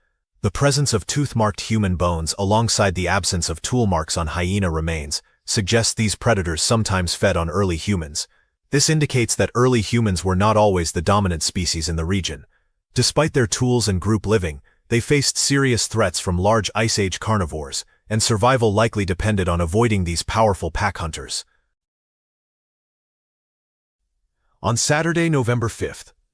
The presence of tooth-marked human bones alongside the absence of tool marks on hyena remains suggests these predators sometimes fed on early humans. This indicates that early humans were not always the dominant species in the region. Despite their tools and group living, they faced serious threats from large Ice Age carnivores, and survival likely depended on avoiding these powerful pack hunters. On Saturday, November 5,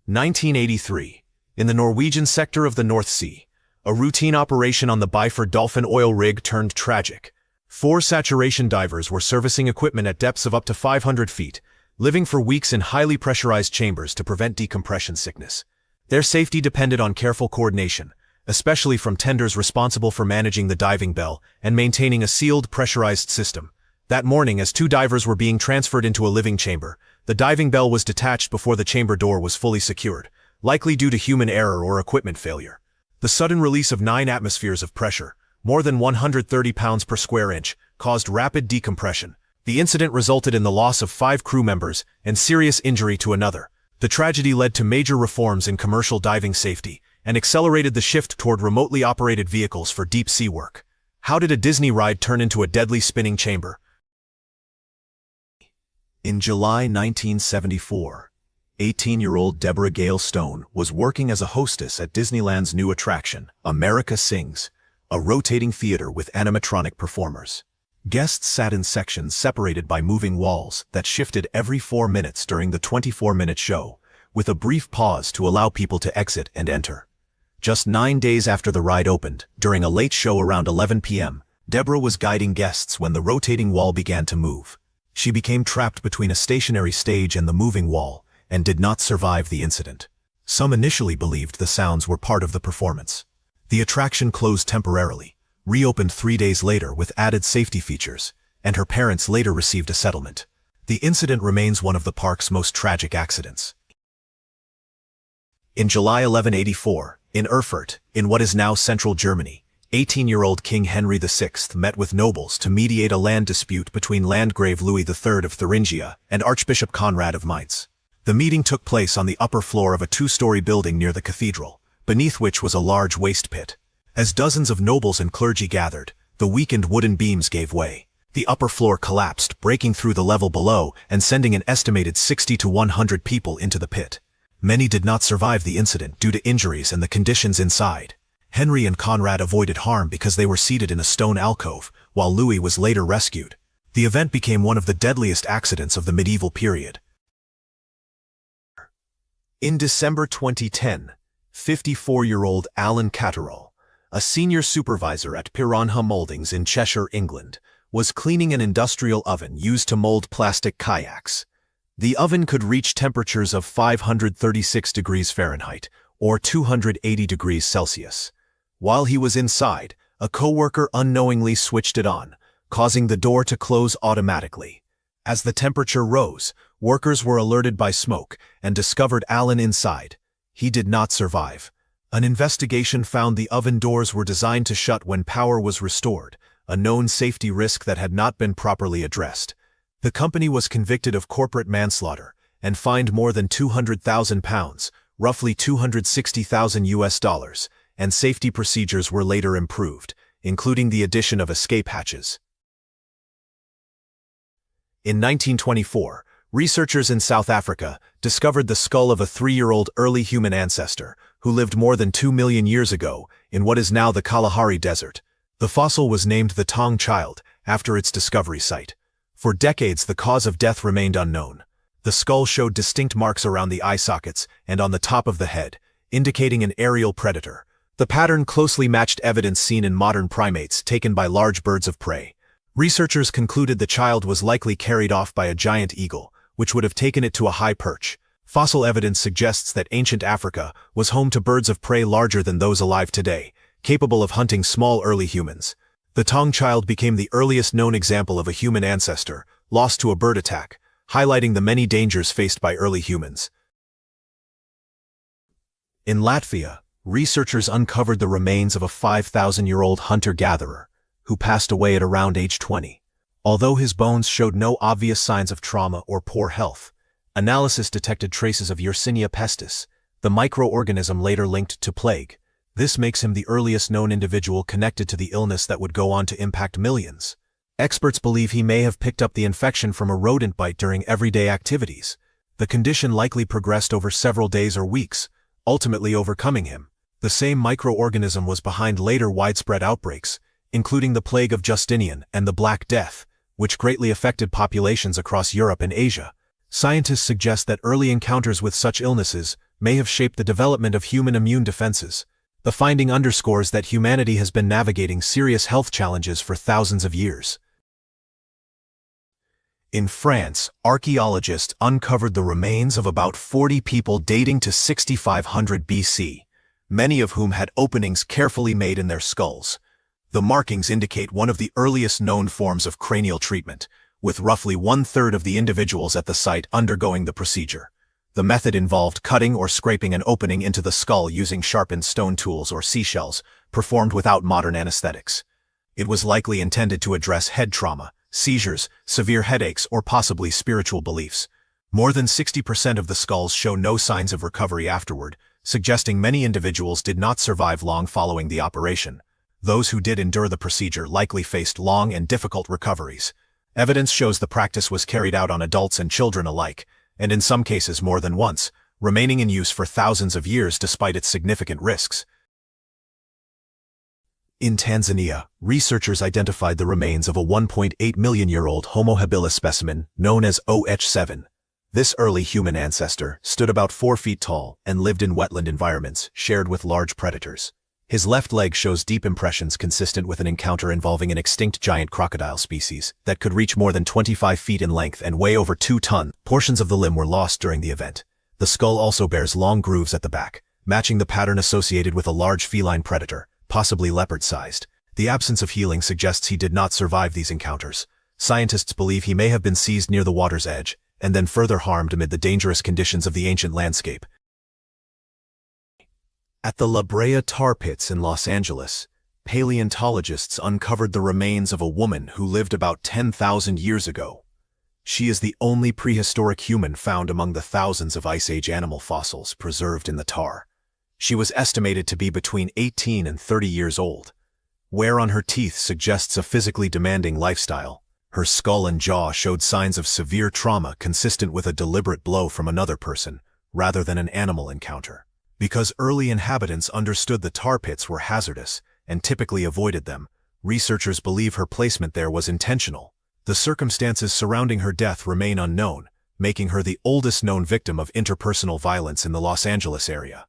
1983, in the Norwegian sector of the North Sea, a routine operation on the Biford Dolphin oil rig turned tragic. 4 saturation divers were servicing equipment at depths of up to 500 feet, living for weeks in highly pressurized chambers to prevent decompression sickness. Their safety depended on careful coordination, especially from tenders responsible for managing the diving bell and maintaining a sealed, pressurized system. That morning, as 2 divers were being transferred into a living chamber, the diving bell was detached before the chamber door was fully secured, likely due to human error or equipment failure. The sudden release of 9 atmospheres of pressure, more than 130 pounds per square inch, caused rapid decompression. The incident resulted in the loss of 5 crew members and serious injury to another. The tragedy led to major reforms in commercial diving safety and accelerated the shift toward remotely operated vehicles for deep-sea work. How did a Disney ride turn into a deadly spinning chamber? In July 1974, 18-year-old Deborah Gale Stone was working as a hostess at Disneyland's new attraction, America Sings, a rotating theater with animatronic performers. Guests sat in sections separated by moving walls that shifted every 4 minutes during the 24-minute show, with a brief pause to allow people to exit and enter. Just 9 days after the ride opened, during a late show around 11 p.m., Deborah was guiding guests when the rotating wall began to move. She became trapped between a stationary stage and the moving wall, and did not survive the incident. Some initially believed the sounds were part of the performance. The attraction closed temporarily, reopened 3 days later with added safety features, and her parents later received a settlement. The incident remains one of the park's most tragic accidents. In July 1184, in Erfurt, in what is now central Germany, 18-year-old King Henry VI met with nobles to mediate a land dispute between Landgrave Louis III of Thuringia and Archbishop Conrad of Mainz. The meeting took place on the upper floor of a 2-story building near the cathedral, beneath which was a large waste pit. As dozens of nobles and clergy gathered, the weakened wooden beams gave way. The upper floor collapsed, breaking through the level below and sending an estimated 60 to 100 people into the pit. Many did not survive the incident due to injuries and the conditions inside. Henry and Conrad avoided harm because they were seated in a stone alcove, while Louis was later rescued. The event became one of the deadliest accidents of the medieval period. In December 2010, 54-year-old Alan Catterall, a senior supervisor at Piranha Moldings in Cheshire, England, was cleaning an industrial oven used to mold plastic kayaks. The oven could reach temperatures of 536 degrees Fahrenheit, or 280 degrees Celsius. While he was inside, a coworker unknowingly switched it on, causing the door to close automatically. As the temperature rose, workers were alerted by smoke and discovered Alan inside. He did not survive. An investigation found the oven doors were designed to shut when power was restored, a known safety risk that had not been properly addressed. The company was convicted of corporate manslaughter and fined more than £200,000, roughly $260,000, and safety procedures were later improved, including the addition of escape hatches. In 1924, researchers in South Africa discovered the skull of a 3-year-old early human ancestor who lived more than 2 million years ago in what is now the Kalahari Desert. The fossil was named the Tong Child after its discovery site. For decades, the cause of death remained unknown. The skull showed distinct marks around the eye sockets and on the top of the head, indicating an aerial predator. The pattern closely matched evidence seen in modern primates taken by large birds of prey. Researchers concluded the child was likely carried off by a giant eagle, which would have taken it to a high perch. Fossil evidence suggests that ancient Africa was home to birds of prey larger than those alive today, capable of hunting small early humans. The Tong Child became the earliest known example of a human ancestor, lost to a bird attack, highlighting the many dangers faced by early humans. In Latvia, researchers uncovered the remains of a 5,000-year-old hunter-gatherer, who passed away at around age 20. Although his bones showed no obvious signs of trauma or poor health, analysis detected traces of Yersinia pestis, the microorganism later linked to plague. This makes him the earliest known individual connected to the illness that would go on to impact millions. Experts believe he may have picked up the infection from a rodent bite during everyday activities. The condition likely progressed over several days or weeks, ultimately overcoming him. The same microorganism was behind later widespread outbreaks, including the plague of Justinian and the Black Death, which greatly affected populations across Europe and Asia. Scientists suggest that early encounters with such illnesses may have shaped the development of human immune defenses. The finding underscores that humanity has been navigating serious health challenges for thousands of years. In France, archaeologists uncovered the remains of about 40 people dating to 6500 BC, many of whom had openings carefully made in their skulls. The markings indicate one of the earliest known forms of cranial treatment, with roughly 1/3 of the individuals at the site undergoing the procedure. The method involved cutting or scraping an opening into the skull using sharpened stone tools or seashells, performed without modern anesthetics. It was likely intended to address head trauma, seizures, severe headaches, or possibly spiritual beliefs. More than 60% of the skulls show no signs of recovery afterward, suggesting many individuals did not survive long following the operation. Those who did endure the procedure likely faced long and difficult recoveries. Evidence shows the practice was carried out on adults and children alike, and in some cases more than once, remaining in use for thousands of years despite its significant risks. In Tanzania, researchers identified the remains of a 1.8 million-year-old Homo habilis specimen known as OH7. This early human ancestor stood about 4 feet tall and lived in wetland environments shared with large predators. His left leg shows deep impressions consistent with an encounter involving an extinct giant crocodile species that could reach more than 25 feet in length and weigh over 2 tons. Portions of the limb were lost during the event. The skull also bears long grooves at the back, matching the pattern associated with a large feline predator, possibly leopard-sized. The absence of healing suggests he did not survive these encounters. Scientists believe he may have been seized near the water's edge, and then further harmed amid the dangerous conditions of the ancient landscape. At the La Brea tar pits in Los Angeles, paleontologists uncovered the remains of a woman who lived about 10,000 years ago. She is the only prehistoric human found among the thousands of Ice Age animal fossils preserved in the tar. She was estimated to be between 18 and 30 years old. Wear on her teeth suggests a physically demanding lifestyle. Her skull and jaw showed signs of severe trauma consistent with a deliberate blow from another person, rather than an animal encounter. Because early inhabitants understood the tar pits were hazardous and typically avoided them, researchers believe her placement there was intentional. The circumstances surrounding her death remain unknown, making her the oldest known victim of interpersonal violence in the Los Angeles area.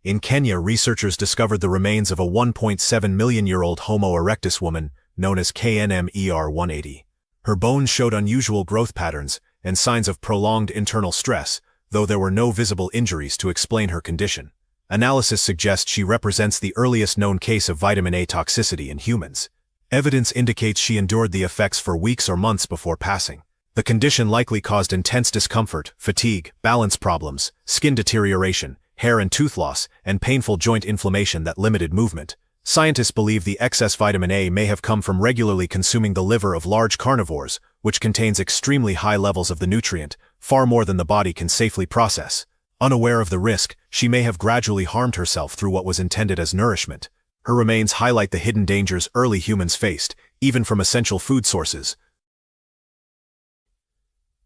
In Kenya, researchers discovered the remains of a 1.7-million-year-old Homo erectus woman known as KNMER 180. Her bones showed unusual growth patterns and signs of prolonged internal stress, though there were no visible injuries to explain her condition. Analysis suggests she represents the earliest known case of vitamin A toxicity in humans. Evidence indicates she endured the effects for weeks or months before passing. The condition likely caused intense discomfort, fatigue, balance problems, skin deterioration, hair and tooth loss, and painful joint inflammation that limited movement. Scientists believe the excess vitamin A may have come from regularly consuming the liver of large carnivores, which contains extremely high levels of the nutrient, far more than the body can safely process. Unaware of the risk, she may have gradually harmed herself through what was intended as nourishment. Her remains highlight the hidden dangers early humans faced, even from essential food sources.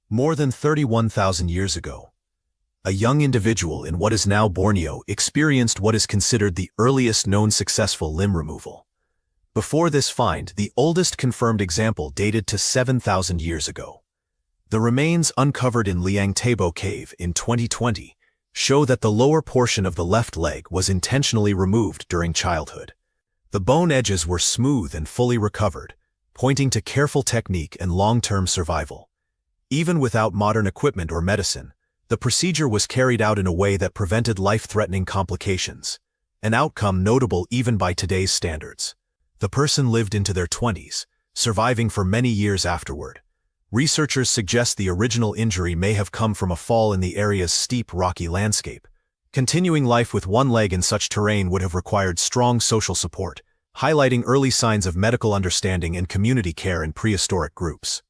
More than 31,000 years ago, a young individual in what is now Borneo experienced what is considered the earliest known successful limb removal. Before this find, the oldest confirmed example dated to 7,000 years ago. The remains uncovered in Liang Tabo Cave in 2020 show that the lower portion of the left leg was intentionally removed during childhood. The bone edges were smooth and fully recovered, pointing to careful technique and long-term survival. Even without modern equipment or medicine, the procedure was carried out in a way that prevented life-threatening complications, an outcome notable even by today's standards. The person lived into their 20s, surviving for many years afterward. Researchers suggest the original injury may have come from a fall in the area's steep, rocky landscape. Continuing life with one leg in such terrain would have required strong social support, highlighting early signs of medical understanding and community care in prehistoric groups.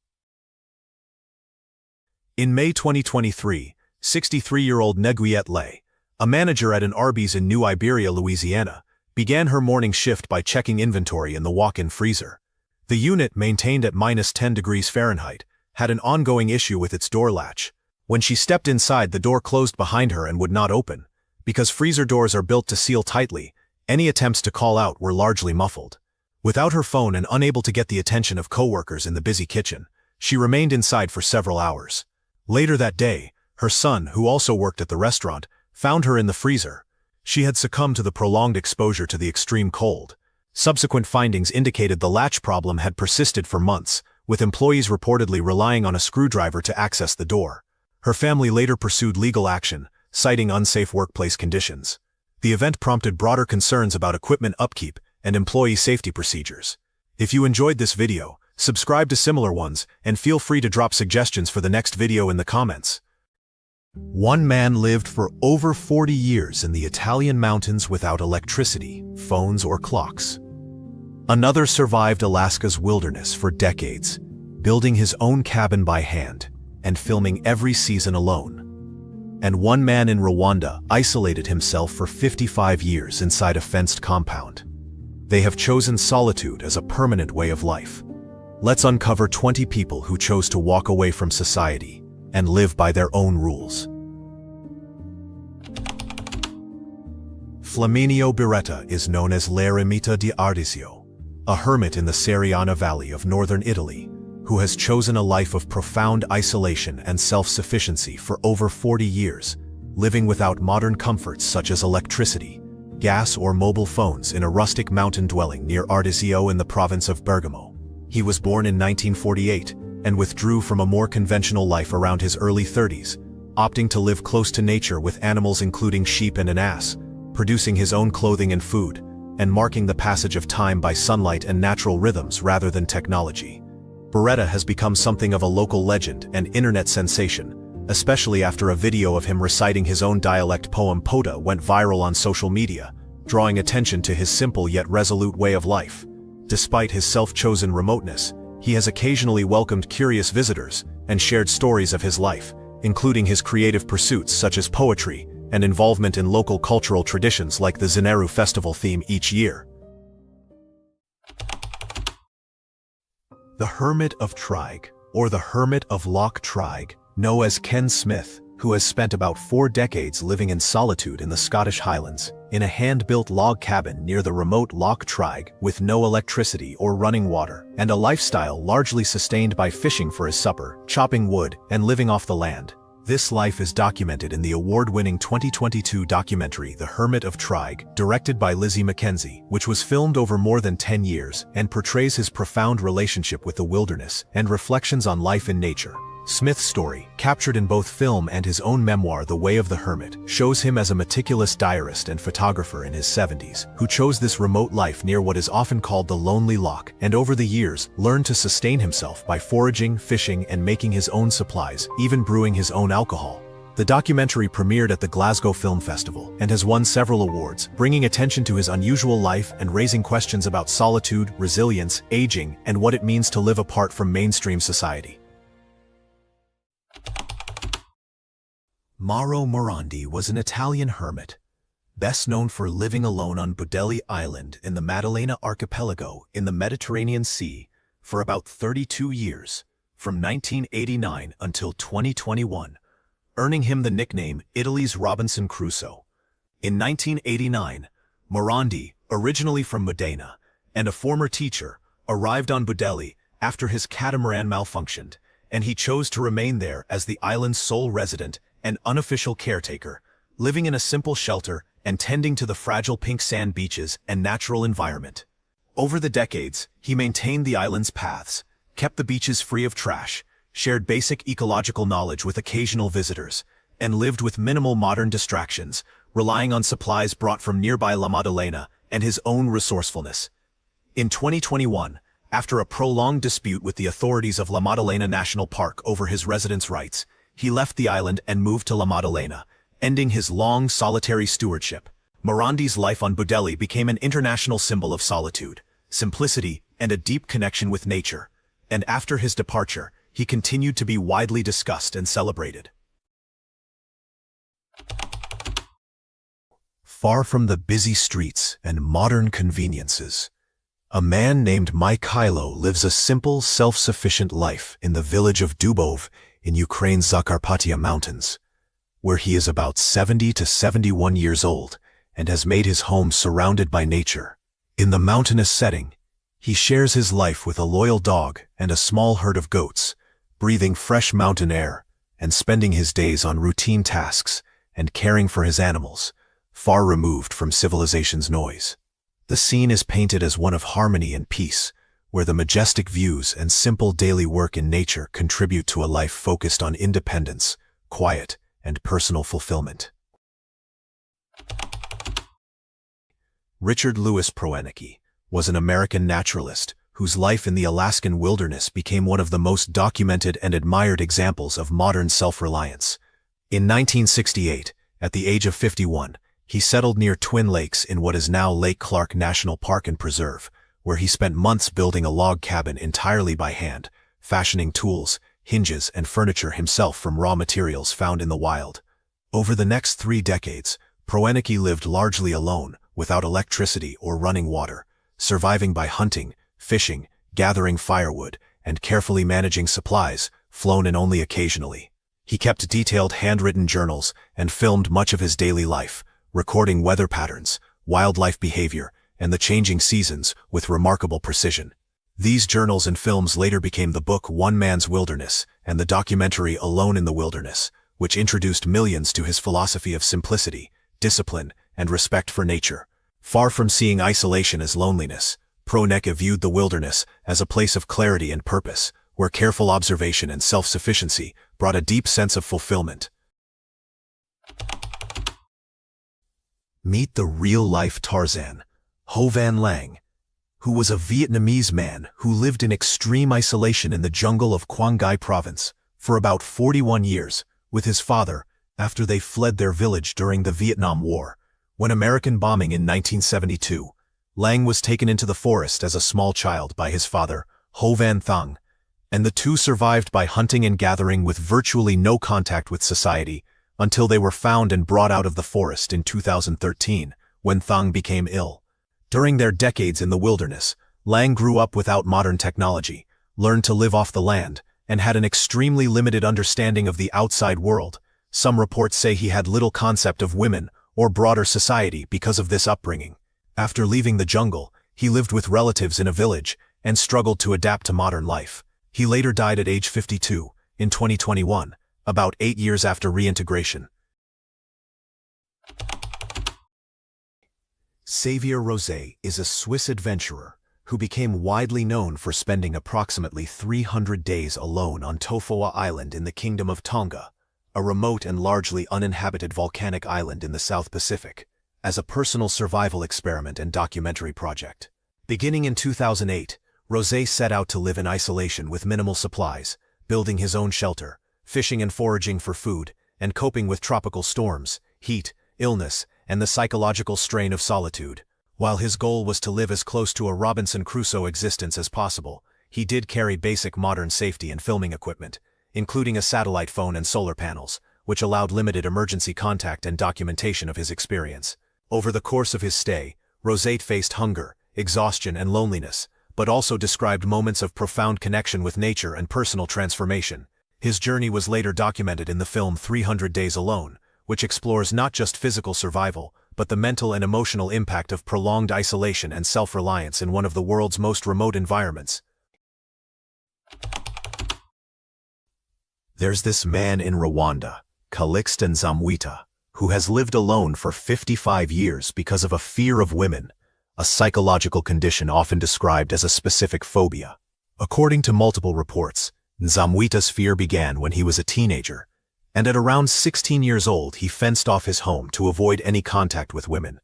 In May 2023, 63-year-old Neguiette Lay, a manager at an Arby's in New Iberia, Louisiana, began her morning shift by checking inventory in the walk-in freezer. The unit, maintained at -10 degrees Fahrenheit, had an ongoing issue with its door latch. When she stepped inside, the door closed behind her and would not open. Because freezer doors are built to seal tightly, any attempts to call out were largely muffled. Without her phone and unable to get the attention of coworkers in the busy kitchen, she remained inside for several hours. Later that day, her son, who also worked at the restaurant, found her in the freezer. She had succumbed to the prolonged exposure to the extreme cold. Subsequent findings indicated the latch problem had persisted for months, with employees reportedly relying on a screwdriver to access the door. Her family later pursued legal action, citing unsafe workplace conditions. The event prompted broader concerns about equipment upkeep and employee safety procedures. If you enjoyed this video, subscribe to similar ones, and feel free to drop suggestions for the next video in the comments. One man lived for over 40 years in the Italian mountains without electricity, phones, or clocks. Another survived Alaska's wilderness for decades, building his own cabin by hand and filming every season alone. And one man in Rwanda isolated himself for 55 years inside a fenced compound. They have chosen solitude as a permanent way of life. Let's uncover 20 people who chose to walk away from society and live by their own rules. Flaminio Beretta is known as l'eremita di Ardisio, a hermit in the Seriana Valley of northern Italy, who has chosen a life of profound isolation and self-sufficiency for over 40 years, living without modern comforts such as electricity, gas or mobile phones in a rustic mountain dwelling near Ardisio in the province of Bergamo. He was born in 1948 and withdrew from a more conventional life around his early 30s, opting to live close to nature with animals including sheep and an ass, producing his own clothing and food, and marking the passage of time by sunlight and natural rhythms rather than technology. Beretta has become something of a local legend and internet sensation, especially after a video of him reciting his own dialect poem Pota went viral on social media, drawing attention to his simple yet resolute way of life. Despite his self-chosen remoteness, he has occasionally welcomed curious visitors and shared stories of his life, including his creative pursuits such as poetry and involvement in local cultural traditions like the Zeneru festival theme each year. The Hermit of Traig, or the Hermit of Loch Traig, known as Ken Smith, who has spent about 4 decades living in solitude in the Scottish Highlands, in a hand-built log cabin near the remote Loch Traig with no electricity or running water, and a lifestyle largely sustained by fishing for his supper, chopping wood, and living off the land. This life is documented in the award-winning 2022 documentary The Hermit of Traig, directed by Lizzie McKenzie, which was filmed over more than 10 years and portrays his profound relationship with the wilderness and reflections on life in nature. Smith's story, captured in both film and his own memoir The Way of the Hermit, shows him as a meticulous diarist and photographer in his 70s, who chose this remote life near what is often called the Lonely Loch, and over the years, learned to sustain himself by foraging, fishing, and making his own supplies, even brewing his own alcohol. The documentary premiered at the Glasgow Film Festival and has won several awards, bringing attention to his unusual life and raising questions about solitude, resilience, aging, and what it means to live apart from mainstream society. Mauro Morandi was an Italian hermit, best known for living alone on Budelli Island in the Maddalena Archipelago in the Mediterranean Sea for about 32 years, from 1989 until 2021, earning him the nickname Italy's Robinson Crusoe. In 1989, Morandi, originally from Modena and a former teacher, arrived on Budelli after his catamaran malfunctioned, and he chose to remain there as the island's sole resident and unofficial caretaker, living in a simple shelter and tending to the fragile pink sand beaches and natural environment. Over the decades, he maintained the island's paths, kept the beaches free of trash, shared basic ecological knowledge with occasional visitors, and lived with minimal modern distractions, relying on supplies brought from nearby La Maddalena and his own resourcefulness. In 2021, after a prolonged dispute with the authorities of La Maddalena National Park over his residence rights, he left the island and moved to La Maddalena, ending his long, solitary stewardship. Morandi's life on Budelli became an international symbol of solitude, simplicity, and a deep connection with nature, and after his departure, he continued to be widely discussed and celebrated. Far from the busy streets and modern conveniences, a man named Mikhailo lives a simple, self-sufficient life in the village of Dubov in Ukraine's Zakarpattia Mountains, where he is about 70 to 71 years old and has made his home surrounded by nature. In the mountainous setting, he shares his life with a loyal dog and a small herd of goats, breathing fresh mountain air and spending his days on routine tasks and caring for his animals, far removed from civilization's noise. The scene is painted as one of harmony and peace, where the majestic views and simple daily work in nature contribute to a life focused on independence, quiet, and personal fulfillment. Richard Louis Proeneke was an American naturalist whose life in the Alaskan wilderness became one of the most documented and admired examples of modern self-reliance. In 1968, at the age of 51, he settled near Twin Lakes in what is now Lake Clark National Park and Preserve, where he spent months building a log cabin entirely by hand, fashioning tools, hinges, and furniture himself from raw materials found in the wild. Over the next 3 decades, Proeneke lived largely alone, without electricity or running water, surviving by hunting, fishing, gathering firewood, and carefully managing supplies, flown in only occasionally. He kept detailed handwritten journals and filmed much of his daily life, recording weather patterns, wildlife behavior, and the changing seasons with remarkable precision. These journals and films later became the book One Man's Wilderness and the documentary Alone in the Wilderness, which introduced millions to his philosophy of simplicity, discipline, and respect for nature. Far from seeing isolation as loneliness, Pronek viewed the wilderness as a place of clarity and purpose, where careful observation and self-sufficiency brought a deep sense of fulfillment. Meet the real-life Tarzan, Ho Van Lang, who was a Vietnamese man who lived in extreme isolation in the jungle of Quang Ngai province for about 41 years with his father after they fled their village during the Vietnam War. When American bombing in 1972, Lang was taken into the forest as a small child by his father, Ho Van Thang, and the two survived by hunting and gathering with virtually no contact with society until they were found and brought out of the forest in 2013, when Thang became ill. During their decades in the wilderness, Lang grew up without modern technology, learned to live off the land, and had an extremely limited understanding of the outside world. Some reports say he had little concept of women or broader society because of this upbringing. After leaving the jungle, he lived with relatives in a village and struggled to adapt to modern life. He later died at age 52, in 2021, about 8 years after reintegration. Xavier Rosé is a Swiss adventurer who became widely known for spending approximately 300 days alone on Tofoa Island in the Kingdom of Tonga, a remote and largely uninhabited volcanic island in the South Pacific, as a personal survival experiment and documentary project. Beginning in 2008, Rosé set out to live in isolation with minimal supplies, building his own shelter, fishing and foraging for food, and coping with tropical storms, heat, illness, and the psychological strain of solitude. While his goal was to live as close to a Robinson Crusoe existence as possible, he did carry basic modern safety and filming equipment, including a satellite phone and solar panels, which allowed limited emergency contact and documentation of his experience. Over the course of his stay, Rosé faced hunger, exhaustion, and loneliness, but also described moments of profound connection with nature and personal transformation. His journey was later documented in the film 300 Days Alone, which explores not just physical survival, but the mental and emotional impact of prolonged isolation and self-reliance in one of the world's most remote environments. There's this man in Rwanda, Calixte Nzamwita, who has lived alone for 55 years because of a fear of women, a psychological condition often described as a specific phobia. According to multiple reports, Nzamwita's fear began when he was a teenager, and at around 16 years old he fenced off his home to avoid any contact with women,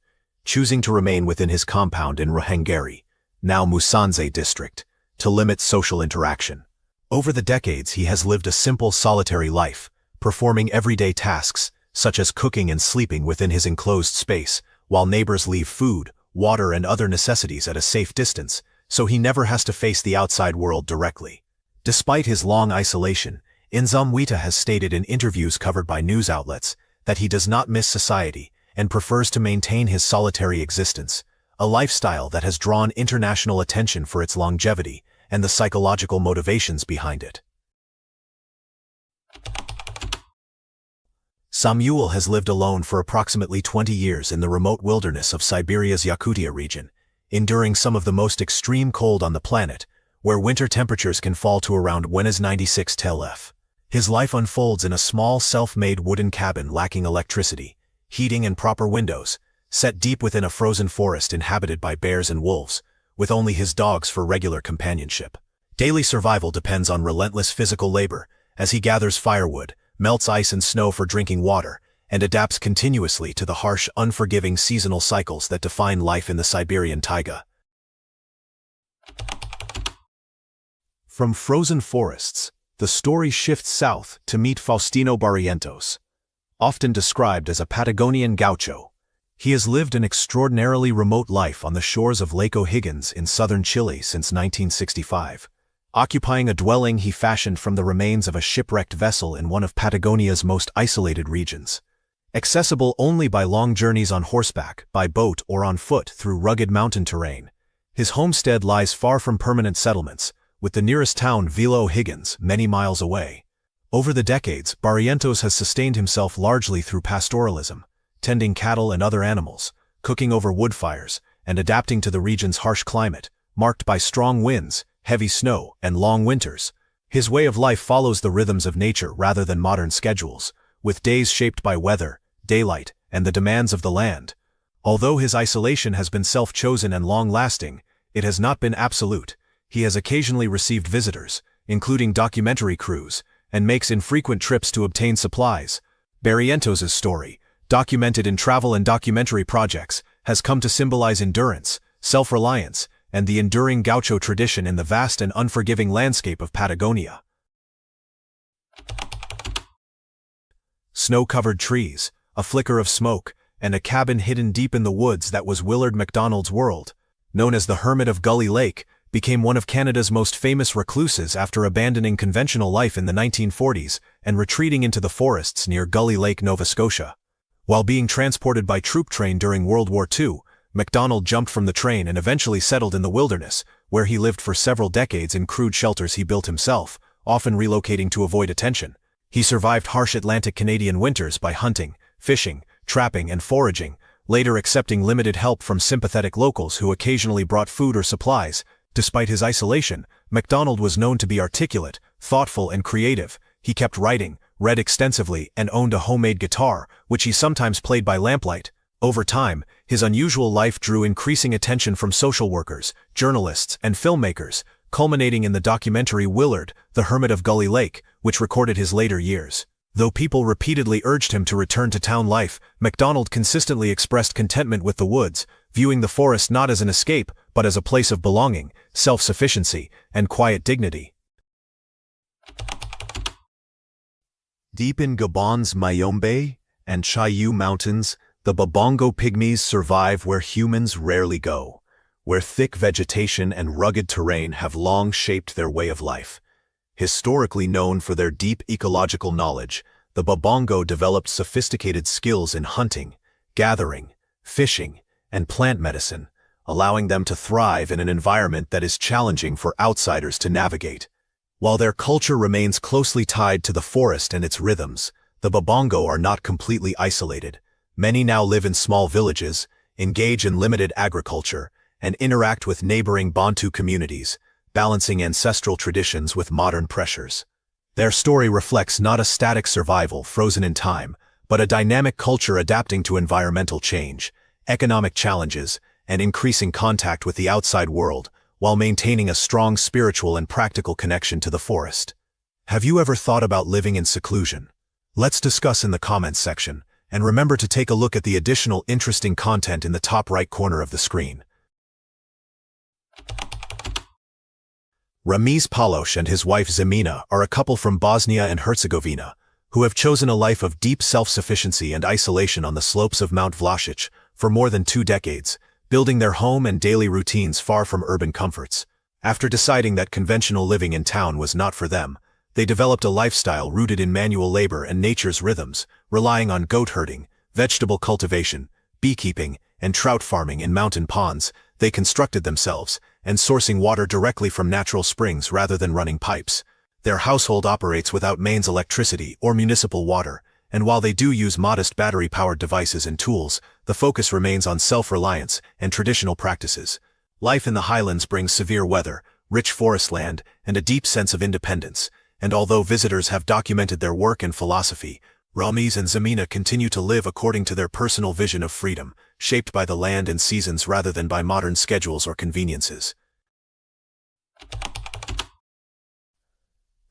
choosing to remain within his compound in Ruhengeri, now Musanze district, to limit social interaction. Over the decades he has lived a simple, solitary life, performing everyday tasks, such as cooking and sleeping within his enclosed space, while neighbors leave food, water, and other necessities at a safe distance, so he never has to face the outside world directly. Despite his long isolation, Nzamwita has stated in interviews covered by news outlets that he does not miss society and prefers to maintain his solitary existence, a lifestyle that has drawn international attention for its longevity and the psychological motivations behind it. Samuel has lived alone for approximately 20 years in the remote wilderness of Siberia's Yakutia region, enduring some of the most extreme cold on the planet, where winter temperatures can fall to around -96 -F. His life unfolds in a small self-made wooden cabin lacking electricity, heating, and proper windows, set deep within a frozen forest inhabited by bears and wolves, with only his dogs for regular companionship. Daily survival depends on relentless physical labor as he gathers firewood, melts ice and snow for drinking water, and adapts continuously to the harsh, unforgiving seasonal cycles that define life in the Siberian taiga. From frozen forests, the story shifts south to meet Faustino Barrientos. Often described as a Patagonian gaucho, he has lived an extraordinarily remote life on the shores of Lake O'Higgins in southern Chile since 1965. Occupying a dwelling he fashioned from the remains of a shipwrecked vessel in one of Patagonia's most isolated regions. Accessible only by long journeys on horseback, by boat, or on foot through rugged mountain terrain, his homestead lies far from permanent settlements, with the nearest town, Vila O'Higgins, many miles away. Over the decades, Barrientos has sustained himself largely through pastoralism, tending cattle and other animals, cooking over wood fires, and adapting to the region's harsh climate, marked by strong winds, heavy snow, and long winters. His way of life follows the rhythms of nature rather than modern schedules, with days shaped by weather, daylight, and the demands of the land. Although his isolation has been self-chosen and long-lasting, it has not been absolute. He has occasionally received visitors, including documentary crews, and makes infrequent trips to obtain supplies. Barrientos' story, documented in travel and documentary projects, has come to symbolize endurance, self-reliance, and the enduring gaucho tradition in the vast and unforgiving landscape of Patagonia. Snow-covered trees, a flicker of smoke, and a cabin hidden deep in the woods that was Willard MacDonald's world. Known as the Hermit of Gully Lake, became one of Canada's most famous recluses after abandoning conventional life in the 1940s and retreating into the forests near Gully Lake, Nova Scotia. While being transported by troop train during World War II, MacDonald jumped from the train and eventually settled in the wilderness, where he lived for several decades in crude shelters he built himself, often relocating to avoid attention. He survived harsh Atlantic Canadian winters by hunting, fishing, trapping, and foraging, later accepting limited help from sympathetic locals who occasionally brought food or supplies. Despite his isolation, MacDonald was known to be articulate, thoughtful, and creative. He kept writing, read extensively, and owned a homemade guitar, which he sometimes played by lamplight. Over time, his unusual life drew increasing attention from social workers, journalists, and filmmakers, culminating in the documentary Willard, the Hermit of Gully Lake, which recorded his later years. Though people repeatedly urged him to return to town life, MacDonald consistently expressed contentment with the woods, viewing the forest not as an escape, but as a place of belonging, self-sufficiency, and quiet dignity. Deep in Gabon's Mayombe and Chaillu Mountains, the Babongo pygmies survive where humans rarely go, where thick vegetation and rugged terrain have long shaped their way of life. Historically known for their deep ecological knowledge, the Babongo developed sophisticated skills in hunting, gathering, fishing, and plant medicine, allowing them to thrive in an environment that is challenging for outsiders to navigate. While their culture remains closely tied to the forest and its rhythms, the Babongo are not completely isolated. Many now live in small villages, engage in limited agriculture, and interact with neighboring Bantu communities, balancing ancestral traditions with modern pressures. Their story reflects not a static survival frozen in time, but a dynamic culture adapting to environmental change, economic challenges, and increasing contact with the outside world, while maintaining a strong spiritual and practical connection to the forest. Have you ever thought about living in seclusion? Let's discuss in the comments section, and remember to take a look at the additional interesting content in the top right corner of the screen. Ramiz Palosh and his wife Zemina are a couple from Bosnia and Herzegovina, who have chosen a life of deep self-sufficiency and isolation on the slopes of Mount Vlasic for more than 2 decades, building their home and daily routines far from urban comforts. After deciding that conventional living in town was not for them, they developed a lifestyle rooted in manual labor and nature's rhythms, relying on goat herding, vegetable cultivation, beekeeping, and trout farming in mountain ponds they constructed themselves, and sourcing water directly from natural springs rather than running pipes. Their household operates without mains electricity or municipal water, and while they do use modest battery-powered devices and tools, the focus remains on self-reliance and traditional practices. Life in the highlands brings severe weather, rich forest land, and a deep sense of independence, and although visitors have documented their work and philosophy, Ramiz and Zemina continue to live according to their personal vision of freedom, shaped by the land and seasons rather than by modern schedules or conveniences.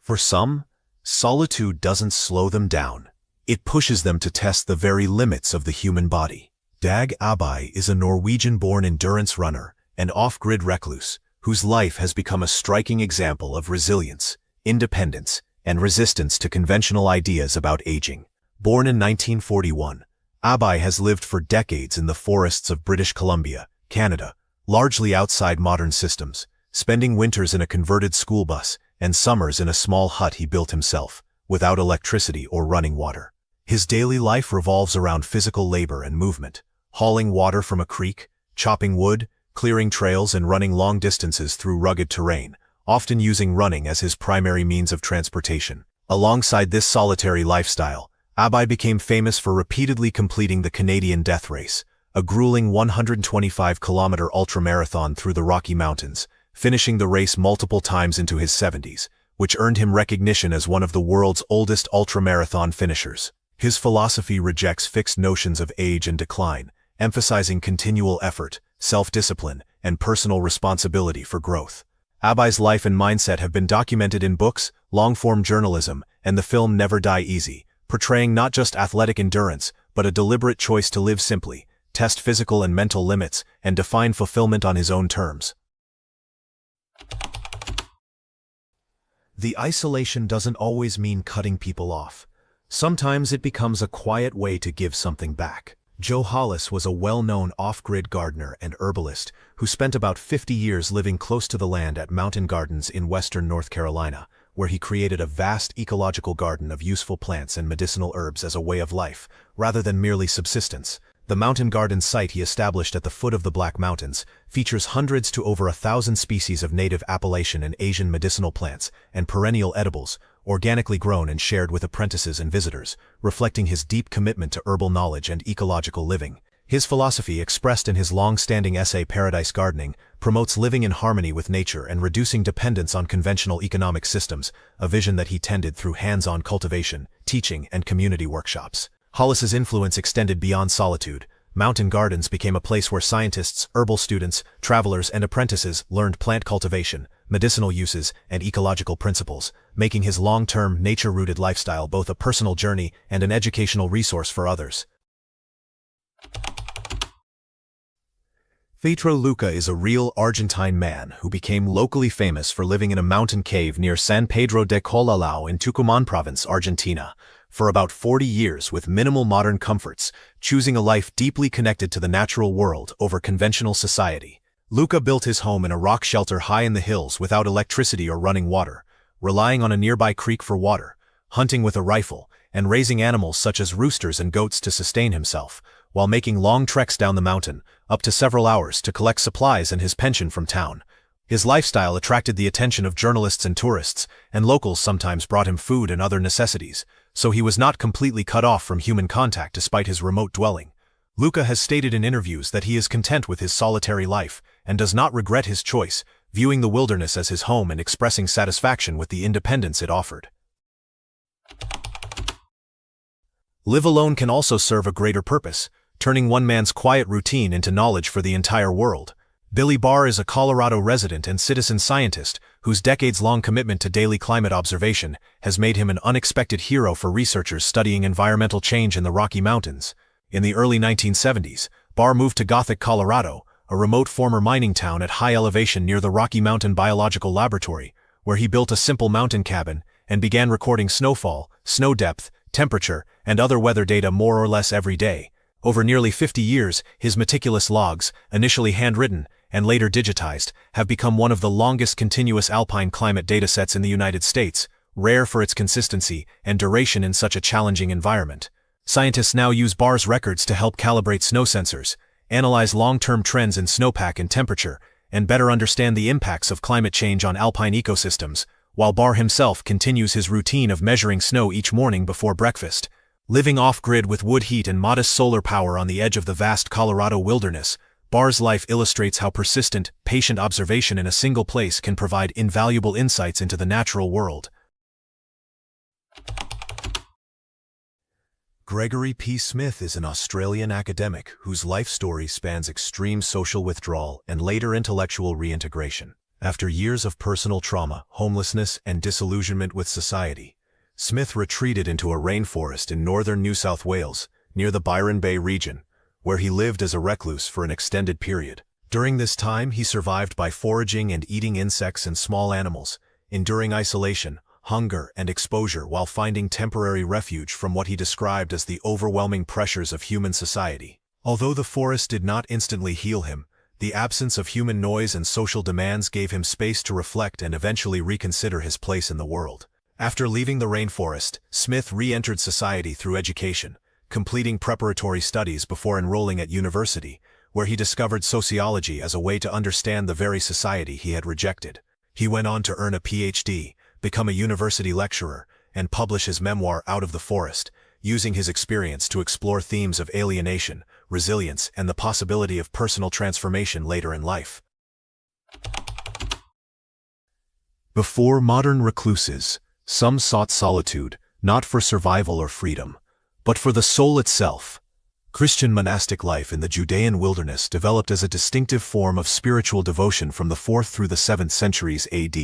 For some, solitude doesn't slow them down. It pushes them to test the very limits of the human body. Dag Abai is a Norwegian-born endurance runner and off-grid recluse, whose life has become a striking example of resilience, independence, and resistance to conventional ideas about aging. Born in 1941, Abai has lived for decades in the forests of British Columbia, Canada, largely outside modern systems, spending winters in a converted school bus and summers in a small hut he built himself, without electricity or running water. His daily life revolves around physical labor and movement, hauling water from a creek, chopping wood, clearing trails, and running long distances through rugged terrain, often using running as his primary means of transportation. Alongside this solitary lifestyle, Abai became famous for repeatedly completing the Canadian Death Race, a grueling 125-kilometer ultramarathon through the Rocky Mountains, finishing the race multiple times into his 70s, which earned him recognition as one of the world's oldest ultramarathon finishers. His philosophy rejects fixed notions of age and decline, emphasizing continual effort, self-discipline, and personal responsibility for growth. Abai's life and mindset have been documented in books, long-form journalism, and the film Never Die Easy, portraying not just athletic endurance, but a deliberate choice to live simply, test physical and mental limits, and define fulfillment on his own terms. The isolation doesn't always mean cutting people off. Sometimes it becomes a quiet way to give something back. Joe Hollis was a well-known off-grid gardener and herbalist who spent about 50 years living close to the land at Mountain Gardens in western North Carolina, where he created a vast ecological garden of useful plants and medicinal herbs as a way of life, rather than merely subsistence. The mountain garden site he established at the foot of the Black Mountains features hundreds to over 1,000 species of native Appalachian and Asian medicinal plants and perennial edibles, organically grown and shared with apprentices and visitors, reflecting his deep commitment to herbal knowledge and ecological living. His philosophy, expressed in his long-standing essay Paradise Gardening, promotes living in harmony with nature and reducing dependence on conventional economic systems, a vision that he tended through hands-on cultivation, teaching, and community workshops. Hollis's influence extended beyond solitude. Mountain Gardens became a place where scientists, herbal students, travelers, and apprentices learned plant cultivation, medicinal uses, and ecological principles, making his long-term, nature-rooted lifestyle both a personal journey and an educational resource for others. Pedro Luca is a real Argentine man who became locally famous for living in a mountain cave near San Pedro de Colalao in Tucumán province, Argentina, for about 40 years with minimal modern comforts, choosing a life deeply connected to the natural world over conventional society. Luca built his home in a rock shelter high in the hills without electricity or running water, relying on a nearby creek for water, hunting with a rifle, and raising animals such as roosters and goats to sustain himself, while making long treks down the mountain, up to several hours, to collect supplies and his pension from town. His lifestyle attracted the attention of journalists and tourists, and locals sometimes brought him food and other necessities, so he was not completely cut off from human contact despite his remote dwelling. Luca has stated in interviews that he is content with his solitary life and does not regret his choice, viewing the wilderness as his home and expressing satisfaction with the independence it offered. Live alone can also serve a greater purpose, turning one man's quiet routine into knowledge for the entire world. Billy Barr is a Colorado resident and citizen scientist whose decades-long commitment to daily climate observation has made him an unexpected hero for researchers studying environmental change in the Rocky Mountains. In the early 1970s, Barr moved to Gothic, Colorado, a remote former mining town at high elevation near the Rocky Mountain Biological Laboratory, where he built a simple mountain cabin and began recording snowfall, snow depth, temperature, and other weather data more or less every day. Over nearly 50 years, his meticulous logs, initially handwritten and later digitized, have become one of the longest continuous alpine climate datasets in the United States, rare for its consistency and duration in such a challenging environment. Scientists now use Barr's records to help calibrate snow sensors, analyze long-term trends in snowpack and temperature, and better understand the impacts of climate change on alpine ecosystems, while Barr himself continues his routine of measuring snow each morning before breakfast. Living off-grid with wood heat and modest solar power on the edge of the vast Colorado wilderness, Barr's life illustrates how persistent, patient observation in a single place can provide invaluable insights into the natural world. Gregory P. Smith is an Australian academic whose life story spans extreme social withdrawal and later intellectual reintegration. After years of personal trauma, homelessness, and disillusionment with society, Smith retreated into a rainforest in northern New South Wales, near the Byron Bay region, where he lived as a recluse for an extended period. During this time, he survived by foraging and eating insects and small animals, enduring isolation, hunger, and exposure while finding temporary refuge from what he described as the overwhelming pressures of human society. Although the forest did not instantly heal him, the absence of human noise and social demands gave him space to reflect and eventually reconsider his place in the world. After leaving the rainforest, Smith re-entered society through education, completing preparatory studies before enrolling at university, where he discovered sociology as a way to understand the very society he had rejected. He went on to earn a PhD, become a university lecturer, and publish his memoir Out of the Forest, using his experience to explore themes of alienation, resilience, and the possibility of personal transformation later in life. Before modern recluses, some sought solitude, not for survival or freedom, but for the soul itself. Christian monastic life in the Judean wilderness developed as a distinctive form of spiritual devotion from the 4th through the 7th centuries AD,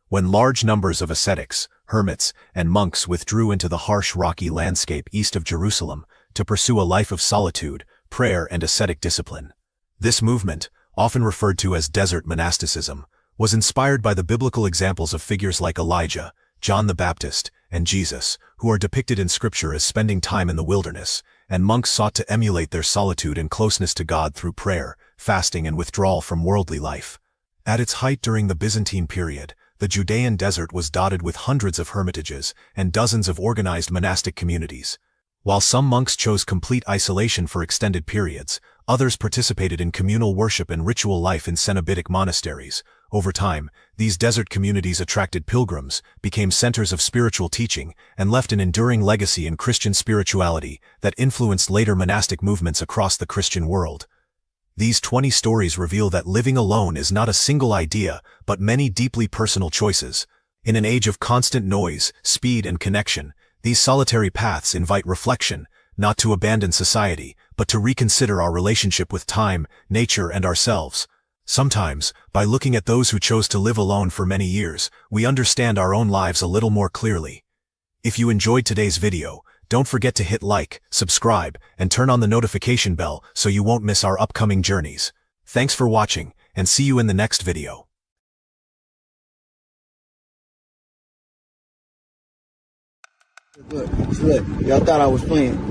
when large numbers of ascetics, hermits, and monks withdrew into the harsh rocky landscape east of Jerusalem to pursue a life of solitude, prayer, and ascetic discipline. This movement, often referred to as desert monasticism, was inspired by the biblical examples of figures like Elijah, John the Baptist, and Jesus, who are depicted in Scripture as spending time in the wilderness, and monks sought to emulate their solitude and closeness to God through prayer, fasting, and withdrawal from worldly life. At its height during the Byzantine period, the Judean desert was dotted with hundreds of hermitages and dozens of organized monastic communities. While some monks chose complete isolation for extended periods, others participated in communal worship and ritual life in Cenobitic monasteries. Over time, these desert communities attracted pilgrims, became centers of spiritual teaching, and left an enduring legacy in Christian spirituality that influenced later monastic movements across the Christian world. These 20 stories reveal that living alone is not a single idea, but many deeply personal choices. In an age of constant noise, speed, and connection, these solitary paths invite reflection, not to abandon society, but to reconsider our relationship with time, nature, and ourselves. Sometimes, by looking at those who chose to live alone for many years, we understand our own lives a little more clearly. If you enjoyed today's video, don't forget to hit like, subscribe, and turn on the notification bell so you won't miss our upcoming journeys. Thanks for watching, and see you in the next video. Look, y'all thought I was playing.